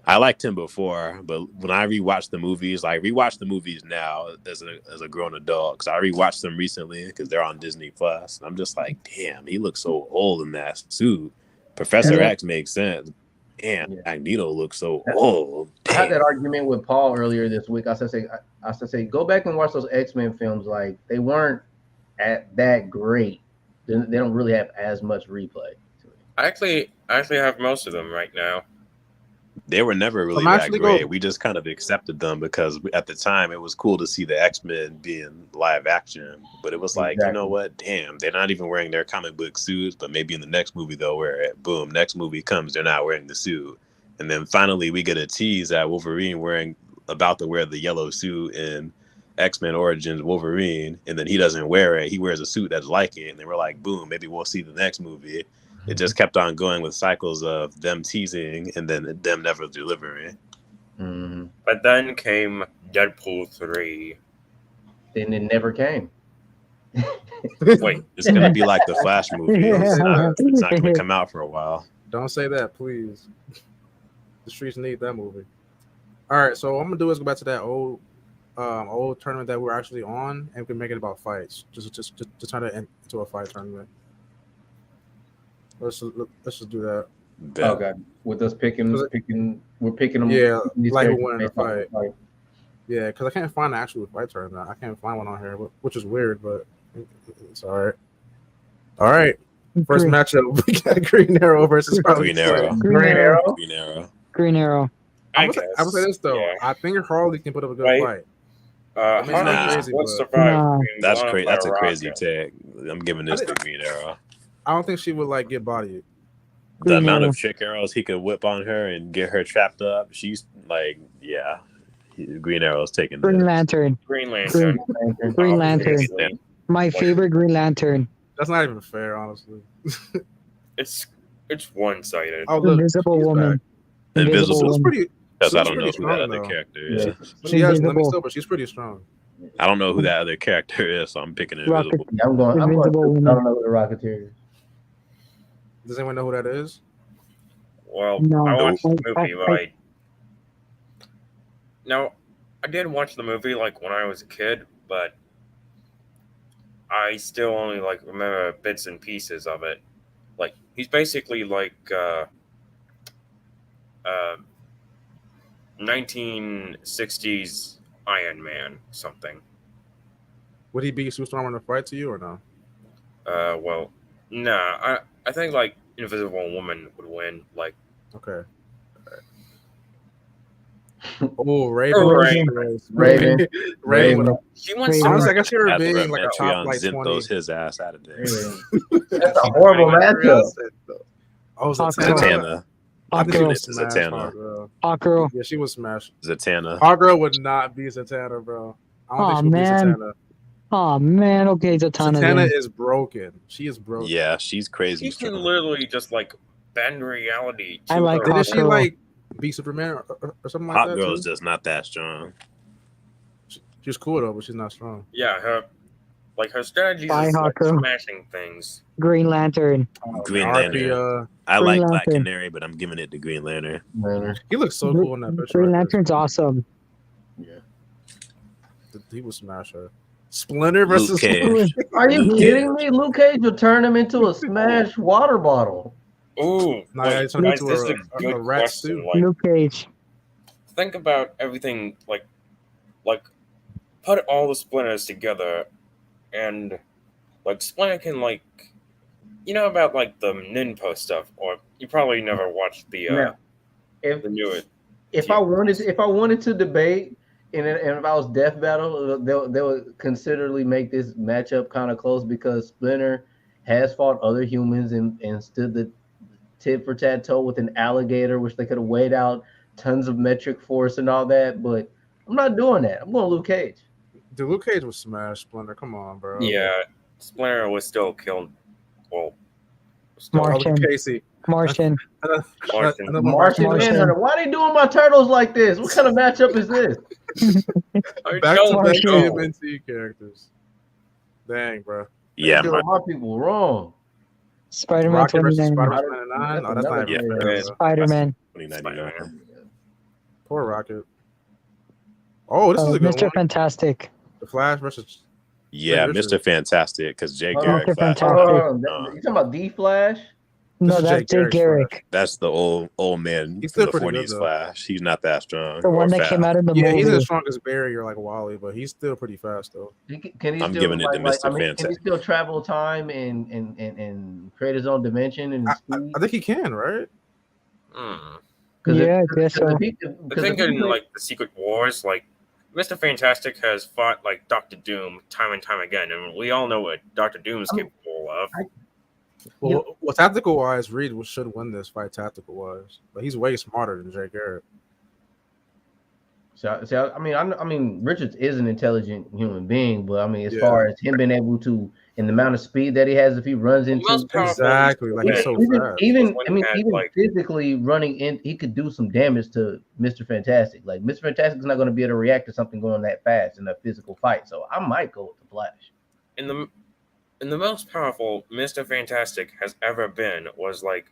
I liked him before, but when I rewatch the movies, like rewatch the movies now as a grown adult, because I rewatched them recently because they're on Disney Plus. I'm just like, damn, he looks so old in that suit. Professor X makes sense. Damn, Magneto looks so old. Damn. I had that argument with Paul earlier this week. I said, go back and watch those X-Men films. Like, they weren't that great. They don't really have as much replay. I actually have most of them right now. They were never really that great. We just kind of accepted them because at the time it was cool to see the X-Men being live action. But it was like, you know what? Damn, they're not even wearing their comic book suits, but maybe in the next movie they'll wear it. Boom, next movie comes, they're not wearing the suit. And then finally we get a tease at Wolverine about to wear the yellow suit in X-Men Origins Wolverine, and then he doesn't wear it. He wears a suit that's like it, and then we're like, boom, maybe we'll see the next movie. It just kept on going with cycles of them teasing and then them never delivering. Mm-hmm. But then came Deadpool 3. Then it never came. Wait, it's going to be like the Flash movie. It's not going to come out for a while. Don't say that, please. The streets need that movie. All right, so what I'm going to do is go back to that old tournament that we're actually on, and we can make it about fights. Just turn it into a fight tournament. Let's just do that. Okay, with us picking, we're picking them. Yeah, like who won in the fight. Yeah, because I can't find an actual fight tournament. I can't find one on here, which is weird, but it's all right. All right, first matchup, we got Green Arrow versus Green Arrow. Green Arrow. I'm gonna say this though. Yeah. I think Harley can put up a good fight. That's crazy. That's a crazy tag. I'm giving this to Green Arrow. I don't think she would get bodied. The Green amount Arrow. of trick arrows he could whip on her and get her trapped up, she's like, yeah. Green Arrow's taking Green this. Lantern. Green Lantern. Green Lantern. Obviously, My favorite Green Lantern. That's not even fair, honestly. it's one-sided. Oh, look, Invisible she's Woman. back. Invisible She was Woman. pretty. Because She I was don't know pretty who that strong, other though. character Yeah. is. She has limits Invisible. though, but she's pretty strong. I don't know who that other character is, so I'm picking Rocket. Invisible. Yeah, I'm going. Invincible I Woman. don't know who the Rocketeer is. Does anyone know who that is? Well, No. I watched the I- movie, but I did watch the movie like when I was a kid, but I still only like remember bits and pieces of it. Like he's basically like 1960s Iron Man something. Would he be super strong in a fight to you or no? Well, nah, I think like Invisible Woman would win. Like, Okay. Oh, Raven. Oh, Raven. Raven. Raven. With a, she wants Raven. some. honestly, I guess you're After being like a Metreon top like Zinthos 20. his ass out of there. That's a horrible matchup. Oh, Hawk Zatanna. Zatanna. I think she Hawkgirl. was smashed. Zatanna. Hawkgirl. Hawkgirl. Yeah, she was smashed. Zatanna. Hawkgirl would not be Zatanna, bro. I don't Aw, think she would man. be Zatanna. Oh man, okay, Zatanna. Zatanna then. is broken. She is broken. Yeah, she's crazy. She can strong. literally just like bend reality. To I like her Didn't she Hawkgirl. like be Superman or something like Hot that? Girl's Too? just not that strong. She's cool though, but she's not strong. Yeah, her strategies Bye, is like Hawkgirl. smashing things. Green Lantern. Green RP, Lantern. I Green like Black Lantern. Canary, but I'm giving it to Green Lantern. he looks so cool in that picture. Green right there. Lantern's awesome. Yeah. He would smash her. Splinter versus Cage. Are you Luke kidding me? Luke Cage would turn him into a smashed water bottle. Ooh, Nah, wait, it's turned guys, into this is a a good rat question. suit. Like, Luke Cage. think about everything. Like, put all the splinters together, and like Splinter can like, you know about like the Ninpo stuff, or you probably never watched the Now, if the new if I wanted to debate, and if I was Death Battle, they would considerably make this matchup kind of close because Splinter has fought other humans and stood the tit for tat toe with an alligator, which they could have weighed out tons of metric force and all that. But I'm not doing that. I'm going Luke Cage. Dude, Luke Cage was smash Splinter. Come on, bro. Yeah, Splinter was still killed. Well, still Oh, Martian. Casey. Martian. Martian. Another Martian Martian. Manhunter. Why are they doing my turtles like this? What kind of matchup is this? I Back don't to back Martian. know. TMNT characters. Dang, bro. Yeah, They're doing my people wrong. Spider-Man Rocket versus 2099. Spider-Man 99? Oh, that's not even Yeah. fair, Yeah. bro. Spider-Man. 2099. Poor Rocket. Oh, this is a good Mr. one. Fantastic. The Flash versus Yeah, Richard. Mr. Fantastic, because Jay Oh, Garrick Mr. Flash. Fantastic. You talking about D Flash? No, is that's Jake Jake Garrick's Garrick. That's the old man He's from still the pretty good, 40s though. Flash. He's not that strong. The one or that came fast. out in the Yeah, he's movie. as strong as Barrier like Wally, but he's still pretty fast though. Can he I'm still, giving it to Mr. can he Fantastic. still travel time and create his own dimension and speed? I think he can, right? Hmm. Yeah, I guess so. I think in like the Secret Wars, like Mr. Fantastic has fought like Doctor Doom time and time again, and we all know what Doctor Doom's capable of. Well, tactical wise, Reed should win this fight tactical wise, but he's way smarter than Jay Garrett. So I mean, Richards is an intelligent human being, but I mean, as Yeah. far as him being able to, in the amount of speed that he has, if he runs into most powerful- Exactly, like he's so fast. even When I mean, he had, even like- physically running in, he could do some damage to Mr. Fantastic. Like Mr. Fantastic is not going to be able to react to something going that fast in a physical fight. So I might go with the Flash. In the most powerful Mr. Fantastic has ever been was like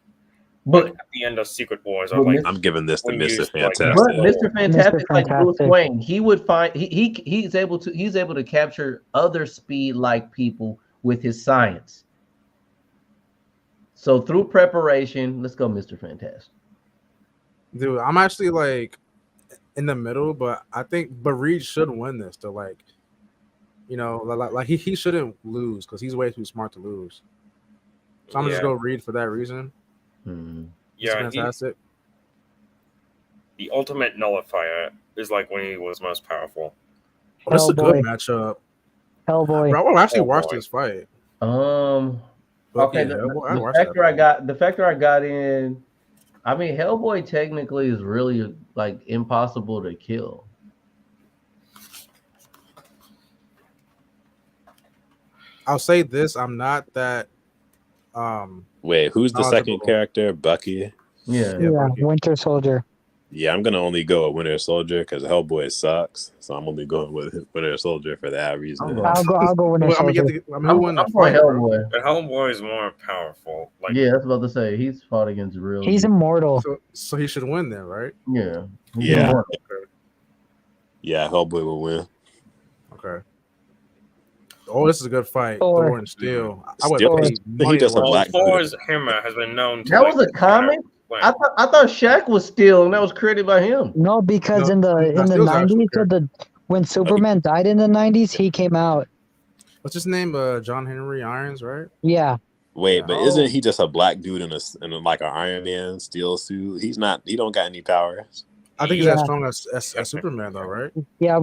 But at the end of Secret Wars, But or like I'm giving this to When Mr. used, like, Fantastic. But Mr. Fantastic, like Bruce Fantastic. Wayne, he would find he's able to capture other speed like people with his science. So through preparation, let's go, Mr. Fantastic. Dude, I'm actually like in the middle, but I think Reed should win this though. Like, you know, like he shouldn't lose because he's way too smart to lose. So I'm gonna just Yeah. go Reed for that reason. Hmm. It's yeah, fantastic. the ultimate nullifier is like when he was most powerful. This is a good Hellboy. matchup. Hellboy. Bro, I will actually Oh, watch boy. this fight. Bucky Okay, and Hellboy. I the watched that. factor I got in. I mean, Hellboy technically is really like impossible to kill. I'll say this: I'm not that. Wait, who's the second knowledgeable. character? Bucky. Yeah. Yeah, Bucky. Winter Soldier. Yeah, I'm gonna only go with Winter Soldier because Hellboy sucks. So I'm only going with Winter Soldier for that reason. I'm going- I'll go Winter Well, I mean, Soldier. who won the I'm going fight, bro? Hellboy. But Hellboy is more powerful. Like, Yeah, that's about to say. He's fought against real. He's dudes. immortal. So he should win then, right? Yeah. He's Yeah. immortal. Yeah, Hellboy will win. Okay. Oh, this is a good fight. Thor. Thor and Steel. I would Steel- pay he money to does a watch black- this. Thor's hammer has been known to. That was like, a comic? like- I thought Shaq was Steel, and that was created by him. No, because No, in the Steel's actual 90s, so when Superman died in the 90s, he came out. What's his name? John Henry Irons, right? Yeah. Wait, but Oh. isn't he just a black dude in a like an Iron Man steel suit? He's not. He don't got any powers. I think he's Yeah. as strong as Superman, though, right? Yeah,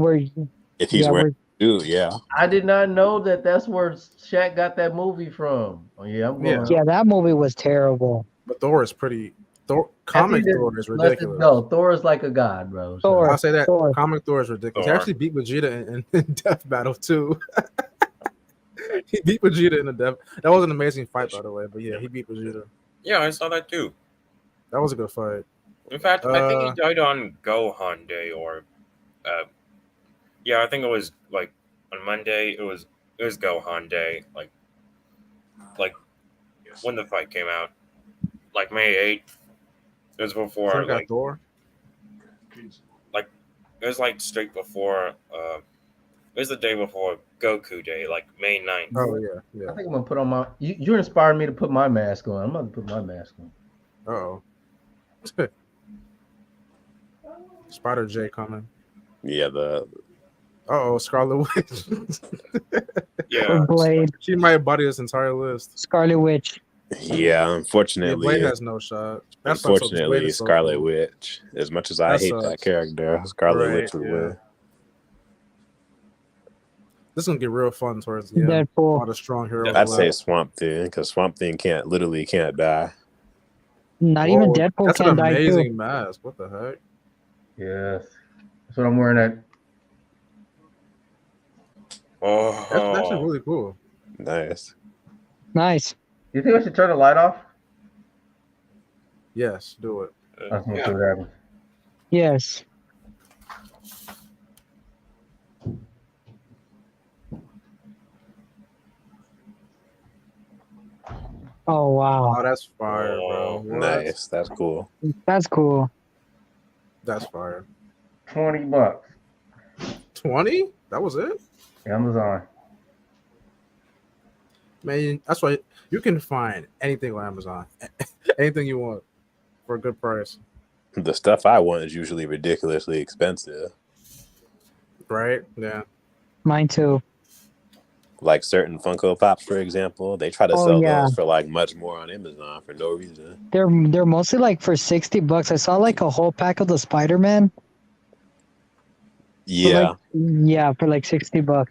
If he's wearing a suit, yeah. I did not know that's where Shaq got that movie from. Oh, yeah, I'm going. yeah, that movie was terrible. But Thor is pretty. Comic That's Thor is Let's ridiculous. go. Thor is like a god, bro. So- Thor. I'll say that. Thor. Comic Thor is ridiculous. Thor. He actually beat Vegeta in Death Battle too. He beat Vegeta in the Death. That was an amazing fight, by the way. But yeah, he beat Vegeta. Yeah, I saw that too. That was a good fight. In fact, I think he died on Gohan Day, or yeah, I think it was like on Monday. It was Gohan Day, like when the fight came out, like May 8th. It was before, Thor got like Thor. it was like straight before. It was the day before Goku Day, like May 9th. Oh yeah. I think I'm gonna put on my. You inspired me to put my mask on. I'm gonna put my mask on. Oh. Spider J coming. Yeah, Scarlet Witch. Yeah, Blade, She might body this entire list. Scarlet Witch. yeah. Yeah, Unfortunately, Blade has no shot. That sucks, so Blade unfortunately, is so Scarlet cool. Witch. As much as I That hate sucks. that character, Scarlet Right, Witch would yeah. win. This is gonna get real fun towards the end. Deadpool. All the strong heroes. I'd left. say Swamp Thing because Swamp Thing can't die. Not even Whoa, Deadpool That's can an die amazing too. mask. What the heck? Yes, that's what I'm wearing. At That's actually oh, really cool. Nice. Nice. you think I should turn the light off? Yes, do it. I just want to yeah. see what happens. Yes. Oh wow, Oh, that's fire, bro. Oh, What? Nice. That's cool. that's cool. That's fire. $20. 20? That was it? Amazon. Man, that's why you can find anything on Amazon. Anything you want for a good price. The stuff I want is usually ridiculously expensive. Right? Yeah. Mine too. Like certain Funko Pops, for example, they try to Oh, sell yeah. those for like much more on Amazon for no reason. They're mostly like for $60. I saw like a whole pack of the Spider-Man. Yeah, Yeah, for like $60.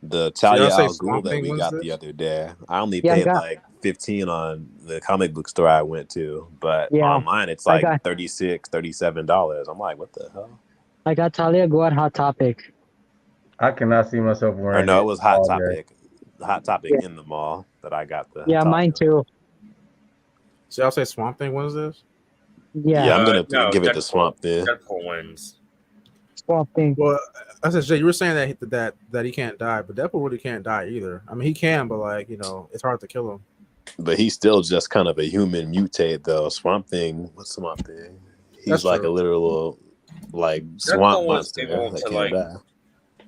the So y'all Talia say al Ghul Swamp that Thing we was got this? the other day. I only Yeah, I paid got- like 15 on the comic book store I went to, but Yeah, online it's I like got- $36, $37. I'm like, what the hell? I got Talia Go at Hot Topic. I cannot see myself wearing. Or no, it was Hot all day. Topic. Hot Topic Yeah. in the mall that I got the. Yeah, Talia. mine too. So y'all say Swamp Thing was this? Yeah, Yeah, I'm gonna no, give it to Deadpool. Swamp Thing. Deadpool wins. Swamp Thing. Well, I said, Jay, you were saying that he can't die, but Deadpool really can't die either. I mean, he can, but like, it's hard to kill him. But he's still just kind of a human mutate, though. Swamp Thing, what's Swamp Thing? He's That's like true. a literal, like swamp Deadpool was monster able that to, can't like, die.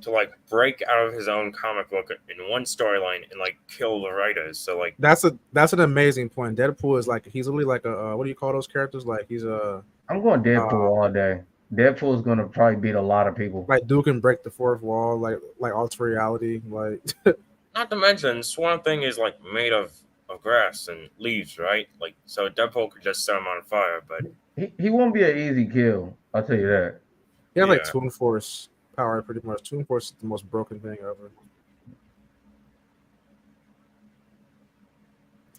To like break out of his own comic book in one storyline and like kill the writers. So like That's an amazing point. Deadpool is like he's really like a what do you call those characters? Like he's a I'm going Deadpool all day. Deadpool is gonna probably beat a lot of people. like Duke can break the fourth wall, like alter reality, like not to mention Swamp Thing is like made of grass and leaves, right? Like so Deadpool could just set him on fire, but He won't be an easy kill. I'll tell you that. he has like Yeah. Toon Force power pretty much. Toon Force is the most broken thing ever.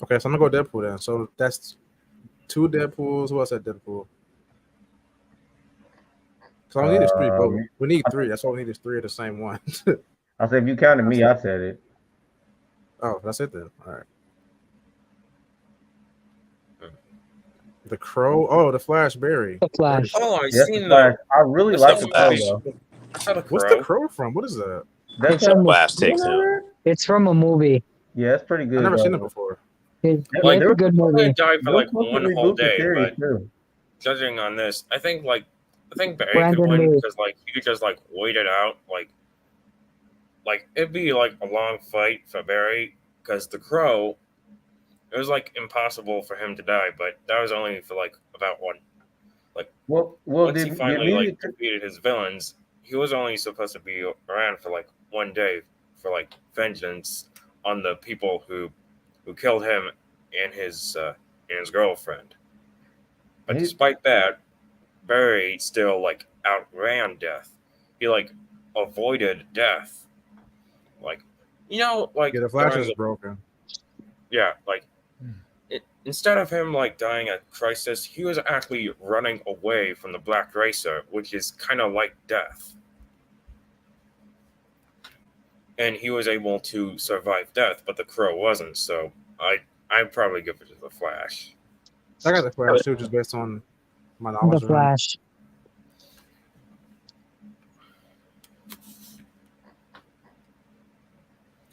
Okay, so I'm gonna go Deadpool then. So that's 2 Deadpools. Who else had Deadpool? So all we need is 3, but we need 3. That's all we need is 3 of the same one. I said if you counted me, I said it. Oh, that's it then. All right. The Crow. Oh, the Flash Barry. The Flash. Oh, I've Yes, seen the Flash. the. I really That's like the the Crow Flash. though. I saw the What's Crow. the Crow from? What is that? That's It's from, Flash takes him. it's from a movie. Yeah, it's pretty good. I've never seen it though. before. It's Like, a good I movie. died for They're like supposed to one reboot whole the day, series, but too. judging on this, I think Barry Brandon could win Lee. because like he could just like wait it out, like it'd be like a long fight for Barry because the Crow, it was like impossible for him to die, but that was only for like about one. Well, Once he did finally media like defeated his villains, he was only supposed to be around for like one day for like vengeance on the people who killed him and his girlfriend. But He- despite that, Barry still like outran death. He like avoided death. Like like Yeah, the Flash during is the- broken. yeah, like instead of him like dying at crisis, he was actually running away from the Black Racer, which is kind of like death. And he was able to survive death, but the Crow wasn't. So I'd probably give it to the Flash. I got the Flash too, just based on my The knowledge. of him. Flash.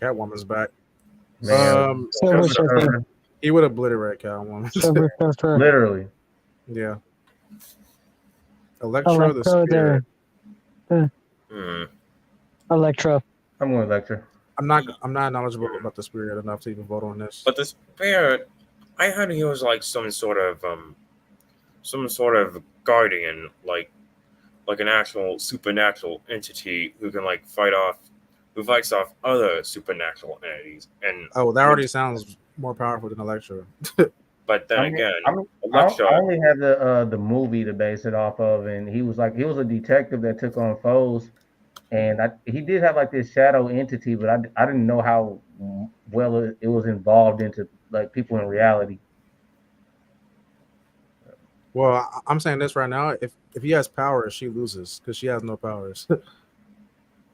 Catwoman's back. Man, Silver Surfer. He would obliterate Catwoman. Silver Surfer. literally. Yeah. Electro the Electro Spirit. there. Hmm. Electro. I'm going Electra. I'm not knowledgeable about the Spirit enough to even vote on this. But the Spirit, I heard he was like some sort of guardian, like an actual supernatural entity who can like who fights off other supernatural entities. And Oh, that already sounds more powerful than Electro. but then again, I Electro, only have the movie to base it off of, and he was a detective that took on foes, and he did have like this shadow entity, but I didn't know how well it was involved into like people in reality. Well, I'm saying this right now. If he has powers, she loses because she has no powers.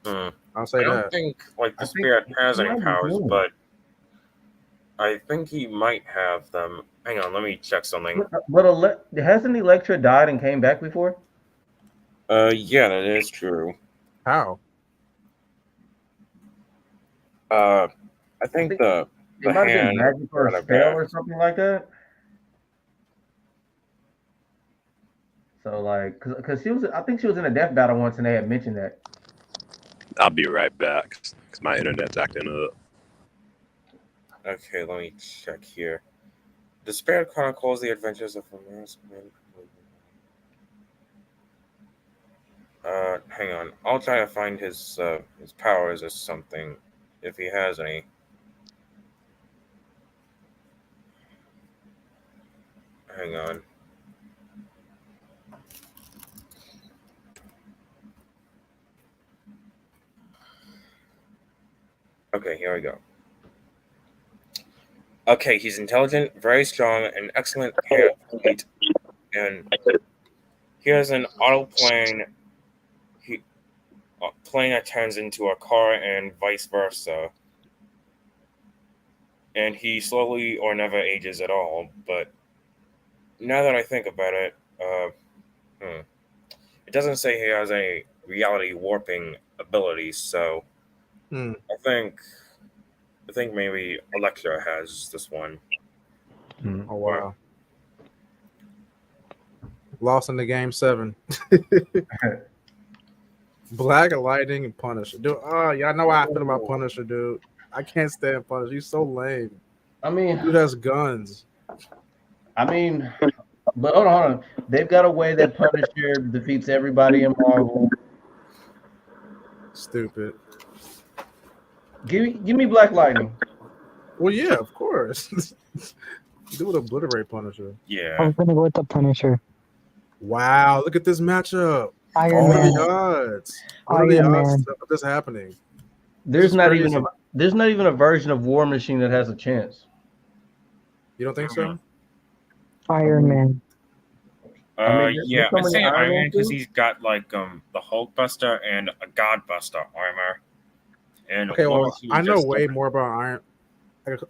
I'll say I don't that. think like the I think Spirit has he any might be powers, doing it. but I think he might have them. Hang on, let me check something. But hasn't Electra died and came back before? Yeah, that is true. How? I think think the It might have been hand magic or brought a her spell back. or something like that. So like, cause I think she was in a death battle once, and they had mentioned that. I'll be right back because my internet's acting up. Okay, let me check here. The Spirit chronicles the adventures of a masked man. Hang on. I'll try to find his powers or something, if he has any. Hang on. Okay, here we go. Okay, he's intelligent, very strong, and excellent athlete, and he has an auto plane. Plane that turns into a car and vice versa. And he slowly or never ages at all. But now that I think about it, it doesn't say he has any reality warping abilities. So I think maybe Electra has this one. Oh wow. Lost in the game 7. Black Lightning and Punisher. Dude, y'all know how I feel about Punisher, dude. I can't stand Punisher. He's so lame. I mean, Dude has guns. but hold on. They've got a way that Punisher defeats everybody in Marvel. Stupid. Give me Black Lightning. Well, yeah, of course. Dude would obliterate Punisher. Yeah. I'm gonna go with the Punisher. Wow, look at this matchup. Iron What are Man. the odds? What are the Iron odds Man. of this happening? There's not crazy. even a version of War Machine that has a chance. You don't think so? Iron Man. Yeah, there's I'd so say many Iron Iron Man Man because suits? he's got like the Hulk Buster and a God Buster armor. And Okay, well, Lois, I know just way more about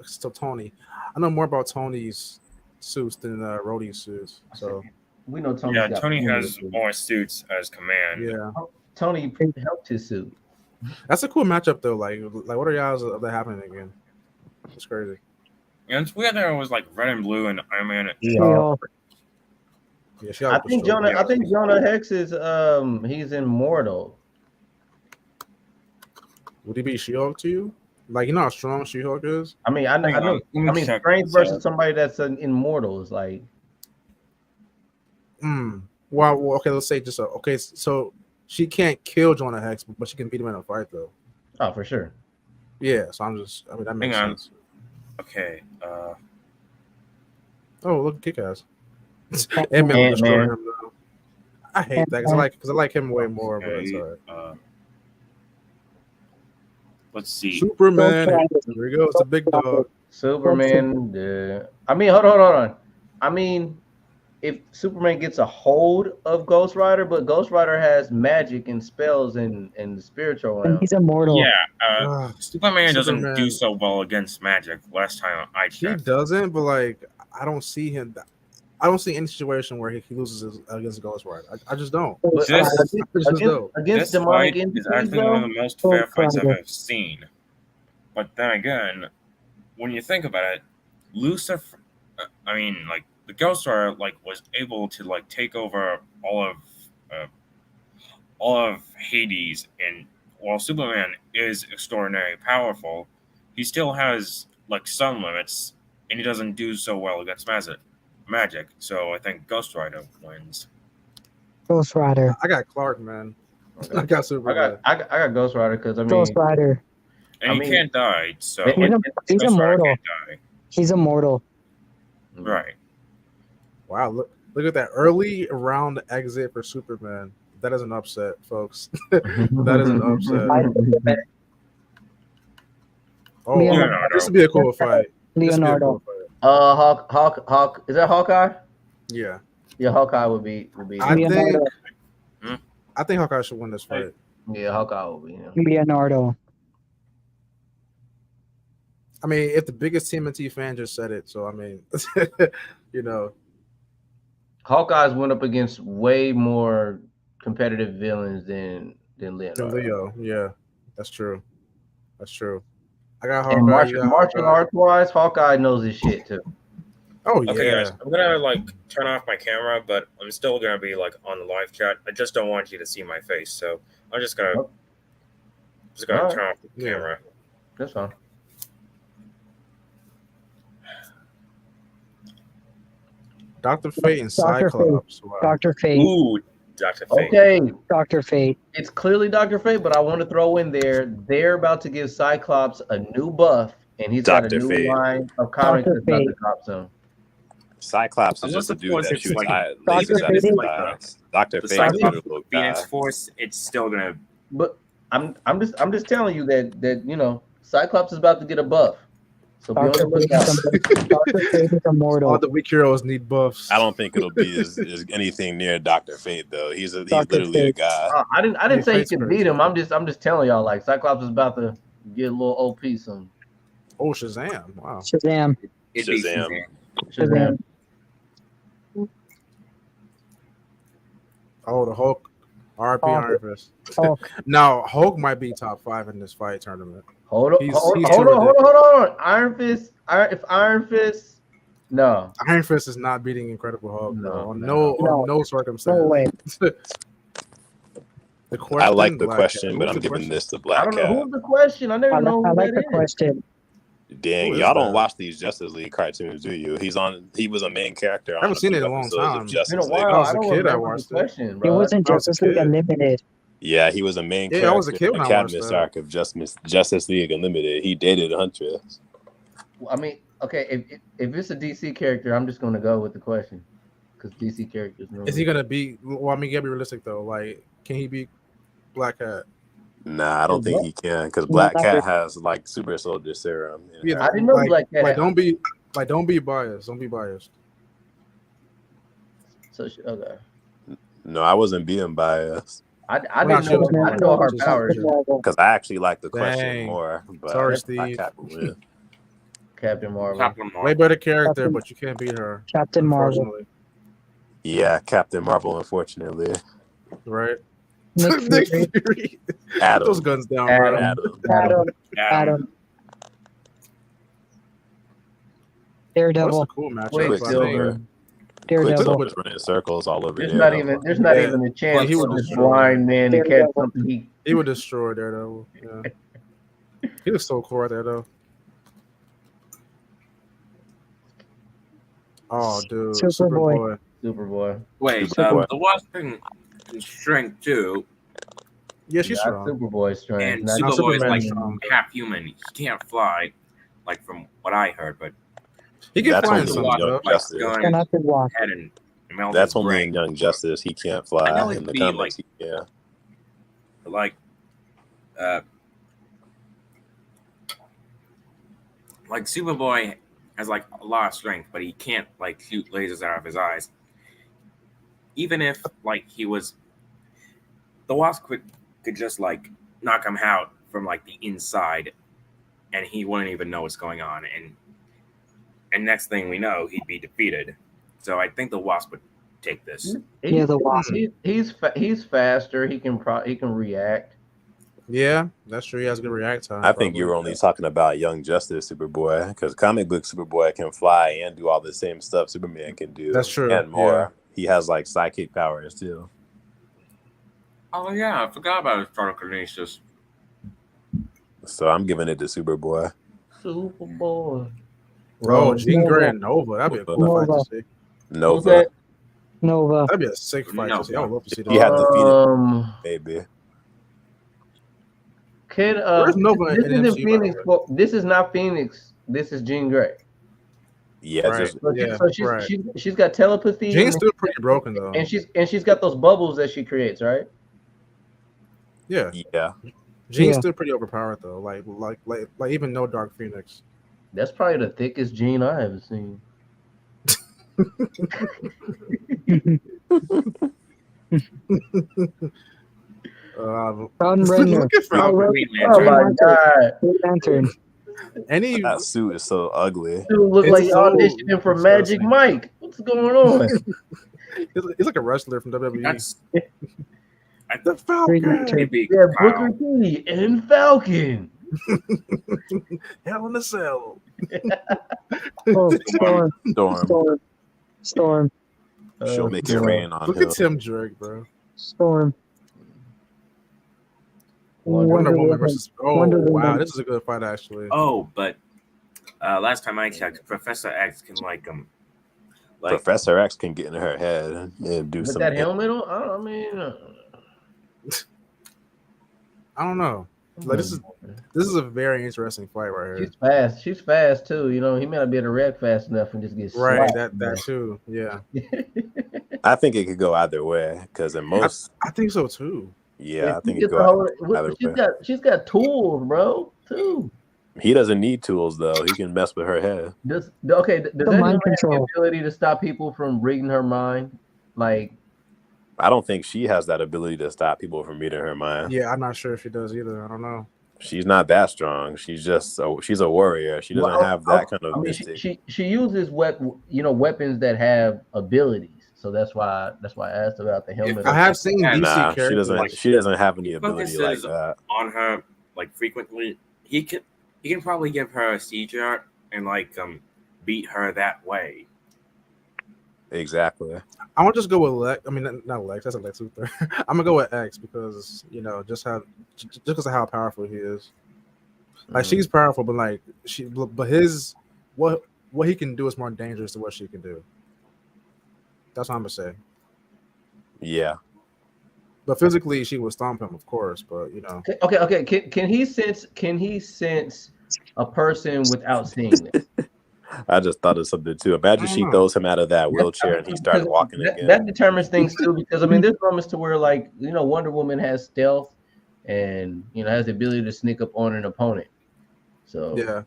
still Tony. I know more about Tony's suits than Rhodey's suits. So We know Tony's yeah, got Tony plenty of has suits. more suits as command. yeah, Tony helped his suit. that's a cool matchup though. Like what are y'all's of that happening again? It's crazy. And it's weird there was like red and blue and Iron Man. She-Hulk. Yeah, she I got think Jonah Hex is he's immortal. Would he be She-Hulk to you? Like, you know how strong She-Hulk is? I mean, I Hang know. on, let me I mean, check Strange this versus out. somebody that's an immortal is like. Well, okay, let's say just okay. So she can't kill Jonah Hex, but she can beat him in a fight, though. Oh, for sure. Yeah, so I mean, that makes Hang on. sense. Okay. Oh, look at Kick-Ass. Ant-Man will destroy him now. I hate that because I like him way more, but that's all right. Let's see. Superman. Here we go. It's a big dog. Superman. I mean, hold on. I mean, if Superman gets a hold of Ghost Rider, but Ghost Rider has magic and spells and the spiritual realm. He's immortal. Yeah, Superman doesn't do Superman. so well against magic. Last time I He checked. doesn't, but like I don't see him. I don't see any situation where he loses against Ghost Rider. I just don't. This Against demonic fight is entities, actually though? one of the most fair fights I've ever seen. But then again, when you think about it, Lucifer, I mean, like the Ghost Rider, like was able to like take over all of Hades, and while Superman is extraordinarily powerful, he still has like some limits, and he doesn't do so well against magic. So I think Ghost Rider wins. Ghost Rider. I got Clark, man. I got Superman. I got Ghost Rider because I mean Ghost Rider. And he can't die, so He's immortal. He's immortal. Right. Wow, look at that early round exit for Superman. That is an upset, folks. That is an upset. Oh, this would be a cool fight. Leonardo. Hawk. Is that Hawkeye? Yeah. Yeah, Hawkeye would be. I think Hawkeye should win this fight. Yeah, Hawkeye will be. Yeah. Leonardo. I mean, if the biggest TMNT fan just said it, so I mean, you know, Hawkeye's went up against way more competitive villains than Leonardo. Leo, yeah, that's true. That's true. I got Hawkeye. And martial arts wise, Hawkeye knows his shit too. Oh yeah. Okay, guys, I'm gonna like turn off my camera, but I'm still gonna be like on the live chat. I just don't want you to see my face, so I'm just gonna turn off the camera. That's fine. Dr. Fate and Cyclops. Wow. Dr. Fate. Ooh, Dr. Fate. Okay. Dr. Fate. It's clearly Dr. Fate, but I want to throw in there, they're about to give Cyclops a new buff, and he's got a new line of comics that's about to drop soon. Cyclops is just a dude that shoots lasers at his eyes. Dr. Fate is a little guy. Phoenix Force, it's still gonna. But I'm just telling you that you know Cyclops is about to get a buff. So be on the lookout. Dr. Fate is immortal. All the weak heroes need buffs. I don't think it'll be as anything near Dr. Fate though. He's literally a guy. I didn't say he could beat him. I'm just telling y'all like Cyclops is about to get a little OP soon. Oh, Shazam! Wow. Shazam. Shazam. Oh, the Hulk. RP Iron Fist. Hulk. Now Hulk might be top 5 in this fight tournament. Hold on. Iron Fist. If Iron Fist, no. Iron Fist is not beating Incredible Hulk. No circumstance. No way. The question, I like the question, but I'm giving this to Black I don't know Cat. who's the question. I never know. I like the question. Dang, y'all don't watch these Justice League cartoons, do you? He was a main character. I haven't seen it in a long time. Justice It's been a League. while. I was a kid. I watched it. It wasn't Justice League Unlimited. Yeah, he was a main character. I was a kid when I watched Cadmus that. arc of Justice League Unlimited. He dated Huntress. I mean, okay, if it's a DC character, I'm just gonna go with the question because DC characters. Is he gonna beat? Well, I mean, you gotta be realistic though. Like, can he beat Black Cat? Nah, I don't think he can because Black Cat has like super soldier serum. Yeah, I didn't know like, Black Cat. Like, don't be Like, don't be biased. Don't be biased. So okay. No, I wasn't being biased I We're didn't not sure know. what's I didn't know her just- powers. because I actually like the question Dang. more. But Sorry, I Steve. Captain win. Captain Marvel. Captain Marvel. Way better character, Captain- but you can't beat her. Captain Marvel. Unfortunately. Yeah, Captain Marvel. Unfortunately, Right? Nick Nick Fury. Fury. Put Adam. those guns down, Adam. bro. Adam. Adam. Adam. That's a Daredevil. cool matchup. Quick, I think. Silver. Daredevil. Quicksilver's running circles all over There's there. not even. There's not even a chance he for would this destroy blind man to catch Daredevil. something. He would destroy Daredevil. Yeah. He was so cool right there, though. Oh, dude. Superboy. Superboy. Wait, Superboy. the Wasp can strength too, Yeah, she's Not strong. Superboy's strength. and Not Superboy is Superman like is strong. half human. He can't fly, like from what I heard, but He can That's fly in only some Young stuff. like Justice. gun And I could walk. head and melt That's his only brain. in Young Justice. He can't I know fly he'd in the be, comics. like- Yeah. Like Superboy has like a lot of strength, but he can't like shoot lasers out of his eyes. Even if like he was, the Wasp could just like knock him out from like the inside, and he wouldn't even know what's going on. And next thing we know, he'd be defeated. So I think the Wasp would take this. Yeah, the Wasp. He's faster. He can react. Yeah, that's true. He has good react time. I think you were only talking about Young Justice Superboy because comic book Superboy can fly and do all the same stuff Superman can do. That's true, And more. He has like psychic powers too. Oh yeah, I forgot about his telekinesis. So I'm giving it to Superboy. Superboy. Oh, Jean Nova. Grey and Nova. That'd be a cool fight to see. Nova. Nova. That'd be a sick fight to see. I would love to see that. He had defeated maybe. Can Where's Nova this in isn't MCU, Phoenix. by the way? Well, this is not Phoenix. This is Jean Grey. Yeah, Right. just Yeah, So she's, right. she's got telepathy. Jean's still pretty broken though. and she's got those bubbles that she creates, right? Yeah, yeah. Jean's Yeah. still pretty overpowered though. Like even no Dark Phoenix. That's probably the thickest Jean I ever seen. Falcon Ranger. Look at Falcon Falcon. Green Oh Lantern. my god! Green Lantern. Any That suit is so ugly. Dude, look It's like so auditioning for Magic disgusting. Mike. What's going on? he's like a wrestler from WWE. That's The Green Falcon. Lantern. maybe Yeah, Booker T and Falcon. Hell in a Cell. Oh, Storm. Storm. Storm. Storm. She'll make it yeah. rain on Look him. at Tim Drake, bro. Storm. Wonder Woman versus. Oh Wonder wow, Woman. this is a good fight actually. Oh, but last time I checked, Professor X can like Professor X can get in her head and do With some. that helmet on, I mean, I don't know. Like this is a very interesting fight right here. she's fast. She's fast too. You know, he may not be able to react fast enough and just get Right, slapped. that too. Yeah, I think it could go either way because in most, I think so too. yeah, I think She it gets could the go whole- either she's way. got tools, bro. Too. He doesn't need tools though. He can mess with her head. Does that mind have the control. ability to stop people from reading her mind? Like, I don't think she has that ability to stop people from reading her mind. Yeah, I'm not sure if she does either. I don't know. She's not that strong. She's a warrior. She doesn't have that kind of I mean, mystic. she uses weapons that have abilities. So that's why I asked about the helmet. I have seen DC Nah, she characters. doesn't. She doesn't have any He ability like focuses that. on her like frequently. He can probably give her a seizure and like beat her that way. Exactly. I'm gonna just go with Lex. I mean, not Lex. That's a Lex Luthor. I'm gonna go with X because just because of how powerful he is. Like she's powerful, but like but his what he can do is more dangerous than what she can do. That's what I'm gonna say. Yeah. But physically, she would stomp him, of course. But Okay. Can he sense a person without seeing it? I just thought of something too. Imagine she throws him out of that wheelchair and he started walking again. That determines things too, because I mean, there's moments to where like Wonder Woman has stealth and has the ability to sneak up on an opponent. So yeah,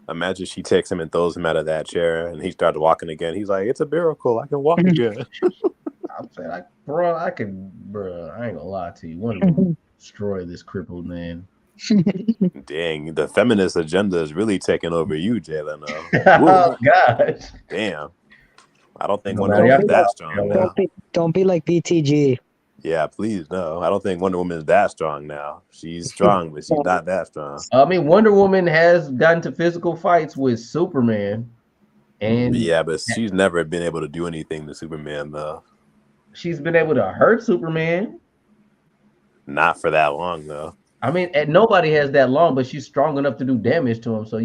Imagine she takes him and throws him out of that chair, and he started walking again. He's like, "It's a miracle. I can walk again." I'm saying, I ain't gonna lie to you. Wonder Woman destroy this crippled man. Dang, the feminist agenda is really taking over you, Jay Leno. Oh gosh. Damn. I don't think No, Wonder man, Woman is y'all- that strong now. Don't be like BTG. Yeah, please, no. I don't think Wonder Woman is that strong now. She's strong, but she's not that strong. I mean, Wonder Woman has gotten to physical fights with Superman, and Yeah, but she's never been able to do anything to Superman, though. she's been able to hurt Superman. Not for that long, though. I mean, and nobody has that long, but she's strong enough to do damage to him. So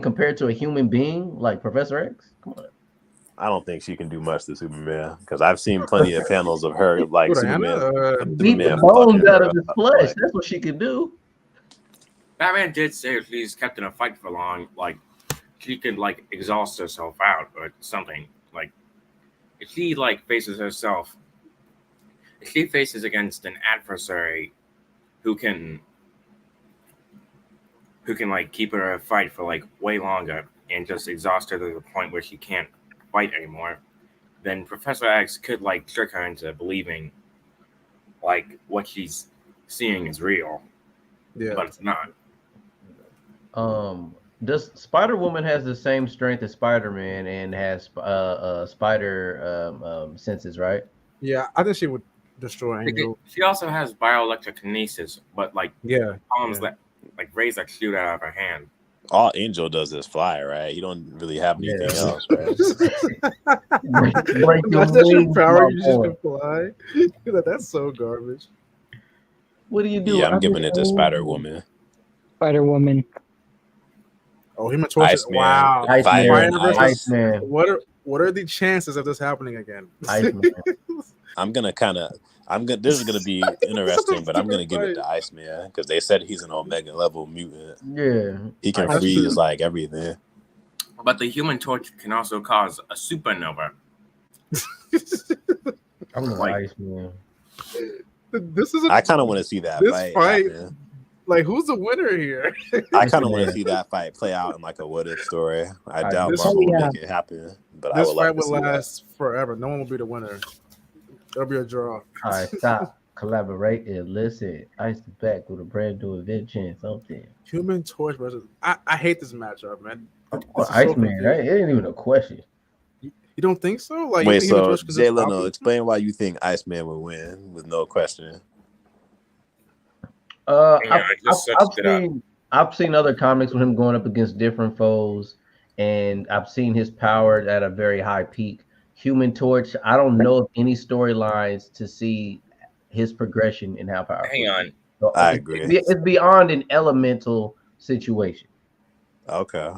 compared to a human being like Professor X, come on. I don't think she can do much to Superman because I've seen plenty of panels of her like Who, Superman. Diana? Beat the Superman bones fucking out her of his up, flesh. like- That's what she could do. Batman did say if she's kept in a fight for long, like she could like exhaust herself out or something. Like if she faces against an adversary who can like keep her in a fight for like way longer and just exhaust her to the point where she can't fight anymore, then Professor X could like trick her into believing like what she's seeing is real, Yeah. but it's not. Does Spider-Woman has the same strength as Spider-Man and has spider senses, right? Yeah, I think she would destroy Angel. She also has bioelectrokinesis, but like Yeah. palms that like rays that shoot out of her hand. All Angel does is fly, right? You don't really have anything Yeah. else, right? Break your That's your wings, power. my You just boy. can fly. That's so garbage. What do you do? Yeah, I'm I giving mean, it to Spider-Woman. Spider-Woman. Oh, Human Torch. Iceman. Wow. Iceman. Fire and Spider-Verse ice. is- Iceman. What are the chances of this happening again? Iceman. I'm gonna this is gonna be interesting, but I'm gonna give it to Iceman because they said he's an Omega level mutant. Yeah. He can That's freeze true. like everything. But the Human Torch can also cause a supernova. I'm going Like- Iceman. This is. I kind of want to see that This fight. fight- happen. Like, who's the winner here? I kind of want to see that fight play out in like a what if story. I doubt This- Marvel will yeah. make it happen, but I This would fight like to will see that. last forever. No one will be the winner. It'll be a draw. All right, stop. Collaborate and listen. Ice is back with a brand new invention. Something. Human Torch versus. I hate this matchup, man. This is so Iceman. confusing. That ain't even a question. You don't think so? Like, you Wait, think Human so Torch can Jay just stop Leno, him? explain why you think Iceman would win with no question. I just searched it up. I've seen other comics with him going up against different foes, and I've seen his power at a very high peak. Human Torch, I don't know of any storylines to see his progression and how powerful. Hang on. So I agree. It's beyond an elemental situation. Okay.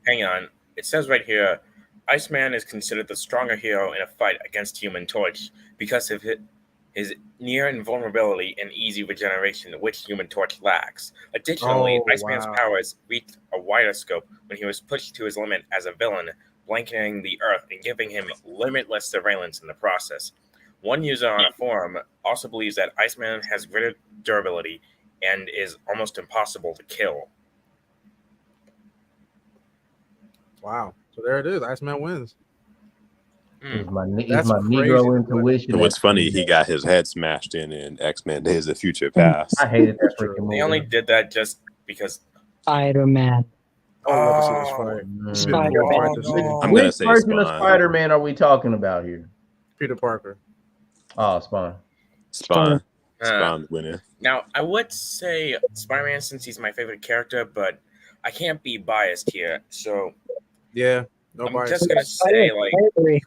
Hang on. It says right here, Iceman is considered the stronger hero in a fight against Human Torch because of his near invulnerability and easy regeneration, which Human Torch lacks. Additionally, Oh, Iceman's wow. powers reached a wider scope when he was pushed to his limit as a villain, blanketing the Earth and giving him limitless surveillance in the process. One user on a forum also believes that Iceman has greater durability and is almost impossible to kill. Wow. So there it is. Iceman wins. It's my That's Negro crazy. intuition. And what's funny, he got his head smashed in X-Men Days of Future Past. I hated that True. freaking movie. They only did that just because. Spider-Man. I would love to see this fight. Spider-Man. This nigga, I'm gonna Which say version of Spawn. Spider-Man are we talking about here? Peter Parker. Oh, Spawn. Spawn Uh, Spawn's winning. Now, I would say Spider-Man since he's my favorite character, but I can't be biased here. So Yeah. I'm Nobody. just gonna say, like, I agree.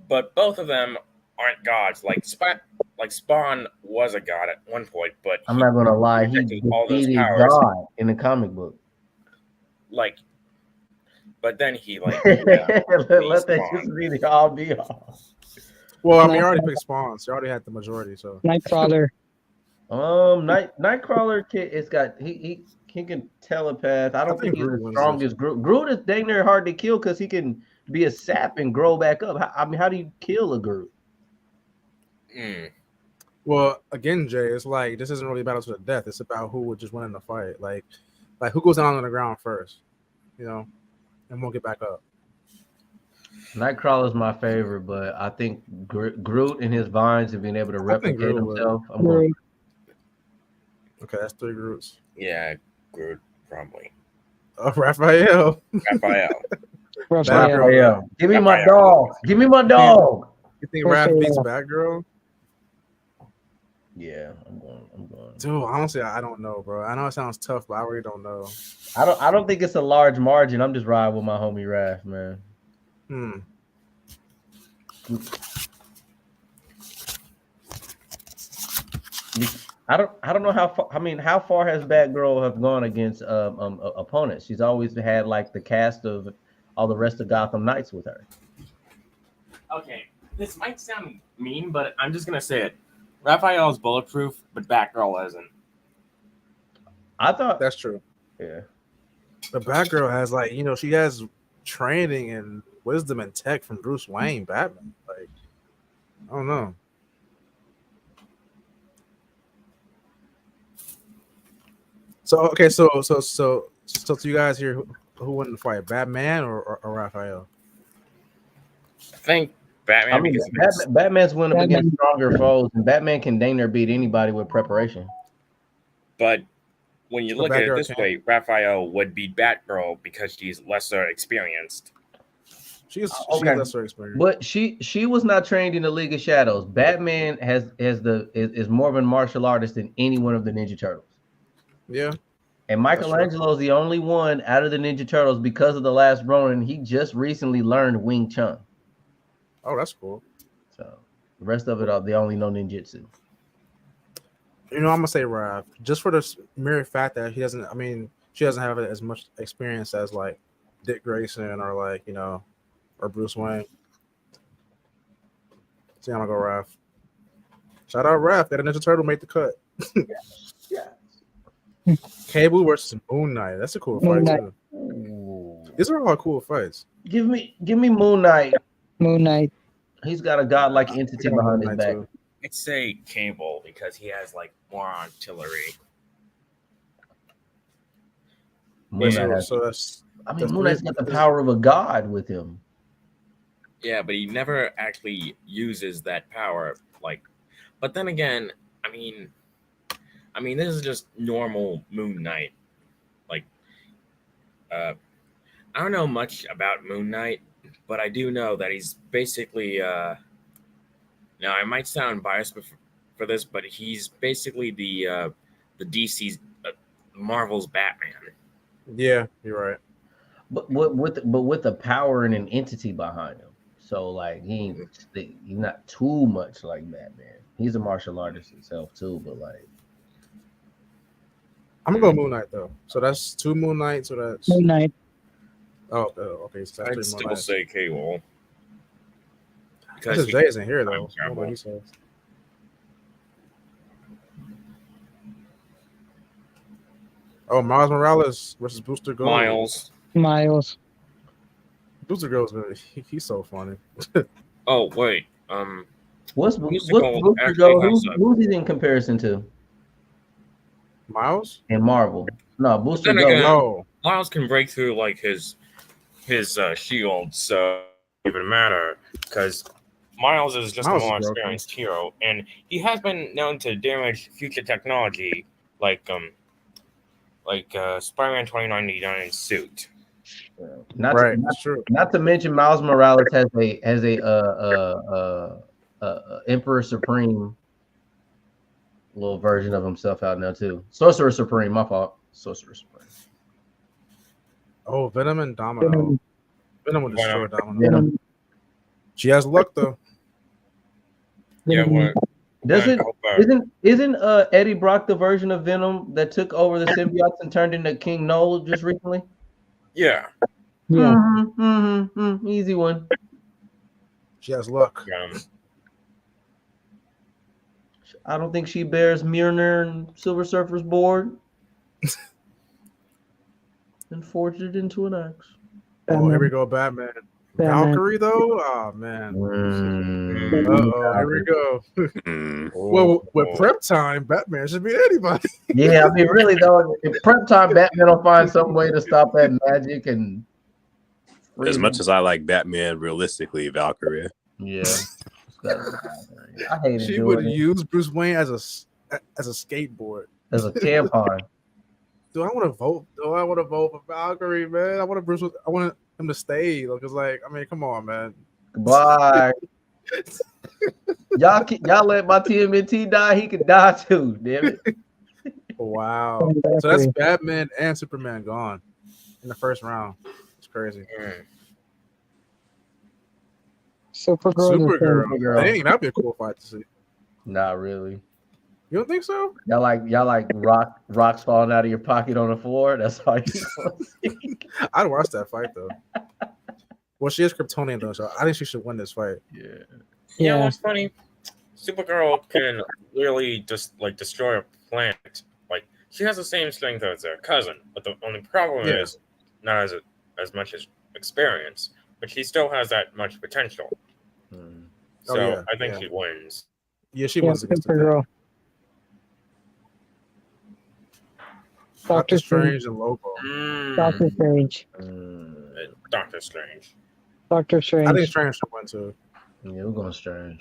but both of them aren't gods. Like Spawn was a god at one point, but I'm not gonna lie, he rejected all those defeated powers. God in the comic book. Like, but then he like Let that Spawn. just be the all be all. Well, I mean, you already picked Spawn, so you already had the majority. So Nightcrawler. Nightcrawler he can telepath. I don't I think think he's Groot as wins strong this. as Groot. Groot is dang near hard to kill because he can be a sap and grow back up. How do you kill a Groot? well, again, Jay, it's like this isn't really a battle to the death. It's about who would just win in the fight. Like Like who goes down on the ground first, and won't get back up. Nightcrawler's my favorite, but I think Groot and his vines and being able to replicate Groot would. himself. I'm going. Okay, that's 3 Groots. Yeah, Groot probably. Oh, Raphael. Raphael. Raphael. Give me my Raphael. dog. Give me my dog. You think Raph beats Batgirl? Yeah, I'm going. Dude, honestly, I don't know, bro. I know it sounds tough, but I really don't know. I don't think it's a large margin. I'm just riding with my homie Raph, man. I don't know how far. I mean, how far has Batgirl have gone against opponents? She's always had like the cast of all the rest of Gotham Knights with her. Okay, this might sound mean, but I'm just gonna say it. Raphael's bulletproof, but Batgirl isn't. I thought that's true. Yeah, but Batgirl has she has training and wisdom and tech from Bruce Wayne, Batman. Like, I don't know. So okay, so to you guys here, who won the fight, Batman or Raphael? I think Batman. I mean, Batman's winning against stronger foes, and Batman can dang near beat anybody with preparation. But when you look at it this way, Raphael would beat Batgirl because she's lesser experienced. She's lesser experienced, but she was not trained in the League of Shadows. Batman is more of a martial artist than any one of the Ninja Turtles. Yeah. And Michelangelo is the only one out of the Ninja Turtles because of The Last Ronin. He just recently learned Wing Chun. Oh, that's cool. So the rest of it, they only know ninjutsu. I'm gonna say Raph, just for the mere fact that she doesn't have as much experience as like Dick Grayson or or Bruce Wayne. So I'm gonna go Raph. Shout out Raph, that a Ninja Turtle made the cut. Yeah. Cable versus Moon Knight. That's a cool fight too. These are all cool fights. Give me Moon Knight. Moon Knight. He's got a godlike entity behind his back. I'd say Cable because he has more artillery. Moon Knight's got the power of a god with him. Yeah, but he never actually uses that power. But then again, I mean, this is just normal Moon Knight. I don't know much about Moon Knight, but I do know that he's basically. Now I might sound biased for this, but he's basically the DC's Marvel's Batman. Yeah, you're right. But with the power and an entity behind him, so he's not too much like Batman. He's a martial artist himself too, but I'm gonna go Moon Knight though. So that's 2 Moon Knights. So that's Moon Knight. Oh, okay. So I'd still say Cable. Because Jay isn't here though. What he says. Oh, Miles Morales versus Booster Gold. Miles. Booster Gold's he's so funny. Oh wait, what's Booster Gold? Who's he in comparison to? Miles and Marvel. No, Booster Gold. Again, Miles can break through his shield, so it doesn't matter because Miles is just a more experienced hero, and he has been known to damage future technology, like Spider-Man 2099 suit. Not to mention, Miles Morales has a Emperor Supreme little version of himself out now too. Sorcerer Supreme, my fault. Sorcerer Supreme. Oh, Venom and Domino. Venom will destroy Domino. She has luck though. Yeah, isn't Eddie Brock the version of Venom that took over the symbiotes and turned into King Noel just recently? Yeah. Easy one. She has luck. I don't think she bears Mjolnir and Silver Surfer's board and forged it into an axe. Oh, here we go, Batman Batman. Valkyrie though? Oh man. Here we go. Well, with prep time, Batman should beat anybody. Yeah, I mean, really though, in prep time, Batman will find some way to stop that magic and. As much as I like Batman, realistically, Valkyrie. Yeah. I hated She doing would it use Bruce Wayne as a skateboard. as a tampon. Do I want to vote? Do I want to vote for Valkyrie, man? I want him to stay. Because, like, I mean, come on, man. Goodbye. y'all let my TMNT die. He could die too. Damn it. Wow. So that's Batman and Superman gone in the first round. It's crazy. Supergirl. Dang, that'd be a cool fight to see. Not really. You don't think so? Y'all like rocks falling out of your pocket on the floor. That's all you want to see. I'd watch that fight though. Well, she is Kryptonian though, so I think she should win this fight. Yeah. You know what's funny? Supergirl can literally just like destroy a planet. Like she has the same strength as her cousin, but the only problem is not as much as experience, but she still has that much potential. So I think she wins. Yeah, she wins against Supergirl. Doctor Strange and Lobo. Doctor Strange. Doctor Strange. Doctor Strange. I think Strange should win too. Yeah, we're going Strange.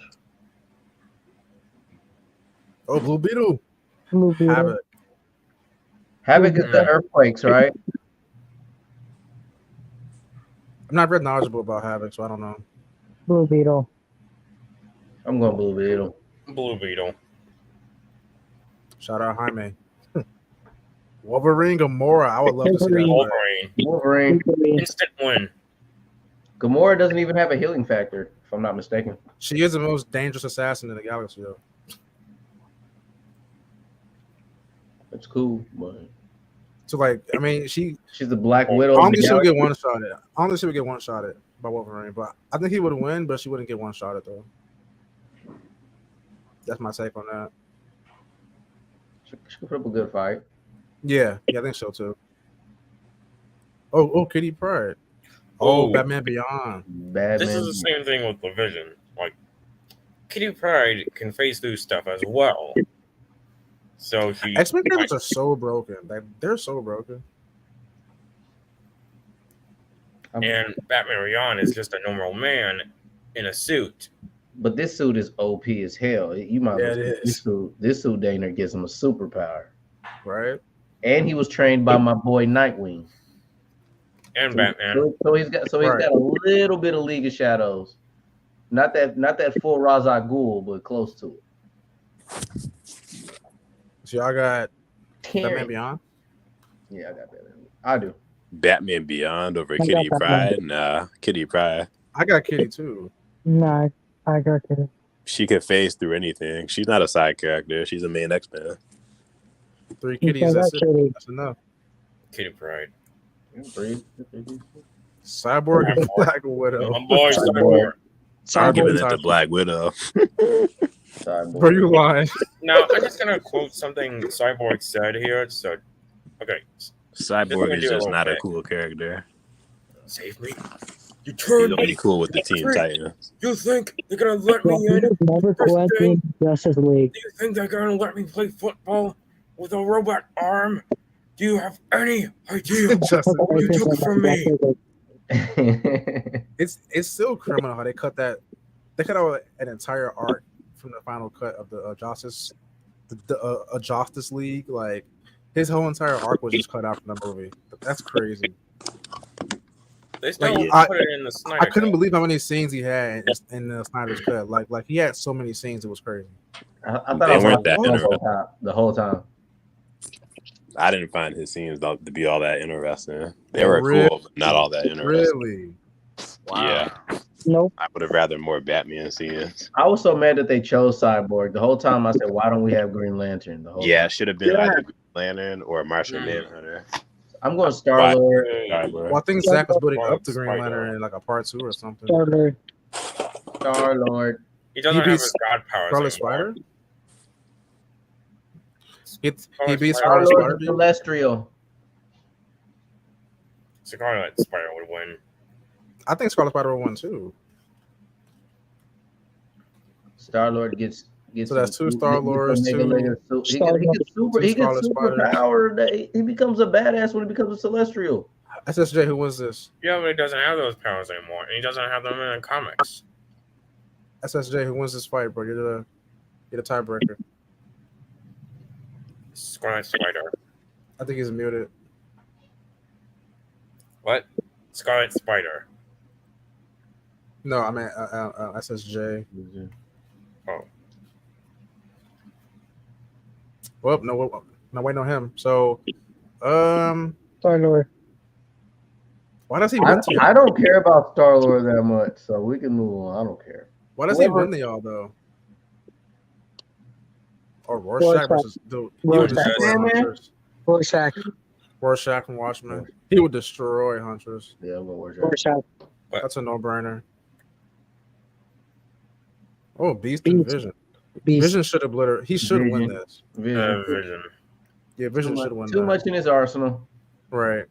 Oh, Blue Beetle. Havoc. Havoc is the earthquakes, right? I'm not very knowledgeable about Havoc, so I don't know. Blue Beetle. I'm going Blue Beetle. Blue Beetle. Shout out Jaime. Wolverine, Gamora. I would love to see that. Wolverine. Instant win. Gamora doesn't even have a healing factor, if I'm not mistaken. She is the most dangerous assassin in the galaxy, though. That's cool, but so like, I mean, she's the Black Widow. I don't think she would get one shot at. I don't think she would get one shot at by Wolverine, but I think he would win, but she wouldn't get one shot at though. That's my take on that. She could put up a good fight. Yeah, I think so too. Oh, Kitty Pryde. Oh, Batman Beyond. Batman. This is the same thing with the Vision. Like, Kitty Pryde can face through stuff as well. So X-Men characters are so broken. Like, they're so broken. And Batman Beyond is just a normal man in a suit. But this suit is OP as hell. You might as well this suit Dana gives him a superpower. Right. And he was trained by my boy Nightwing. And Batman. So he's got a little bit of League of Shadows. Not that full Ra's al Ghul, but close to it. So y'all got Batman Beyond? Yeah, I got that. I do. Batman Beyond over Kitty Pryde? Nah, Kitty Pryde. I got Kitty too. Nah, I got Kitty. She could phase through anything. She's not a side character. She's a main X-Men. 3 kitties, that's it. That's enough. Kitty Pryde. Cyborg and Black Widow. My boy Cyborg. I'm giving it to Black Widow. Bro, you lying. Now, I'm just going to quote something Cyborg said here. So, okay. Cyborg is just not a cool character. Save me. You turned He's only cool with the Teen Titans. You think they're going to let me in? Never collecting Justice League. Do you think they're going to let me play football with a robot arm? Do you have any idea what you took from me? It's still criminal how they cut that. They cut out an entire arc from the final cut of the Justice League. Like his whole entire arc was just cut out from the movie. That's crazy. They still put it in the Snyder I couldn't cut. believe how many scenes he had in the Snyder's cut. Like he had so many scenes, it was crazy. I thought They weren't that interesting. the whole time. I didn't find his scenes to be all that interesting. They were cool, but not all that interesting. Really? Wow. Yeah. Nope. I would have rather more Batman scenes. I was so mad that they chose Cyborg. The whole time I said, why don't we have Green Lantern? The whole time. It should have been either Green Lantern or Martian Manhunter. I'm going Star-Lord. Well, I think Zach was building up to Green Lantern in like a part 2 or something. Star-Lord. He doesn't have his god powers. Scarlet Spider? He beats Scarlet Scarlet Spider. Celestial. Scarlet Spider would win. I think Scarlet Spider won too. Star-Lord gets So that's two Star-Lords, Mega two- Layer, so he Star-Lord. gets super Two he gets Scarlet super Spiders. power. He becomes a badass when he becomes a Celestial. SSJ, who wins this? Yeah, but he doesn't have those powers anymore, and he doesn't have them in the comics. SSJ, who wins this fight, bro? You're the tiebreaker. Scarlet Spider. I think he's muted. What? Scarlet Spider. No, I mean SSJ. Oh. Well, no, waiting on him. So, Star-Lord. why does he win to I y'all? don't care about Star-Lord that much, so we can move on. I don't care. Why does he Whoever- win to y'all though? Or Rorschach versus dude. He would Rorschach. destroy Yeah, man. Huntress. Rorschach. Rorschach from Watchmen. He would destroy Huntress. Yeah, I'm gonna watch that. Rorschach. That's a no-brainer. Oh, Beast and Beast. Vision. Beast. Vision should obliterate. He should win Vision. this. Vision. Vision. Yeah, Vision should win Too that. much in his arsenal. Right.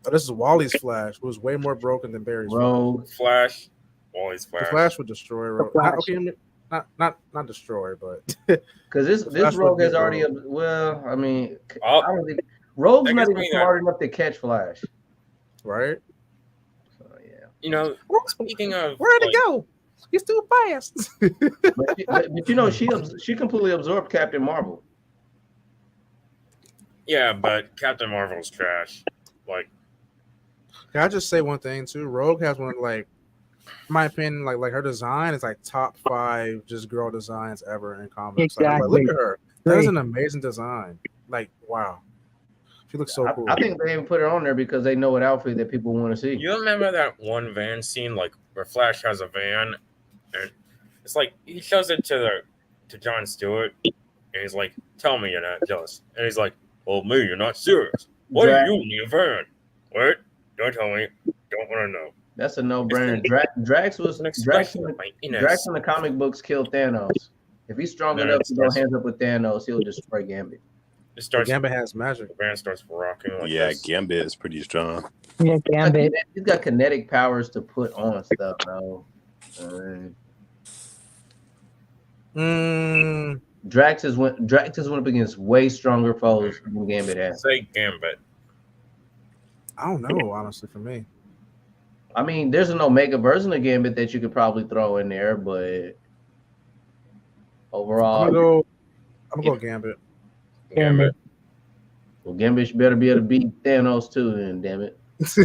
Oh, this is Wally's Flash, who's way more broken than Barry's Flash. Rogue. Flash. Always The Flash. Flash would destroy Rogue. Flash. Okay, not destroy, but Because this Flash Rogue would has beat already. Rogue. Well, I mean, Oh. I don't think Rogue's That not gets even me smart enough to catch Flash. right. So yeah. You know, speaking of Where'd like, it go? He's too fast. But you know, she completely absorbed Captain Marvel. yeah, but Captain Marvel's trash. Like, Can I just say one thing too? Rogue has one of, like, in my opinion, like her design is like top 5 just girl designs ever in comics. Like, I'm like, look Exactly. at her. That is an amazing design. Like, wow. She looks so cool. I think they even put her on there because they know what outfit that people want to see. you remember that one van scene, like where Flash has a van, and it's like he shows it to John Stewart, and he's like, "Tell me you're not jealous," and he's like, "Well, me, you're not serious. Why do you need a van? What? Don't tell me. Don't want to know." That's a no-brainer. Drax was An Drax expression in, of my inner. Drax in the comic books killed Thanos. If he's strong No, enough it to go starts- hands up with Thanos, he'll destroy Gambit. It starts. Gambit has magic. The van starts rocking like Yeah, this. Gambit is pretty strong. Yeah, Gambit. He's got kinetic powers to put on stuff, bro. Drax has went up against way stronger foes than Gambit has. Say Gambit. I don't know, honestly, for me. I mean, there's an Omega version of Gambit that you could probably throw in there, but overall, I'm gonna go Gambit. Gambit. well, Gambit better be able to beat Thanos too. Then, damn it, It's I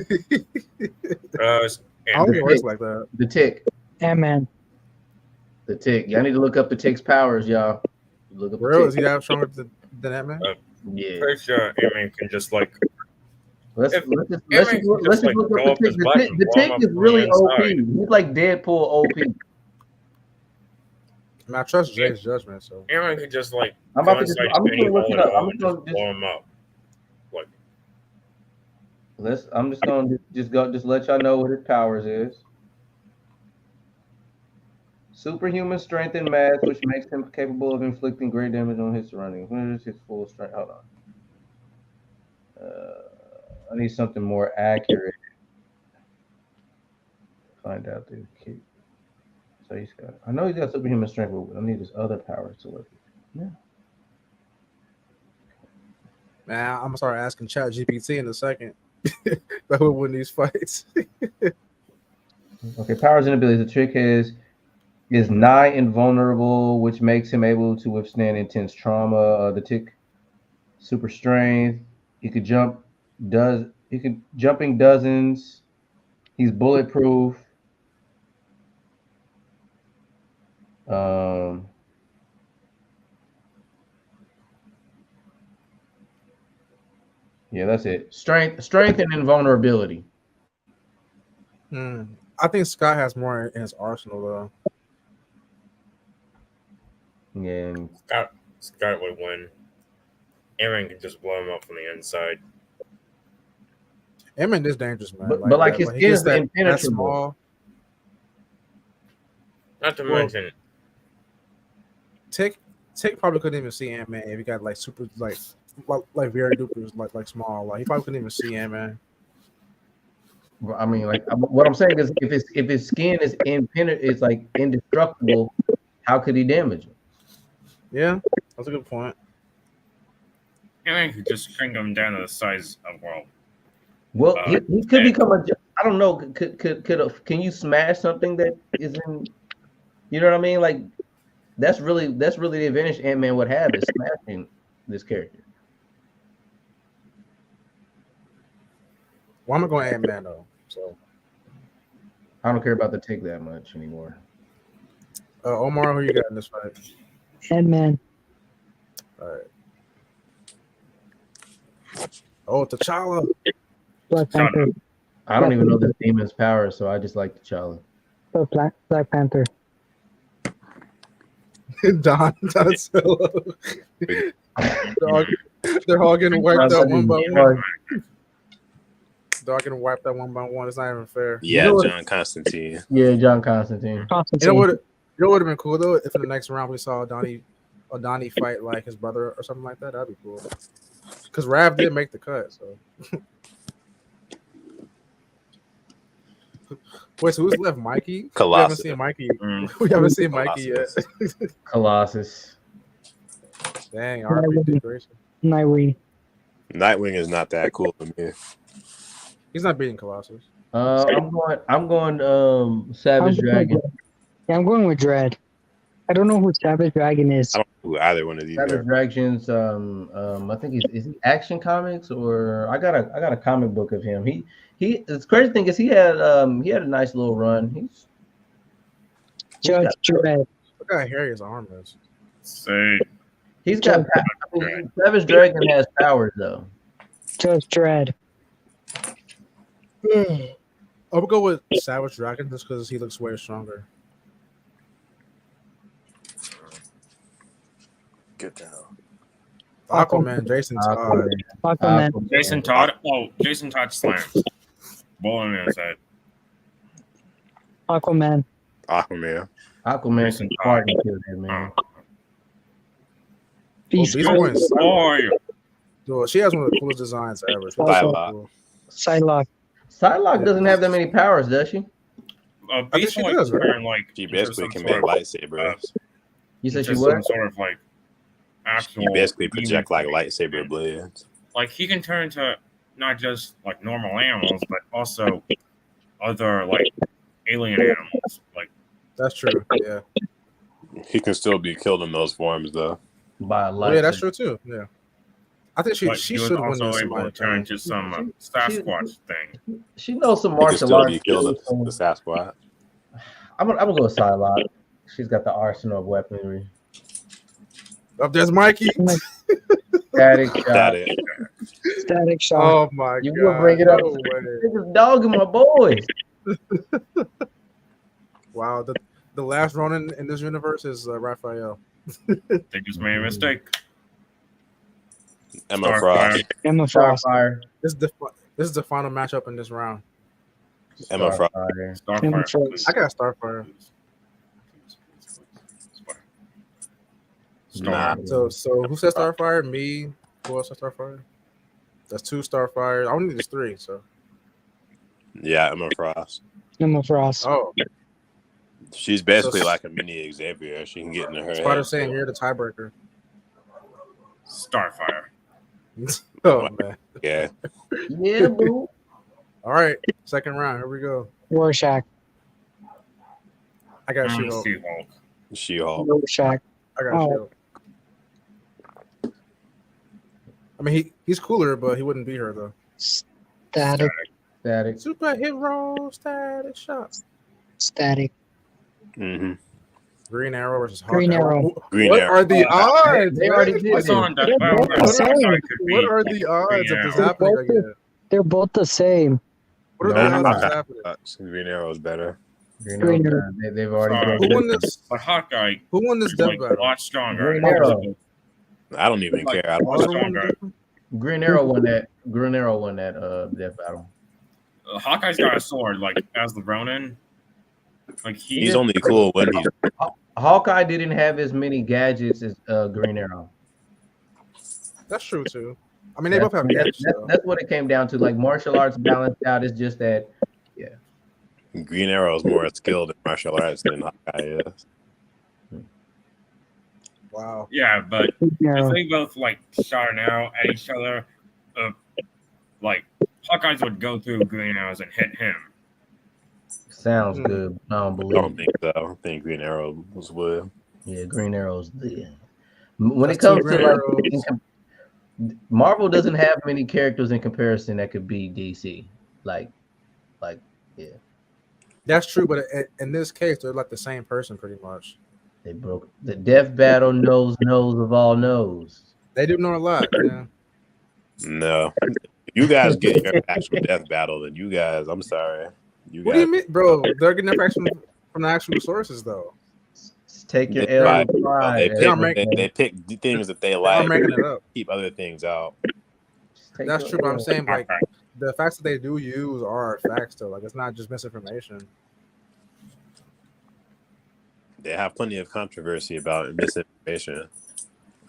don't Gambit. think it works like that. the Tick, Ant-Man. the Tick. Y'all need to look up the Tick's powers, y'all. Look up Real? the Is Tick. he that stronger than Ant-Man? Yeah. Pretty sure Ant-Man can just like Let's If- let's just Ant-Man look can just, like, look go up up the his Tick. butt and The blow him Tick up is from really the OP. inside. He's like Deadpool OP. I mean, I trust Jay's judgment, so Ant-Man could just like I'm go about to just, inside I'm just any gonna look hole it at up. all I'm and just gonna just blow him up. I'm just gonna let y'all know what his powers is. Superhuman strength and mass, which makes him capable of inflicting great damage on his surroundings. What is his full strength? Hold on. I need something more accurate. Find out the key. So he's got. I know he's got superhuman strength, but I need his other powers to look. man, I'm gonna start asking Chat GPT in a second. That would win these fights. Okay, powers and abilities. The trick is nigh invulnerable, which makes him able to withstand intense trauma. The Tick super strength. He could jumping dozens. He's bulletproof. Yeah, that's it. Strength and invulnerability. I think Scott has more in his arsenal though. Yeah, and Scott would win. Ant-Man can just blow him up from the inside. Ant-Man is dangerous, man. but like his when he skin gets is that impenetrable. small. Not to Well, mention, Tick probably couldn't even see Ant-Man if he got like super like very duper like small. Like he probably couldn't even see Ant-Man. I mean, like what I'm saying is, if his skin is it's like indestructible, how could he damage him? Yeah, that's a good point. And then you could just shrink him down to the size of Well, he could become a. I don't know. Can you smash something that is in? You know what I mean? Like that's really the advantage Ant-Man would have is smashing this character. Well, I'm gonna go Ant-Man though. So I don't care about the take that much anymore. Omar, who you got in this fight? Ant-Man. All right. Oh, T'Challa. Black Panther. I don't even know the demon's power, so I just like T'Challa. Black Panther. Donatello. They're all getting wiped out one by one. They're all getting wiped out one by one. It's not even fair. Yeah, You know John Constantine. Yeah, John Constantine. You know what? It would have been cool though if in the next round we saw Donnie fight like his brother or something like that. That'd be cool. Because Rav did make the cut. So. Wait, so who's left? Mikey? Colossus. We haven't seen Mikey yet. Colossus. Dang, RP gracious. Nightwing. Nightwing is not that cool to me. He's not beating Colossus. I'm going Savage Dragon. Yeah, I'm going with Dread. I don't know who Savage Dragon is. I don't know who either one of these Savage are. Dragon's I think is he Action Comics or I got a comic book of him. He the crazy thing is he had a nice little run. Judge Dredd. Look how hairy his arm is. Say He's got Savage Dragon has powers though. Judge Dredd. I would go with Savage Dragon just because he looks way stronger. Good down. Aquaman, Jason Todd. Aquaman. Jason Todd. Oh, Jason Todd slams. Bowling in his head. Aquaman. Aquaman. Aquaman can hard to kill that man. Beast Boy. Oh, Dude, she has one of the coolest designs ever. Psylocke. Psylocke. Psylocke doesn't have that many powers, does she? Beast she Boy does, can right? turn, like, She into basically some can sort make of, lightsabers. You said she into what? some sort of like actual. You basically project like lightsaber blades. Like he can turn into not just like normal animals, but also other like alien animals. Like That's true. Yeah. He can still be killed in those forms, though. By a Oh, light. yeah, that's true too. Yeah. I think she he was should win also this. able to turn into some Sasquatch thing. She knows some He can martial still arts. be killed in the Sasquatch. I'm gonna go with Psylocke. She's got the arsenal of weaponry. Oh, there's Mikey. Static shot. Got it. Static Shock. Oh my You god. will bring it up. No way. Niggas dogging my boys. Wow. The last Ronin in this universe is Raphael. They just made a mistake. Emma Frost. Emma Frost. Starfire. This is the final matchup in this round. Emma Frost. Starfire. Emma Starfire. Frost. please. I got Starfire. Nah. So who said Starfire? Me. Who else said Starfire? That's 2 Starfire. I only need 3. So. Yeah, Emma Frost. Emma Frost. Oh, She's basically like a mini Xavier. She can get into her Spider head. saying you're the tiebreaker. Starfire. Oh man. Yeah. Yeah, boo. All right, second round. Here we go. Rorschach. I got She-Hulk. She-Hulk. She-Hulk. Rorschach. I got Oh. She-Hulk. I mean, he's cooler, but he wouldn't beat her though. Static. Static. Superhero static shot. Static. Mm-hmm. Green Arrow versus Hawkeye. Green Arrow. Green What Arrow. are the odds? They already man? did. What's on that? They're both the same. What are the odds of this Green happening Arrow. again? They're both the same. What are No, the odds not. of this happening? Green Arrow is better. Green Arrow. They've already. Who won this? But Hawkeye Who won this is death like a battle? lot stronger. Green Arrow. I don't even care. I don't Also What's won wrong, the- Green Arrow won that. Green Arrow won that death battle. Hawkeye's got a sword, like as the Ronin. Like He's only cool when he's Hawkeye didn't have as many gadgets as Green Arrow. That's true too. I mean, they both have gadgets. though. That's what it came down to. Like martial arts balanced out. It's just that Green Arrow is more skilled in martial arts than Hawkeye is. Wow. Yeah, but Yeah. if they both like shot out at each other, like Hawkeyes would go through Green Arrows and hit him. Sounds good. I don't I believe don't it. think so. I don't think Green Arrow was would. Yeah, Green Arrow's the. When That's it comes two to Green like, Arrows. Marvel doesn't have many characters in comparison that could be DC. Like, yeah, That's true, but in this case, they're like the same person pretty much. they broke the Death Battle. Knows of all knows. They do know a lot. Yeah. No. If you guys get your actual death battle, then you guys, I'm sorry. What do you mean, bro? They're getting their facts from the actual sources, though. Just take your They L. pick, with pride, they Eric. pick, they pick the things that they They're like, making it up. keep other things out. Just take That's your true, but I'm L. saying like the facts that they do use are facts, though. Like it's not just misinformation. They have plenty of controversy about misinformation.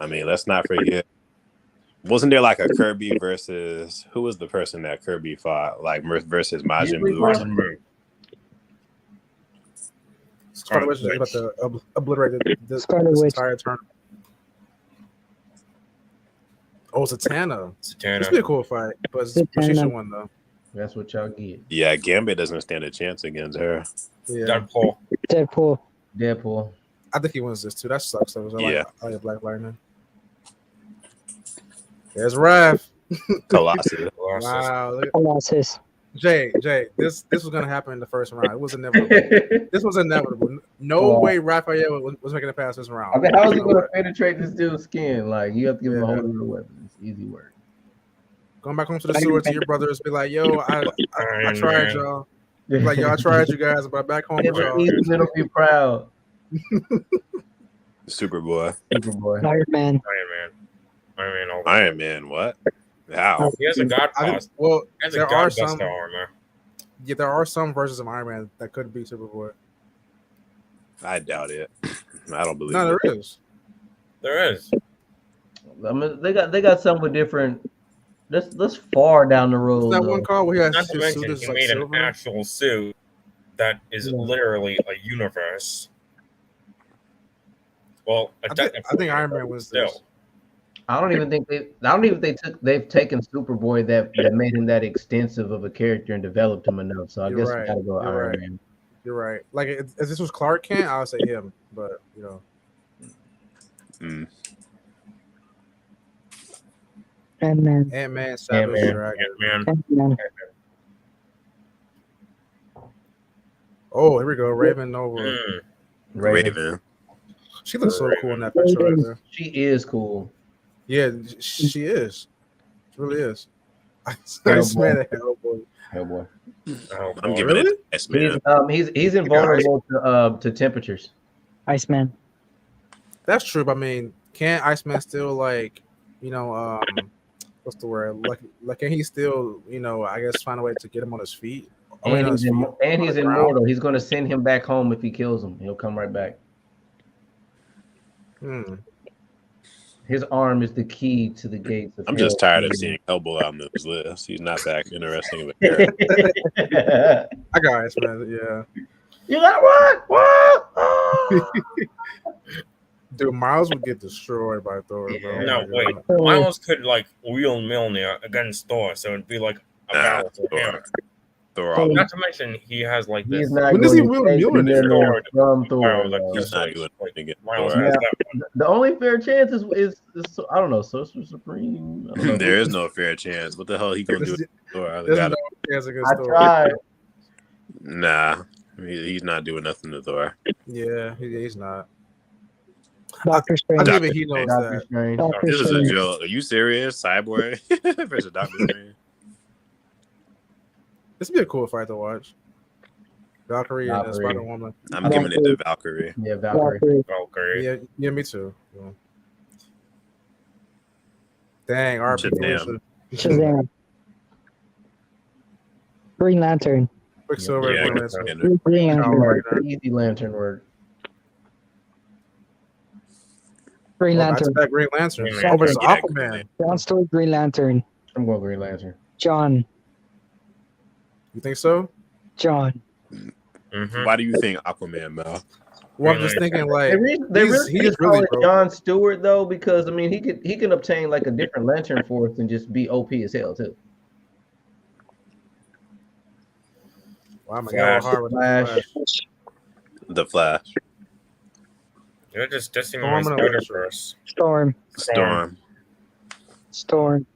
I mean, let's not forget. Wasn't there like a Kirby versus who was the person that Kirby fought? Like versus Majin Buu or something? Scarlet Witch is about to obliterate this Scarlet Witch. entire tournament. Oh, Zatanna. This Zatanna. would be a cool fight, but it's Zatanna. she should win though. That's what y'all get. Yeah, Gambit doesn't stand a chance against her. Yeah, Deadpool. Deadpool. I think he wins this too. That sucks though. Yeah. I like Black Lightning. There's Raph. Colossus. Wow. Look at, Colossus. Jay, this was gonna happen in the first round. It was inevitable. This was inevitable. No way Raphael was making it past this round. I mean, how is he going to penetrate this dude's skin? Like, you have to give him a whole other weapon. It's easy work. Going back home to the sewer to your brothers, be like, yo, I tried y'all. Be like, yo, I tried you guys, but back home with y'all. He's gonna be proud. Superboy. Superboy. Iron Man. Iron Man, what? How? He has a God cost. Well, He has a there God are Buster some. armor. Yeah, there are some versions of Iron Man that could be Superboy. I doubt it. I don't believe No, it. there is. There is. I mean, they got some with different. That's far down the road. What's that though. one called where he has Not to his suit mention, is he like made an silver? actual suit that is literally a universe. Well, I think Iron Man was still. this. I don't even think they've taken Superboy that made him that extensive of a character and developed him enough. So I You're guess right. we gotta go You're Iron right. Man. You're right. Like if this was Clark Kent, I would say him. But you know, Ant-Man. Ant-Man, Savage Ant-Man. Dragon. Man. Ant-Man. Oh, here we go. Raven Nova. Mm. Raven. She looks so cool in that picture right there. She is cool. Yeah, she is. She really is. Hellboy. Iceman and Hellboy. Hellboy. Oh, I'm boy. giving Really? it to Iceman. He's invulnerable to temperatures. Iceman. That's true, but I mean, can Iceman still like, you know, what's the word? Like can he still, you know, I guess find a way to get him on his feet? And he's On the ground? immortal. He's going to send him back home if he kills him. He'll come right back. His arm is the key to the gates of I'm hell. just tired of seeing Hellboy on this list. He's not that interesting of a character. I got Iceman, yeah. You got what? Oh! Dude, Miles would get destroyed by Thor, bro. No, Oh my wait. God. Miles could like wheel Mjolnir against Thor, so it'd be like a battle for him. Thor. Not to mention, he has like this. He's not When does he going to wheel take Mjolnir? Mjolnir from Thor. Well, like, though. He's not doing like, anything against Miles Thor. has Yeah. that one. The only fair chance is I don't know, Sorcerer Supreme. I don't know. There is no fair chance. What the hell he gonna do? Thor? There's no chance against I Thor. tried. Nah, he's not doing nothing to Thor. Yeah, he's not. Doctor I Strange. think even he knows Doctor that. Strange. Doctor This is a Strange. joke. Are you serious? Cyborg versus Doctor Strange. This would be a cool fight to watch. Valkyrie and Valkyrie. Spider Woman. I'm giving it to Valkyrie. Yeah, Valkyrie. Valkyrie. Valkyrie. Yeah, me too. Yeah. Dang, RP. Shazam. Shazam. Green Lantern. Quicksilver. Yeah, Green I Lantern. can- Green Lantern. Lantern. Easy lantern word. Green Lantern. That Green Lantern. Green Oh, versus Lantern. Aquaman. John Stewart, Green Lantern. I'm going Green Lantern. John. You think so? John. Mhm. Why do you think Aquaman, Mel? Well, I'm just thinking like They really he's just really call it broke. John Stewart though, because I mean he can obtain like a different lantern force and just be OP as hell too. Wow, my God, hard with the Flash. The Flash. You're just dissing Storm my and Spider Electra. Verse. Storm.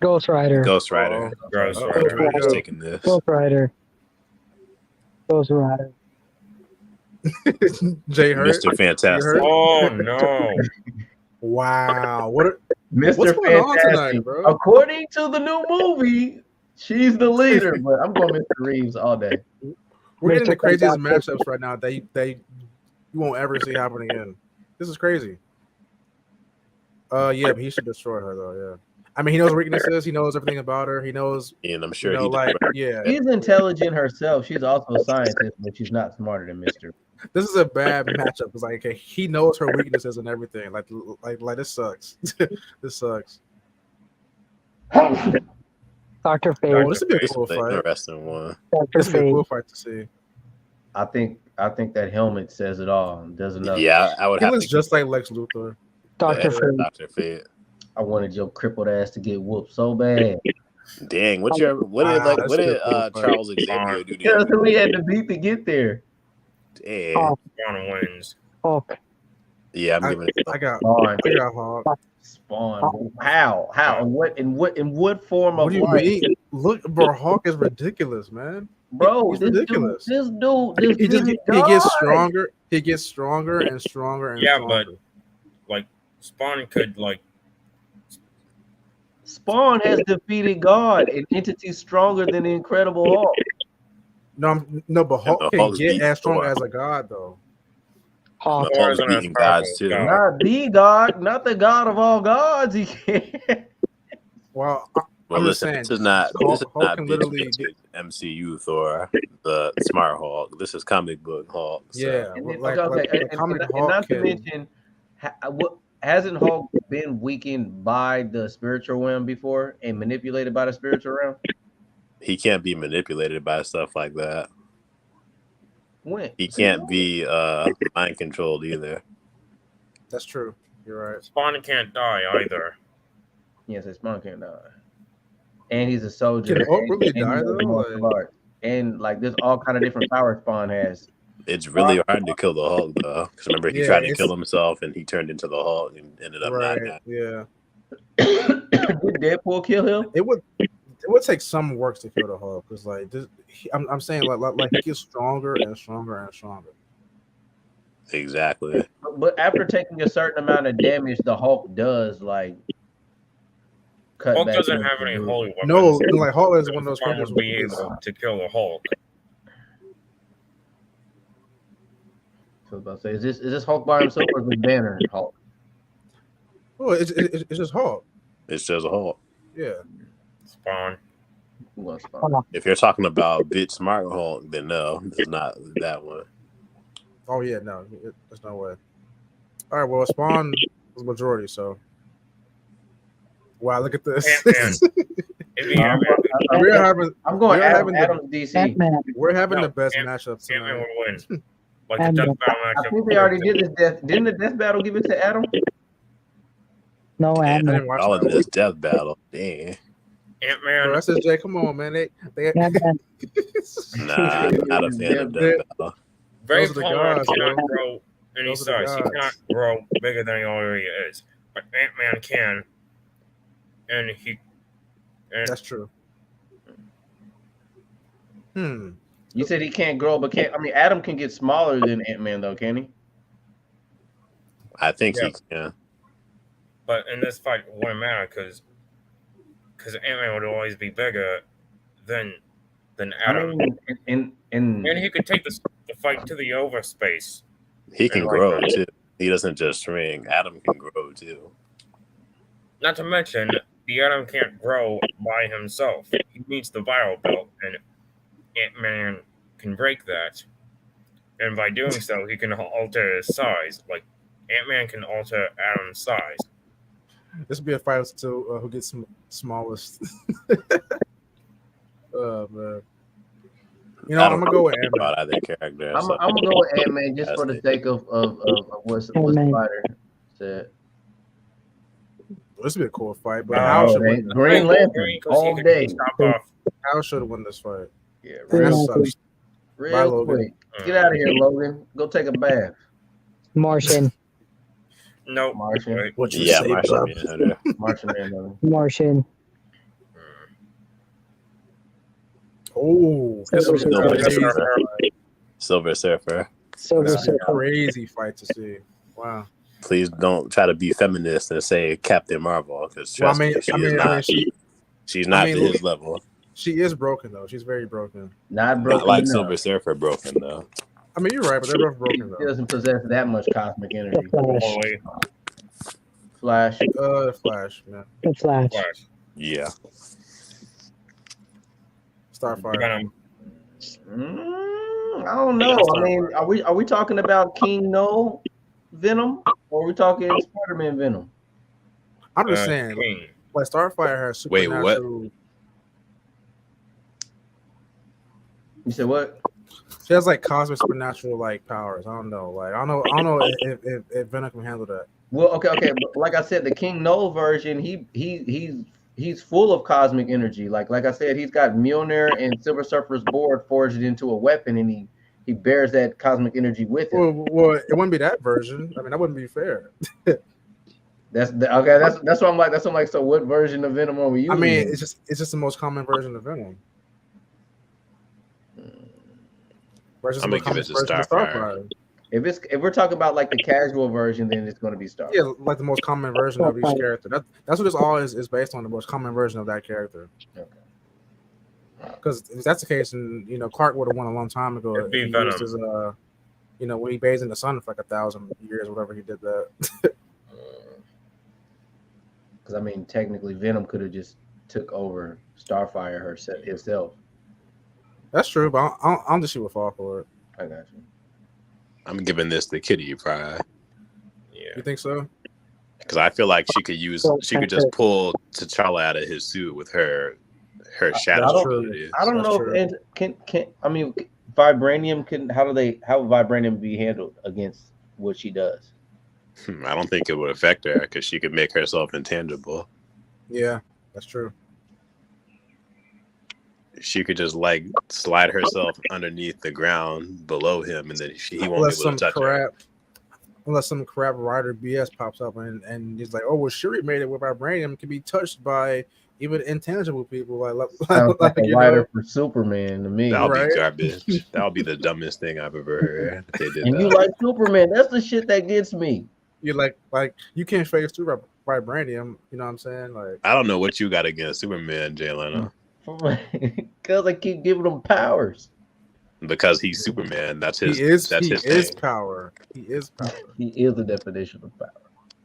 Ghost Rider. Ghost Rider. Ghost Oh, Rider. there you Rider's go. taking this. Ghost Rider. Ghost Rider. Jay Hurt. Mr. Fantastic. Oh no! Wow, what's Mr. going on tonight, Fantastic. bro? According to the new movie, she's the leader, but I'm going Mr. Reeves all day. We're getting the Mr. craziest Fantastic. matchups right now that you won't ever see happen again. This is crazy. Yeah, but he should destroy her though. Yeah, I mean he knows her weaknesses. He knows everything about her. He knows, And I'm sure you know, he like does. yeah. She's intelligent herself. She's also a scientist, but she's not smarter than Mr. This is a bad matchup because like okay, he knows her weaknesses and everything. Like this sucks. This sucks. Dr. Fate. Oh, this would be a This cool is an fight. interesting one. Dr. This would be a Fate. cool fight to see. I think that helmet says it all. Does enough. Yeah, I would He have looks to just like Lex Luthor. Dr. the Fate. Dr. Fate. I wanted your crippled ass to get whooped so bad. Dang, what Wow, did that's a cool fight. Charles Xavier do to Yeah, you? so we had to beat to get there. Dang. Hulk. Spawn wins. Hulk. Yeah, I'm giving it. I got Spawn. Hawk. Spawn. How? In what form of What do you life? mean? Look, bro, Hawk is ridiculous, man. Bro, He's this ridiculous. This He gets gets stronger. He gets stronger and stronger and Yeah, stronger. but like Spawn could like Spawn has defeated God, an entity stronger than the Incredible Hulk. No, but Hulk the can Hulk's get beat as strong Thor. as a god, though. Hulk. The Hulk's beating gods too. God. Not the God, not the God of all gods. He can't. Well, Well, I'm just listen, saying, this is not Hulk can bitch literally bitch MCU Thor, the smart Hulk. This is comic book Hulk. So. yeah, And then, like and comic not Hulk to can. mention, what hasn't Hulk been weakened by the spiritual realm before and manipulated by the spiritual realm? He can't be manipulated by stuff like that. When He can't be mind controlled either. That's true. You're right. Spawn can't die either. Yes, his Spawn can't die, and he's a soldier. Can Hulk and- really and he die, knows though? martial Like- arts. And like there's all kind of different powers Spawn has. It's really hard to kill the Hulk though, because remember he Yeah, tried to it's- kill himself and he turned into the Hulk and ended up not. Right. Yeah. Did Deadpool kill him? It would take some work to kill the Hulk because like this. I'm saying like he gets stronger and stronger and stronger. Exactly. But after taking a certain amount of damage, the Hulk does like cut Hulk back. doesn't in. have any holy weapons. No, like Hulk is one of those Spawn characters would be with- able to kill the Hulk. So I was about to say, is this Hulk by himself or is this Banner Hulk? Oh, it's just Hulk. It's just a Hulk. Yeah. Spawn. Who wants Spawn? If you're talking about bitch smart Hulk, then no, this is not that one. Oh yeah, no, there's no way. All right, well, Spawn was majority, so. Wow, look at this. Ant-Man. It'd be Ant-Man. We're having I'm going we're having Adam's DC. Ant-Man. we're having No, the best Ant- matchups Ant-Man tonight. would win. Like the Ant-Man. death battle I matchup. think they already did this death. Didn't the death battle give it to Adam? No, Damn, I Ant-Man. didn't watch all in that. this death battle. Dang. Ant-Man. Bro, SSJ, come on, man. They Ant-Man. Nah, I'm not a fan of death battle. Very Those are the Plumber gods, cannot bro. grow any Those are the size. He gods. cannot grow bigger than he already is. But Ant-Man can. And he... And That's true. You said he can't grow, but can't. I mean, Adam can get smaller than Ant-Man, though, can he? I think Yeah. he can. But in this fight, it wouldn't matter because Ant-Man would always be bigger than Adam. I mean, And he could take the fight to the overspace. He can And grow like- too. He doesn't just shrink. Adam can grow too. Not to mention, the Atom can't grow by himself. He needs the viral belt, and Ant-Man can break that. And by doing so, he can alter his size. Like, Ant-Man can alter Atom's size. This would be a fight to who gets smallest. Oh man. You know, I I'm don't gonna go with think Ant-Man. about either character. I'm So gonna go with Ant-Man just for the sake of what Ant-Man. Spider said. This would be a cool fight, but No, Hal Oh, should they win. Green Lantern Because he all could day. Stop off. Hal should have won this fight. Yeah, Green That real, Lantern. sucks. Bye, real Logan. quick. Get out of here, Logan. Go take a bath. Martian. No. Martian. Wait. What you yeah, say, Martian bub? Manhunter. Martian Manhunter. Martian. Oh, this Silver would be a Surfer. crazy Surfer. fight. Silver Surfer. Silver This would be a Surfer. crazy fight to see. Wow. Please don't try to be feminist and say Captain Marvel, because Well, trust me, she's not to his level. she is broken though. She's very broken. Not broken Not like enough. Silver Surfer broken though. I mean, you're right, but they're both broken He though. doesn't possess that much cosmic energy. The Flash. Flash. The Flash, man. The Flash. Flash. Yeah. Starfire. I don't know. I mean, are we talking about King No Venom, or are we talking Spider-Man Venom? I'm just saying, King. like Starfire has Wait, supernatural. what? You said what? She has like cosmic supernatural like powers. I don't know. Like I don't know if Venom can handle that. Well, okay. But like I said, the King No version, he's full of cosmic energy. Like I said, he's got Mjolnir and Silver Surfer's board forged into a weapon, and he bears that cosmic energy with him. Well, it wouldn't be that version. I mean, that wouldn't be fair. That's what I'm like. So what version of Venom are we using? I mean, it's just the most common version of Venom. I'm gonna give it to Starfire. If we're talking about like the casual version, then it's going to be Starfire. Yeah, like the most common version of each character. That's what this all is based on, the most common version of that character. Okay. Because if that's the case, and Clark would have won a long time ago. It'd be If he Venom. used his, when he bathed in the sun for like 1,000 years, whatever he did that. Because I mean, technically, Venom could have just took over Starfire himself. That's true, but I don't think she would fall for it. I got you. I'm giving this to Kitty Pryde. Yeah. You think so? Because I feel like she could just pull T'Challa out of his suit with her shadow abilities. I don't know if vibranium can. How would vibranium be handled against what she does? I don't think it would affect her because she could make herself intangible. Yeah, that's true. She could just like slide herself underneath the ground below him, and then he won't be able to touch her. Unless some crap writer BS pops up and he's like, "Oh, well, Shuri made it with vibranium, can be touched by even intangible people." Sounds like a writer for Superman to me. That would be garbage. That would be the dumbest thing I've ever heard. They did and that. you like Superman? That's the shit that gets me. You're like you can't phase through vibranium. You know what I'm saying? Like, I don't know what you got against Superman, Jay Leno. Because I keep giving him powers. Because he's Superman. That's his. He is thing. power. He is power. He is the definition of power.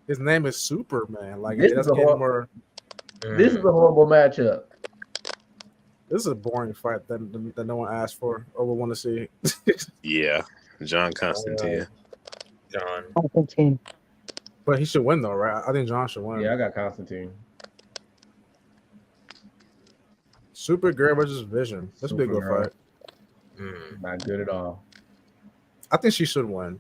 His name is Superman. Like, This that's is a getting hor- more. This is a horrible matchup. This is a boring fight that no one asked for or would want to see. Yeah, John Constantine. John. Constantine. But he should win though, right? I think John should win. Yeah, I got Constantine. Supergirl versus Vision. This would be a good Supergirl. fight. Not good at all. I think she should win,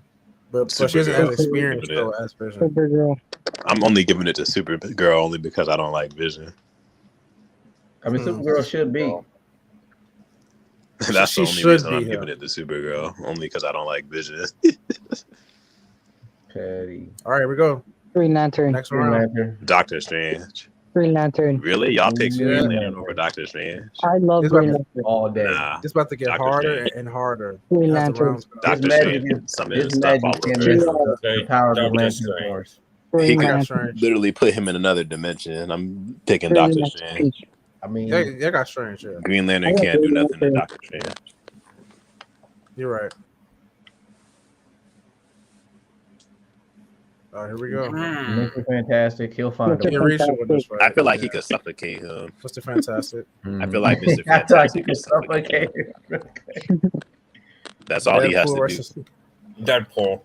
but she Supergirl. isn't as experienced though as Vision. Supergirl. I'm only giving it to Supergirl only because I don't like Vision. I mean, Supergirl should be. That's She the only should reason I'm be giving him. it to Supergirl, only because I don't like Vision. Petty. All right, here we go. Green Lantern. Next Green round. Lantern. Doctor Strange. Green Lantern. Really? Y'all pick Yeah. Green Lantern over Doctor Strange? I love It's Green about- Lantern. All day. Nah. It's about to get Dr. harder Strange. and harder. Green as the Lantern. rounds go. Doctor magic Strange. is- Some of his His stuff magic all can over. miss it. the power of the Doctor Lantern Strange. Force. He Green could got Lantern. Strange. literally put him in another dimension. I'm picking Green Doctor Lantern. Strange. I mean, Yeah, got Strange. Yeah, Green Lantern I like can't do Green nothing to Lantern. Doctor Strange. you're right. All right, here we go. Mr. Fantastic, he'll find Mr. a Yeah, Reed should win this fight. I feel like he could suffocate him. Mr. Fantastic. I feel like Mr. I thought Fantastic you could could suffocate. That's all he has Deadpool to versus- do. Deadpool.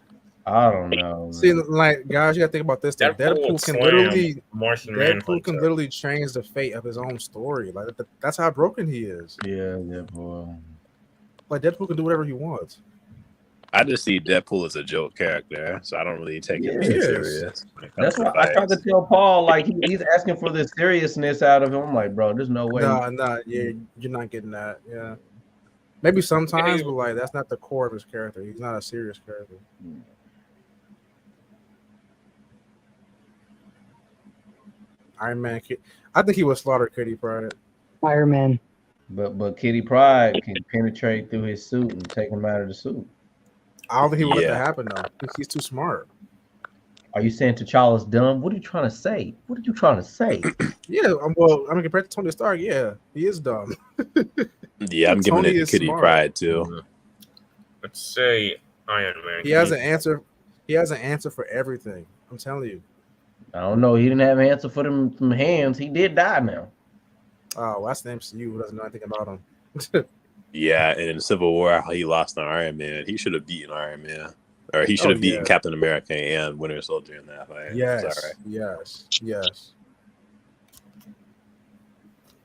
I don't know. man. See, like guys, you gotta think about this. Though. Deadpool can literally, Martian Deadpool can Manhunter. literally change the fate of his own story. Like that's how broken he is. Yeah, boy. Like Deadpool can do whatever he wants. I just see Deadpool as a joke character, so I don't really take him He too is. serious. That's why I tried to tell Paul, like he's asking for the seriousness out of him. I'm like, bro, there's no way. Nah, you're not getting that. Yeah, maybe sometimes, but like that's not the core of his character. He's not a serious character. Iron Man, I think he would slaughter Kitty Pryde. Iron Man. But Kitty Pryde can penetrate through his suit and take him out of the suit. I don't think he would let that happen though. He's too smart. Are you saying T'Challa's dumb? What are you trying to say? What are you trying to say? Yeah, well, I mean, compared to Tony Stark, yeah, he is dumb. Yeah, I'm giving it to Kitty Pryde too. Let's say Iron Man. He has an answer. He has an answer for everything. I'm telling you. I don't know. He didn't have an answer for them hands. He did die now. Oh, well, that's the MCU who doesn't know anything about him. Yeah, and in Civil War, he lost to Iron Man. He should have beaten Iron Man. Or he should have beaten Captain America and Winter Soldier in that fight. Yes.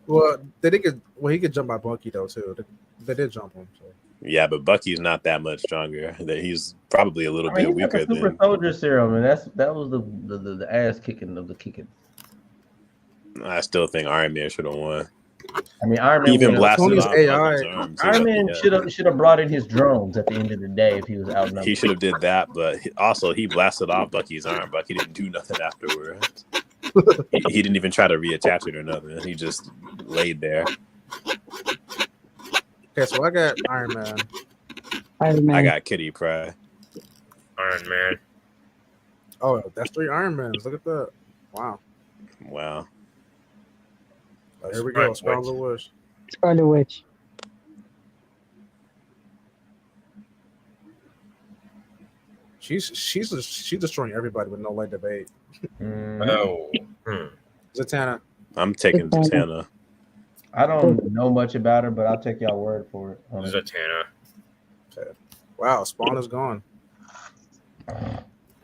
Well, he could jump by Bucky though too. They did jump him. So. Yeah, but Bucky's not that much stronger. That he's probably a little bit weaker than Super Soldier Serum, and that was the ass kicking of the kicking. I still think Iron Man should have won. I mean, Iron Man even blasted off AI. Iron Man should have brought in his drones at the end of the day if he was outnumbered. He should have did that, but he blasted off Bucky's arm. Bucky didn't do nothing afterwards. he didn't even try to reattach it or nothing. He just laid there. Okay, so I got Iron Man. I got Kitty Pryde. Iron Man. Oh, that's 3 Iron Mans. Look at that. Wow. Here we go. Scarlet Witch. Scarlet Witch. She's destroying everybody with no light debate. Zatanna. I'm taking Zatanna. I don't know much about her, but I'll take y'all word for it. Zatanna. Okay. Wow, Spawn is gone.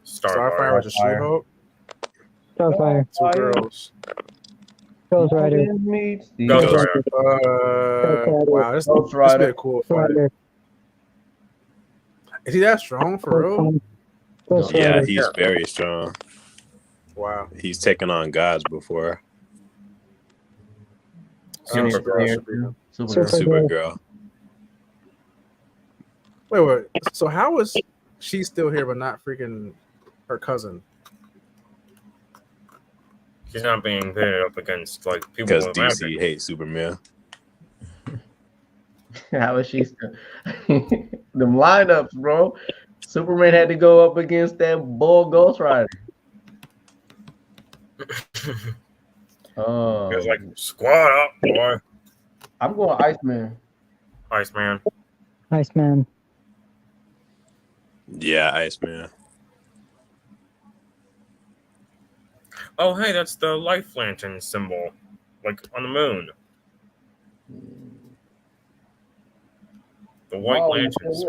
Starfire with She-Hulk. Starfire. 2 girls. Ghost Rider. Wow, this would be a cool fight. Is he that strong for real? Yeah, he's very strong. Wow. He's taken on gods before. Supergirl. Wait. So how is she still here but not freaking her cousin? She's not being pitted up against like people because DC hates Superman. How is she still? Them lineups, bro. Superman had to go up against that bull Ghost Rider. It was like squad up, boy. I'm going Iceman. Iceman. Yeah, Iceman. Oh, hey, that's the life lantern symbol, like on the moon. The white lanterns.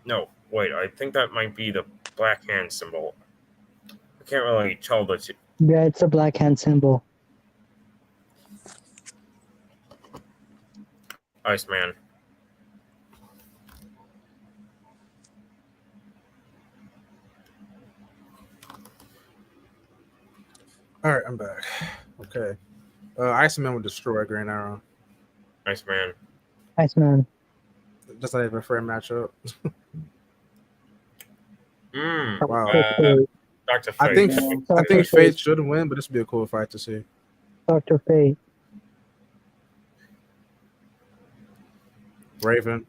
No, wait, I think that might be the black hand symbol. I can't really tell the two. Yeah, it's a black hand symbol. Iceman. All right, I'm back. Okay. Iceman would destroy Green Arrow. Iceman. That's not even a fair matchup. Wow. Dr. Fate. I think Fate should win, but this would be a cool fight to see. Dr. Fate. Raven.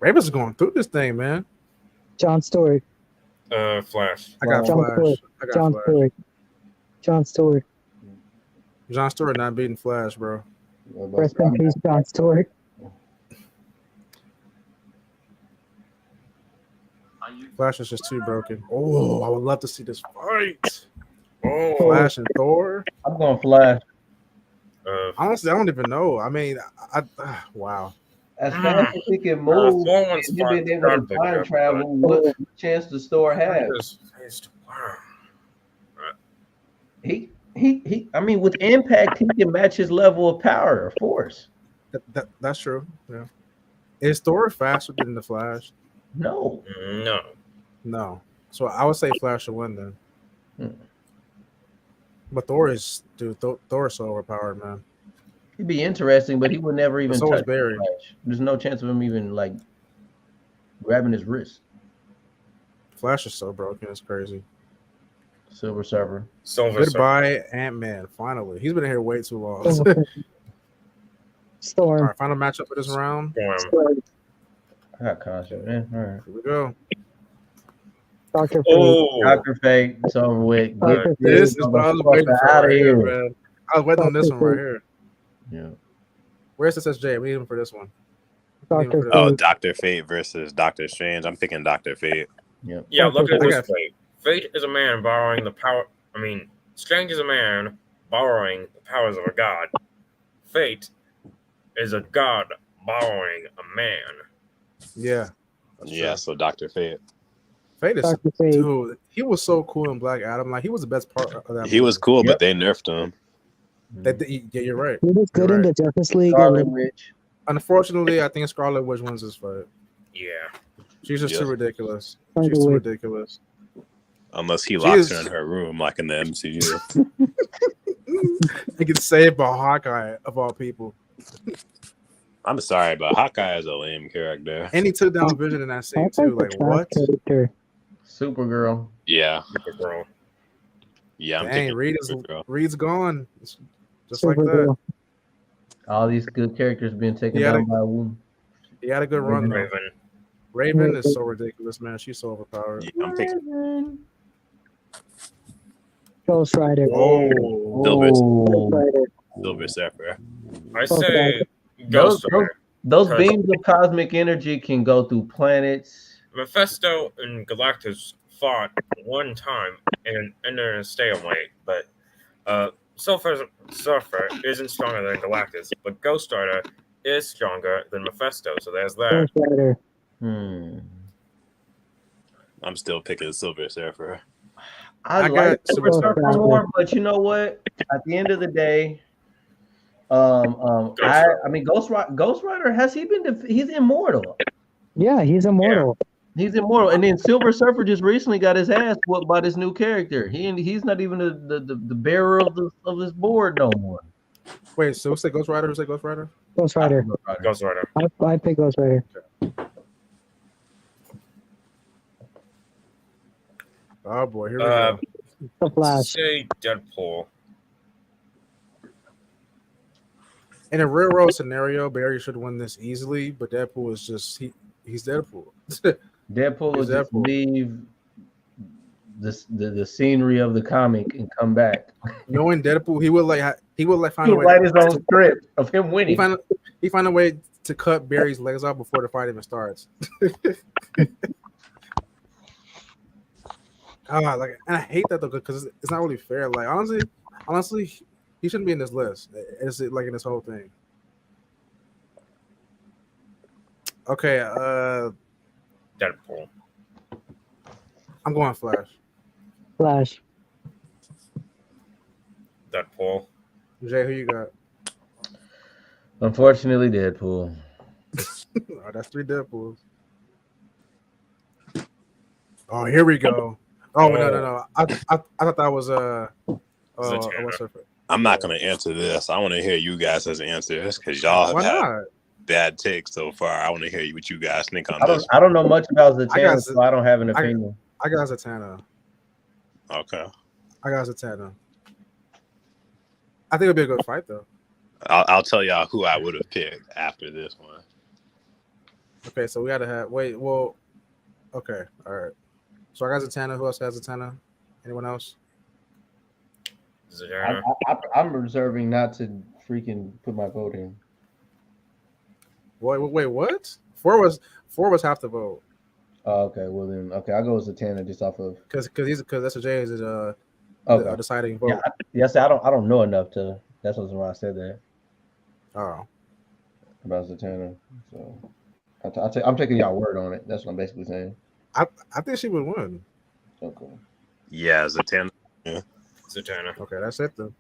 Raven's going through this thing, man. John Stewart. Flash. I got Flash. John Stewart. John Stewart not beating Flash, bro. Rest in peace, John Stewart. Flash is just too broken. Oh, I would love to see this fight. Oh, Flash and Thor. I'm going Flash. Honestly, I don't even know. I mean, wow. As fast as he can move, and being able to time travel, what chance does Thor have? I mean, with impact, he can match his level of power or force. That's true. Yeah. Is Thor faster than the Flash? No. No. No. So I would say Flash will win then. But Thor is, dude. Thor is so overpowered, man. He'd be interesting, but he would never even so is touch Barry. Flash. There's no chance of him even like grabbing his wrist. Flash is so broken. It's crazy. Silver Surfer. Goodbye, Ant-Man. Finally, he's been here way too long. Storm. All right, final matchup of this round. Storm. I got caution, man. All right. Here we go. Dr. Fate. Oh, Dr. Fate, it's over with. Dr. This Fate. is what I was waiting for right here, man. I was waiting on this one right here. Yeah. Where's SSJ? We need him for this one. Dr. Oh, Fate. Dr. Fate versus Doctor Strange. I'm picking Dr. Fate. yeah. Look at I this got- way. Fate is a man borrowing the power. I mean, Strange is a man borrowing the powers of a god. Fate is a god borrowing a man. Yeah. That's Yeah, true. so Dr. Fate. Fate is, Dr. Fate. dude. He was so cool in Black Adam. Like he was the best part of that. He was cool, but they nerfed him. Yeah, you're right. He was good You're in the right. Justice League. Scarlet Witch. Unfortunately, I think Scarlet Witch wins this fight. Yeah. She's just Yeah. too ridiculous. By She's the too way. ridiculous. Unless he locks her is- in her room like in the MCU. He gets saved by Hawkeye of all people, I'm sorry, but Hawkeye is a lame character. and he took down Vision in that scene That's too. like Like a what? character. Supergirl. Yeah. Supergirl. Yeah, I'm Dang, taking Reed Supergirl. Reed's gone. It's just like that. Supergirl. All these good characters being taken Yeah, down by a woman. He had a good run. Though. Raven. Raven is so ridiculous, man. She's so overpowered. Yeah, I'm picking Ghost Rider. Oh, Silver, Ghost Rider. Silver Surfer. I say Those, Ghost those, Rider. those beams of cosmic energy can go through planets. Mephisto and Galactus fought one time and ended in a stalemate, but Surfer isn't stronger than Galactus, but Ghost Rider is stronger than Mephisto, so there's that. Ghost Rider. I'm still picking Silver Surfer. I I like got Silver Silver Surfer Surfer. more, but you know what? At the end of the day, I mean, Ghost Rider has he been? He's immortal. Yeah, he's immortal. He's immortal, and then Silver Surfer just recently got his ass whooped by this new character. He's not even the bearer of this board no more. wait. So who said Ghost Rider? Who said Ghost Rider? Ghost Rider. Ghost Rider. I pick Ghost Rider. Oh boy, here we go. The Flash. Say Deadpool. In a real world scenario, Barry should win this easily, but Deadpool is just he's Deadpool. Deadpool will He's just Deadpool. leave the scenery of the comic and come back. Knowing Deadpool, he would find He a way. write his own script of him He winning. find a way to cut Barry's legs off before the fight even starts. And I hate that though because it's not really fair. Like honestly, he shouldn't be in this list. It's like in this whole thing. Okay, Deadpool. I'm going Flash. Flash. Deadpool. Jay, who you got? Unfortunately, Deadpool. Oh, that's 3 Deadpools. Oh, here we go. Oh no! I thought that was what's her? I'm not going to answer this. I want to hear you guys' answers because y'all Why have had not? bad takes so far. I want to hear what you guys think on I this. don't know much about I got Zatanna, so I don't have an opinion. I got Zatanna. Okay. I got Zatanna. I think it'll be a good fight though. I'll tell y'all who I would have picked after this one. Okay, so we gotta have okay, all right. So I got Zatanna. Who else has Zatanna? Anyone else? Zatanna. I'm reserving not to freaking put my vote in. Wait, what? Four was half the vote. Oh, okay, well then, I'll go with Zatanna just off of Because SJ is a deciding vote. Yes, I don't know enough to. That's why I said that Oh, about Zatanna. So I'm taking y'all word on it. That's what I'm basically saying. I think she would win. Okay. Yeah, Zatanna. Yeah. Zatanna. Okay, that's it then.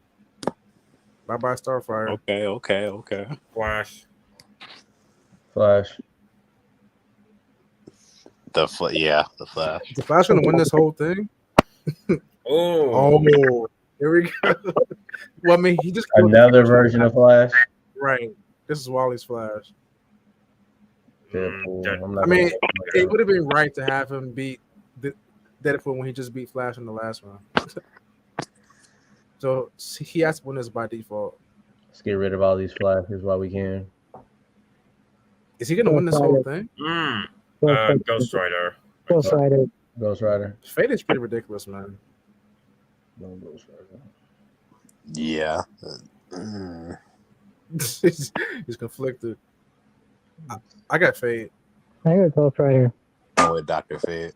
Bye bye Starfire. Okay. Flash. Flash. The Flash. Is the Flash gonna win this whole thing? Oh. Oh, here we go. Well, I mean, he just killed the Another Flash. version of Flash. Right. This is Wally's Flash. Deadpool. I'm not I mean, gonna- it would have been right to have him beat Deadpool when he just beat Flash in the last one. So he has to win this by default. Let's get rid of all these Flashes while we can. Is he gonna win this whole thing? Ghost Rider. Ghost Rider. Ghost Rider. Fate is pretty ridiculous, man. No Ghost Rider. Yeah. He's conflicted. I got Fate. I got Ghost Rider. I'm with Dr. Fate.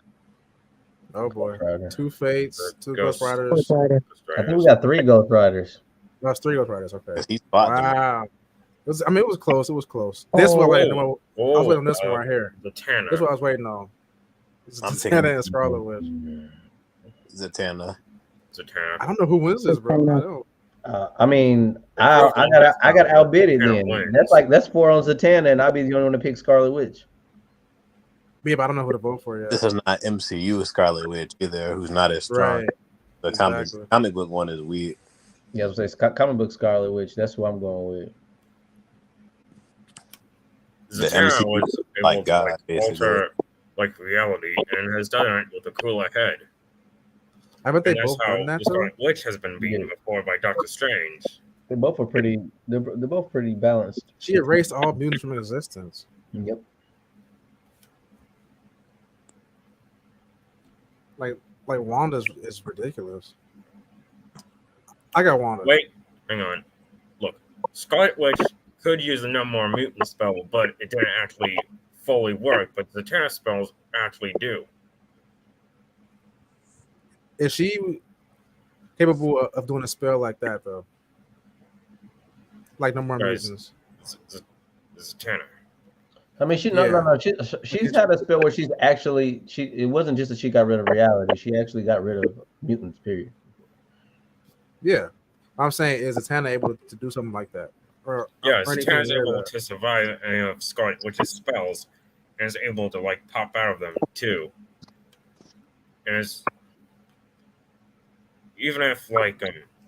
Oh boy, Ghost Rider. 2 Fates, 2 Ghost Ghost Riders. Ghost Rider. I think we got 3 Ghost Riders. That's 3 Ghost Riders. Okay. 'Cause He's fought them. Wow. It was close. It was close. This one, I was waiting on this one right here. Zatanna. This is what I was waiting on. This I'm is thinking- Zatanna and Scarlet Witch. Zatanna. I don't know who wins this, bro. I don't. I mean, I got outbid then. That's 4 on Zatanna, and I'll be the only one to pick Scarlet Witch. Yeah, but I don't know who to vote for yet. This is not MCU Scarlet Witch either, who's not as strong. Right. The Exactly. comic book one is weak. Yeah, I was saying comic book Scarlet Witch. That's who I'm going with. The Zatanna MCU was able like to God, basically. alter reality and has done it with a cooler head. I bet they And that's both how done that the though. Scarlet Witch has been beaten before by Doctor Strange. They both are pretty. They're both pretty balanced. She erased all mutants from existence. Yep. Like Wanda is ridiculous. I got Wanda. Wait, hang on. Look, Scarlet Witch could use the No More Mutant spell, but it didn't actually fully work. But the Zatanna spells actually do. Is she capable of doing a spell like that though? Like no more Guys. mutants. Zatanna. I mean, she's Yeah. had a spell where she's actually It wasn't just that she got rid of reality. She actually got rid of mutants. Period. Yeah. I'm saying is Zatanna able to do something like that? Or anything Zatanna's near able that? to survive any of Scarlet Witch's spells, and is able to like pop out of them too. And it's even if like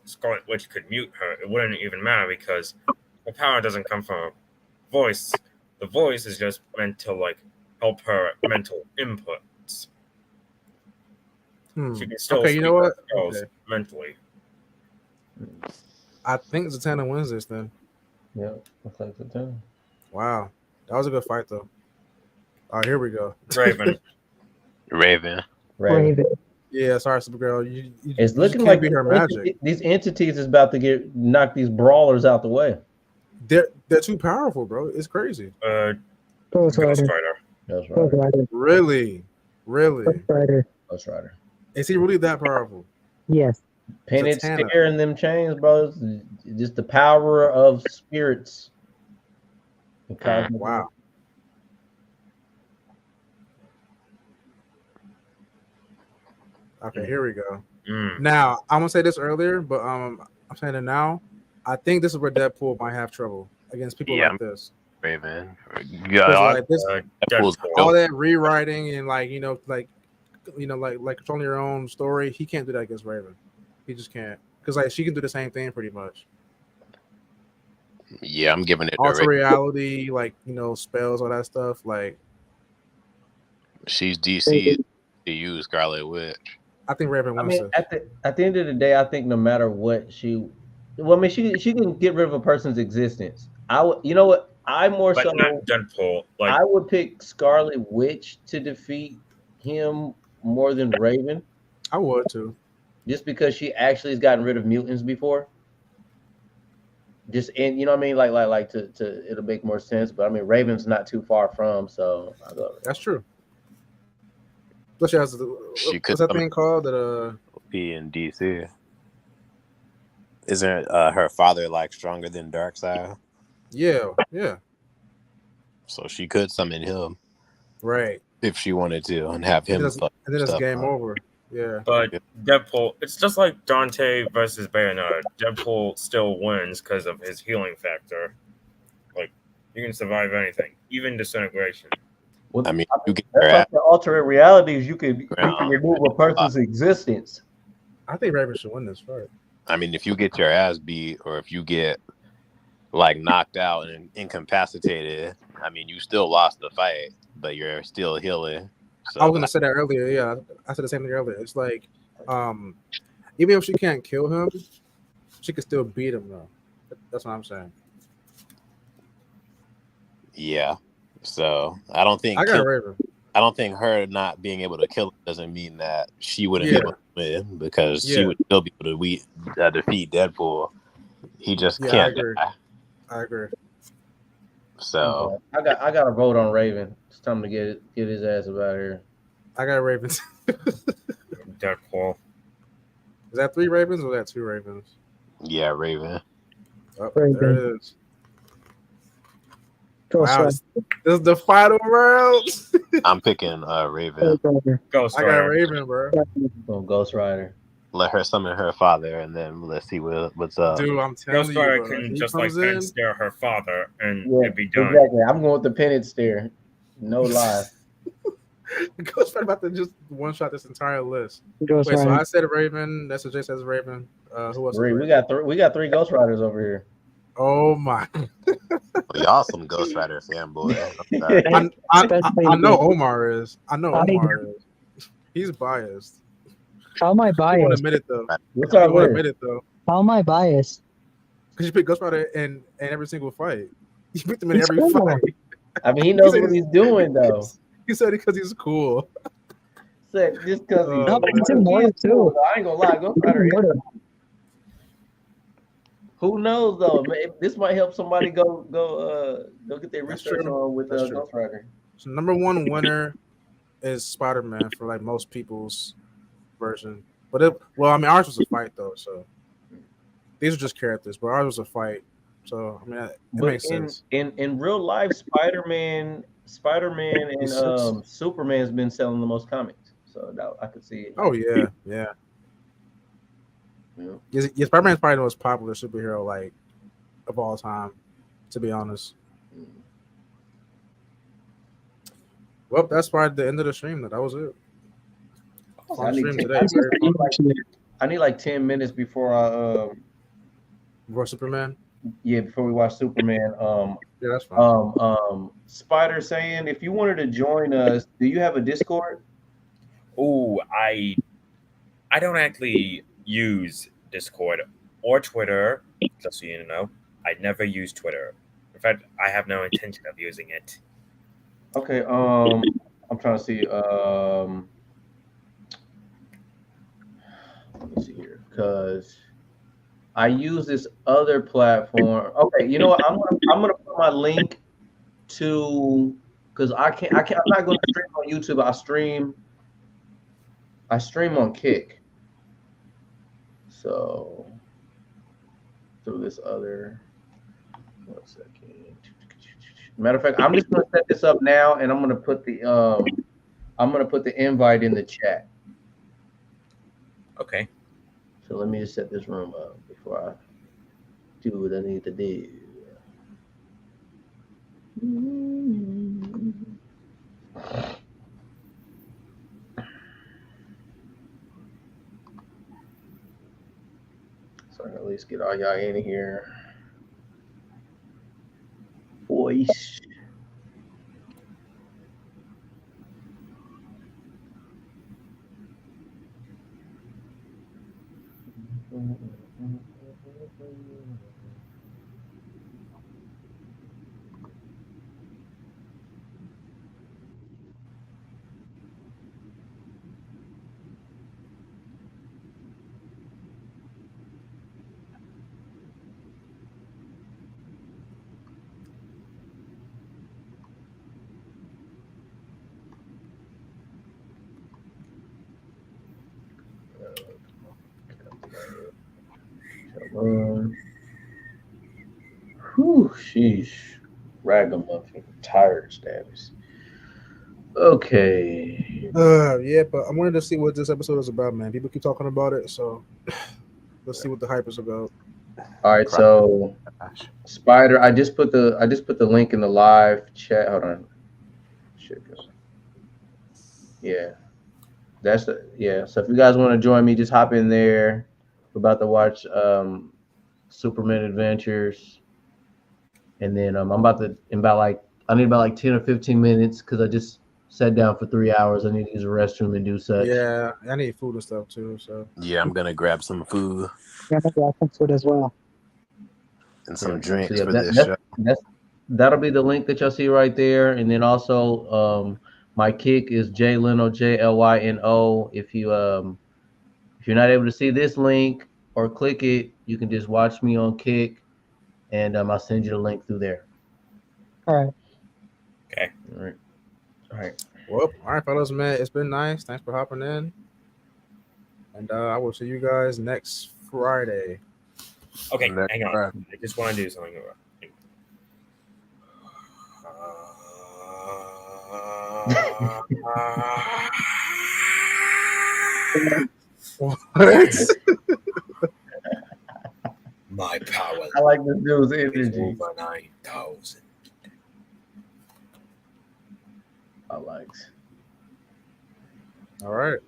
Scarlet Witch could mute her, it wouldn't even matter because the power doesn't come from a voice. The voice is just meant to like help her mental inputs. She can still Okay, you know speak her what? spells Okay. mentally. I think Zatanna wins this then. Yeah, looks like the time. Wow. That was a good fight though. All right, here we go. Raven. Raven. Raven. Yeah, sorry, Supergirl. You It's you looking can't like beat her magic. these entities is about to knock these brawlers out the way. They're too powerful, bro. It's crazy. Ghost Ghost Rider. Rider. Ghost Ghost Rider. Rider. Really? Ghost Rider. Ghost Rider. Is he really that powerful? Yes. Painted Zatanna. Stare in them chains, bro. It's just the power of spirits. The cosmic- Wow. Okay, here we go. Now, I'm gonna say this earlier, but I'm saying it now. I think this is where Deadpool might have trouble against people Yeah. like this. Raven. 'Cause, Yeah, like, this, Deadpool's all that rewriting and like controlling your own story, he can't do that against Raven. He just can't. Because like she can do the same thing pretty much. Yeah, I'm giving it to Alter Raven. reality, like spells, all that stuff. Like She's DC to use Scarlet Witch. I think Raven I wins mean, this. at the end of the day, I think no matter what she can get rid of a person's existence. You know what? I more But so not Deadpool. Like I would pick Scarlet Witch to defeat him more than Raven, I would too. just because she actually has gotten rid of mutants before. And you know what I mean, like to it'll make more sense. But I mean, Raven's not too far from, so I'll go. That's true. Especially as She what's could that come thing called? That Be in DC. Isn't her father like stronger than Darkseid? yeah, So she could summon him right. if she wanted to and have him. And then it's stuff game up. over. Yeah. But Deadpool, it's just like Dante versus Bayonetta. Deadpool still wins because of his healing factor. Like, you can survive anything, even disintegration. Well, I mean, you get That's your like ass the alternate realities. You can ground. remove a person's existence. I think Raven should win this fight. I mean, if you get your ass beat or if you get like knocked out and incapacitated, I mean, you still lost the fight, but you're still healing. So I was gonna say that earlier. Yeah, I said the same thing earlier. It's like, even if she can't kill him, she can still beat him though. That's what I'm saying. yeah. So I don't think I got Raven. I don't think her not being able to kill him doesn't mean that she wouldn't be able to win because she would still be able to defeat Deadpool. He just can't die. I agree. So I got to vote on Raven. It's time to get his ass up out of here. I got Ravens. Deadpool. Is that 3 Ravens or is that 2 Ravens? yeah, Raven. Oh, Raven. there it is. Ghost Wow, Rider. this is the final round. I'm picking Raven. Ghost I got Rider. Raven, bro. Oh, Ghost Rider. Let her summon her father, and then let's see what's up. Dude, I'm telling Ghost you, Rider bro. can He just like comes pen in. stare her father and Yeah, it'd be done. exactly. I'm going with the penance stare. No lie. Ghost Rider about to just one shot this entire list. Ghost Wait, so Rider. I said Raven. That's what Jay says Raven. Who else? We got three Ghost Riders over here. Oh my! Y'all some Ghost Rider fanboy. I'm sorry. I know Omar is. I know Omar is. He's biased. How am I He won't biased? admit it though. What's He our won't list? admit it though. How am I biased? Because you pick Ghost Rider in every single fight. You picked him in He's every cool. fight. I mean, he knows said what he's doing though. He said it because he's cool. Said just because he's Oh, No, but it's man. immortal too. I ain't gonna lie, Ghost Rider. Immortal. Who knows though? This might help somebody go get their That's research true. on with That's true. Ghost Rider. So number one winner is Spider-Man for like most people's version. But I mean, ours was a fight though. So these are just characters, but ours was a fight. So I mean, it makes sense. In real life, Spider-Man and Superman's been selling the most comics, so I could see it. Oh yeah. Yeah, Spider-Man's probably the most popular superhero like of all time, to be honest. Well, that's probably the end of the stream. That was it. I Stream need, today. I need like 10 minutes before Before Superman. Before we watch Superman. Yeah, that's fine. Spider saying, if you wanted to join us, do you have a Discord? Oh, I don't actually use Discord or Twitter, just so you know. I never use Twitter. In fact, I have no intention of using it. Okay, I'm trying to see. Let me see here, because I use this other platform. Okay, you know what? I'm gonna put my link to, because I'm not going to stream on YouTube. I stream on Kick. So through this other, 1 second. Matter of fact, I'm just gonna set this up now, and I'm gonna put the invite in the chat. Okay. So let me just set this room up before I do what I need to do. So I can at least get all y'all in here. Voice. Whew, sheesh. Ragamuffin, tired status. Okay. Yeah, but I wanted to see what this episode is about, man. People keep talking about it, so let's see what the hype is about. All right, so Spider, I just put the link in the live chat. Hold on. Shit. Yeah. So if you guys want to join me, just hop in there. We're about to watch Superman Adventures. And then I need about like 10 or 15 minutes because I just sat down for 3 hours. I need to use the restroom and do such. Yeah, I need food and stuff too. So Yeah, I'm gonna grab some food Yeah, maybe I can food as well. and some So drinks yeah, for this show. that'll be the link that y'all see right there. And then also my kick is Jay Leno, JLYNO. If you're not able to see this link or click it, you can just watch me on Kick, and I'll send you the link through there. All right. Okay. All right. well, all right, fellas, man. It's been nice. Thanks for hopping in. And I will see you guys next Friday. Okay, Next hang on. Friday. I just want to do something. What? My power I like this dude's is energy. over 9,000. I like. All right.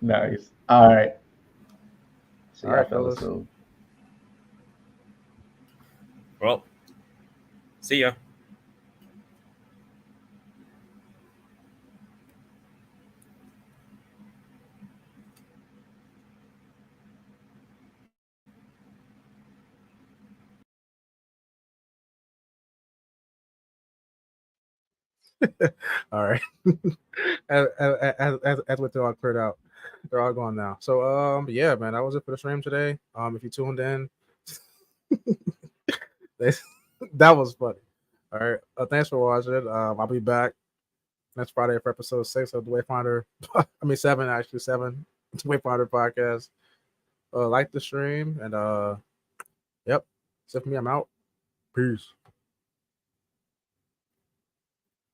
Nice. All right. See All y'all right, fellas fellas. soon. Well, see ya. All right. As what they're all cleared out, they're all gone now. So yeah, man, that was it for the stream today. If you tuned in, that was funny. All right. Thanks for watching. I'll be back next Friday for episode 6 of the Wayfinder. 7 actually, 7 Wayfinder podcast. Like the stream and yep. Except for me, I'm out. Peace.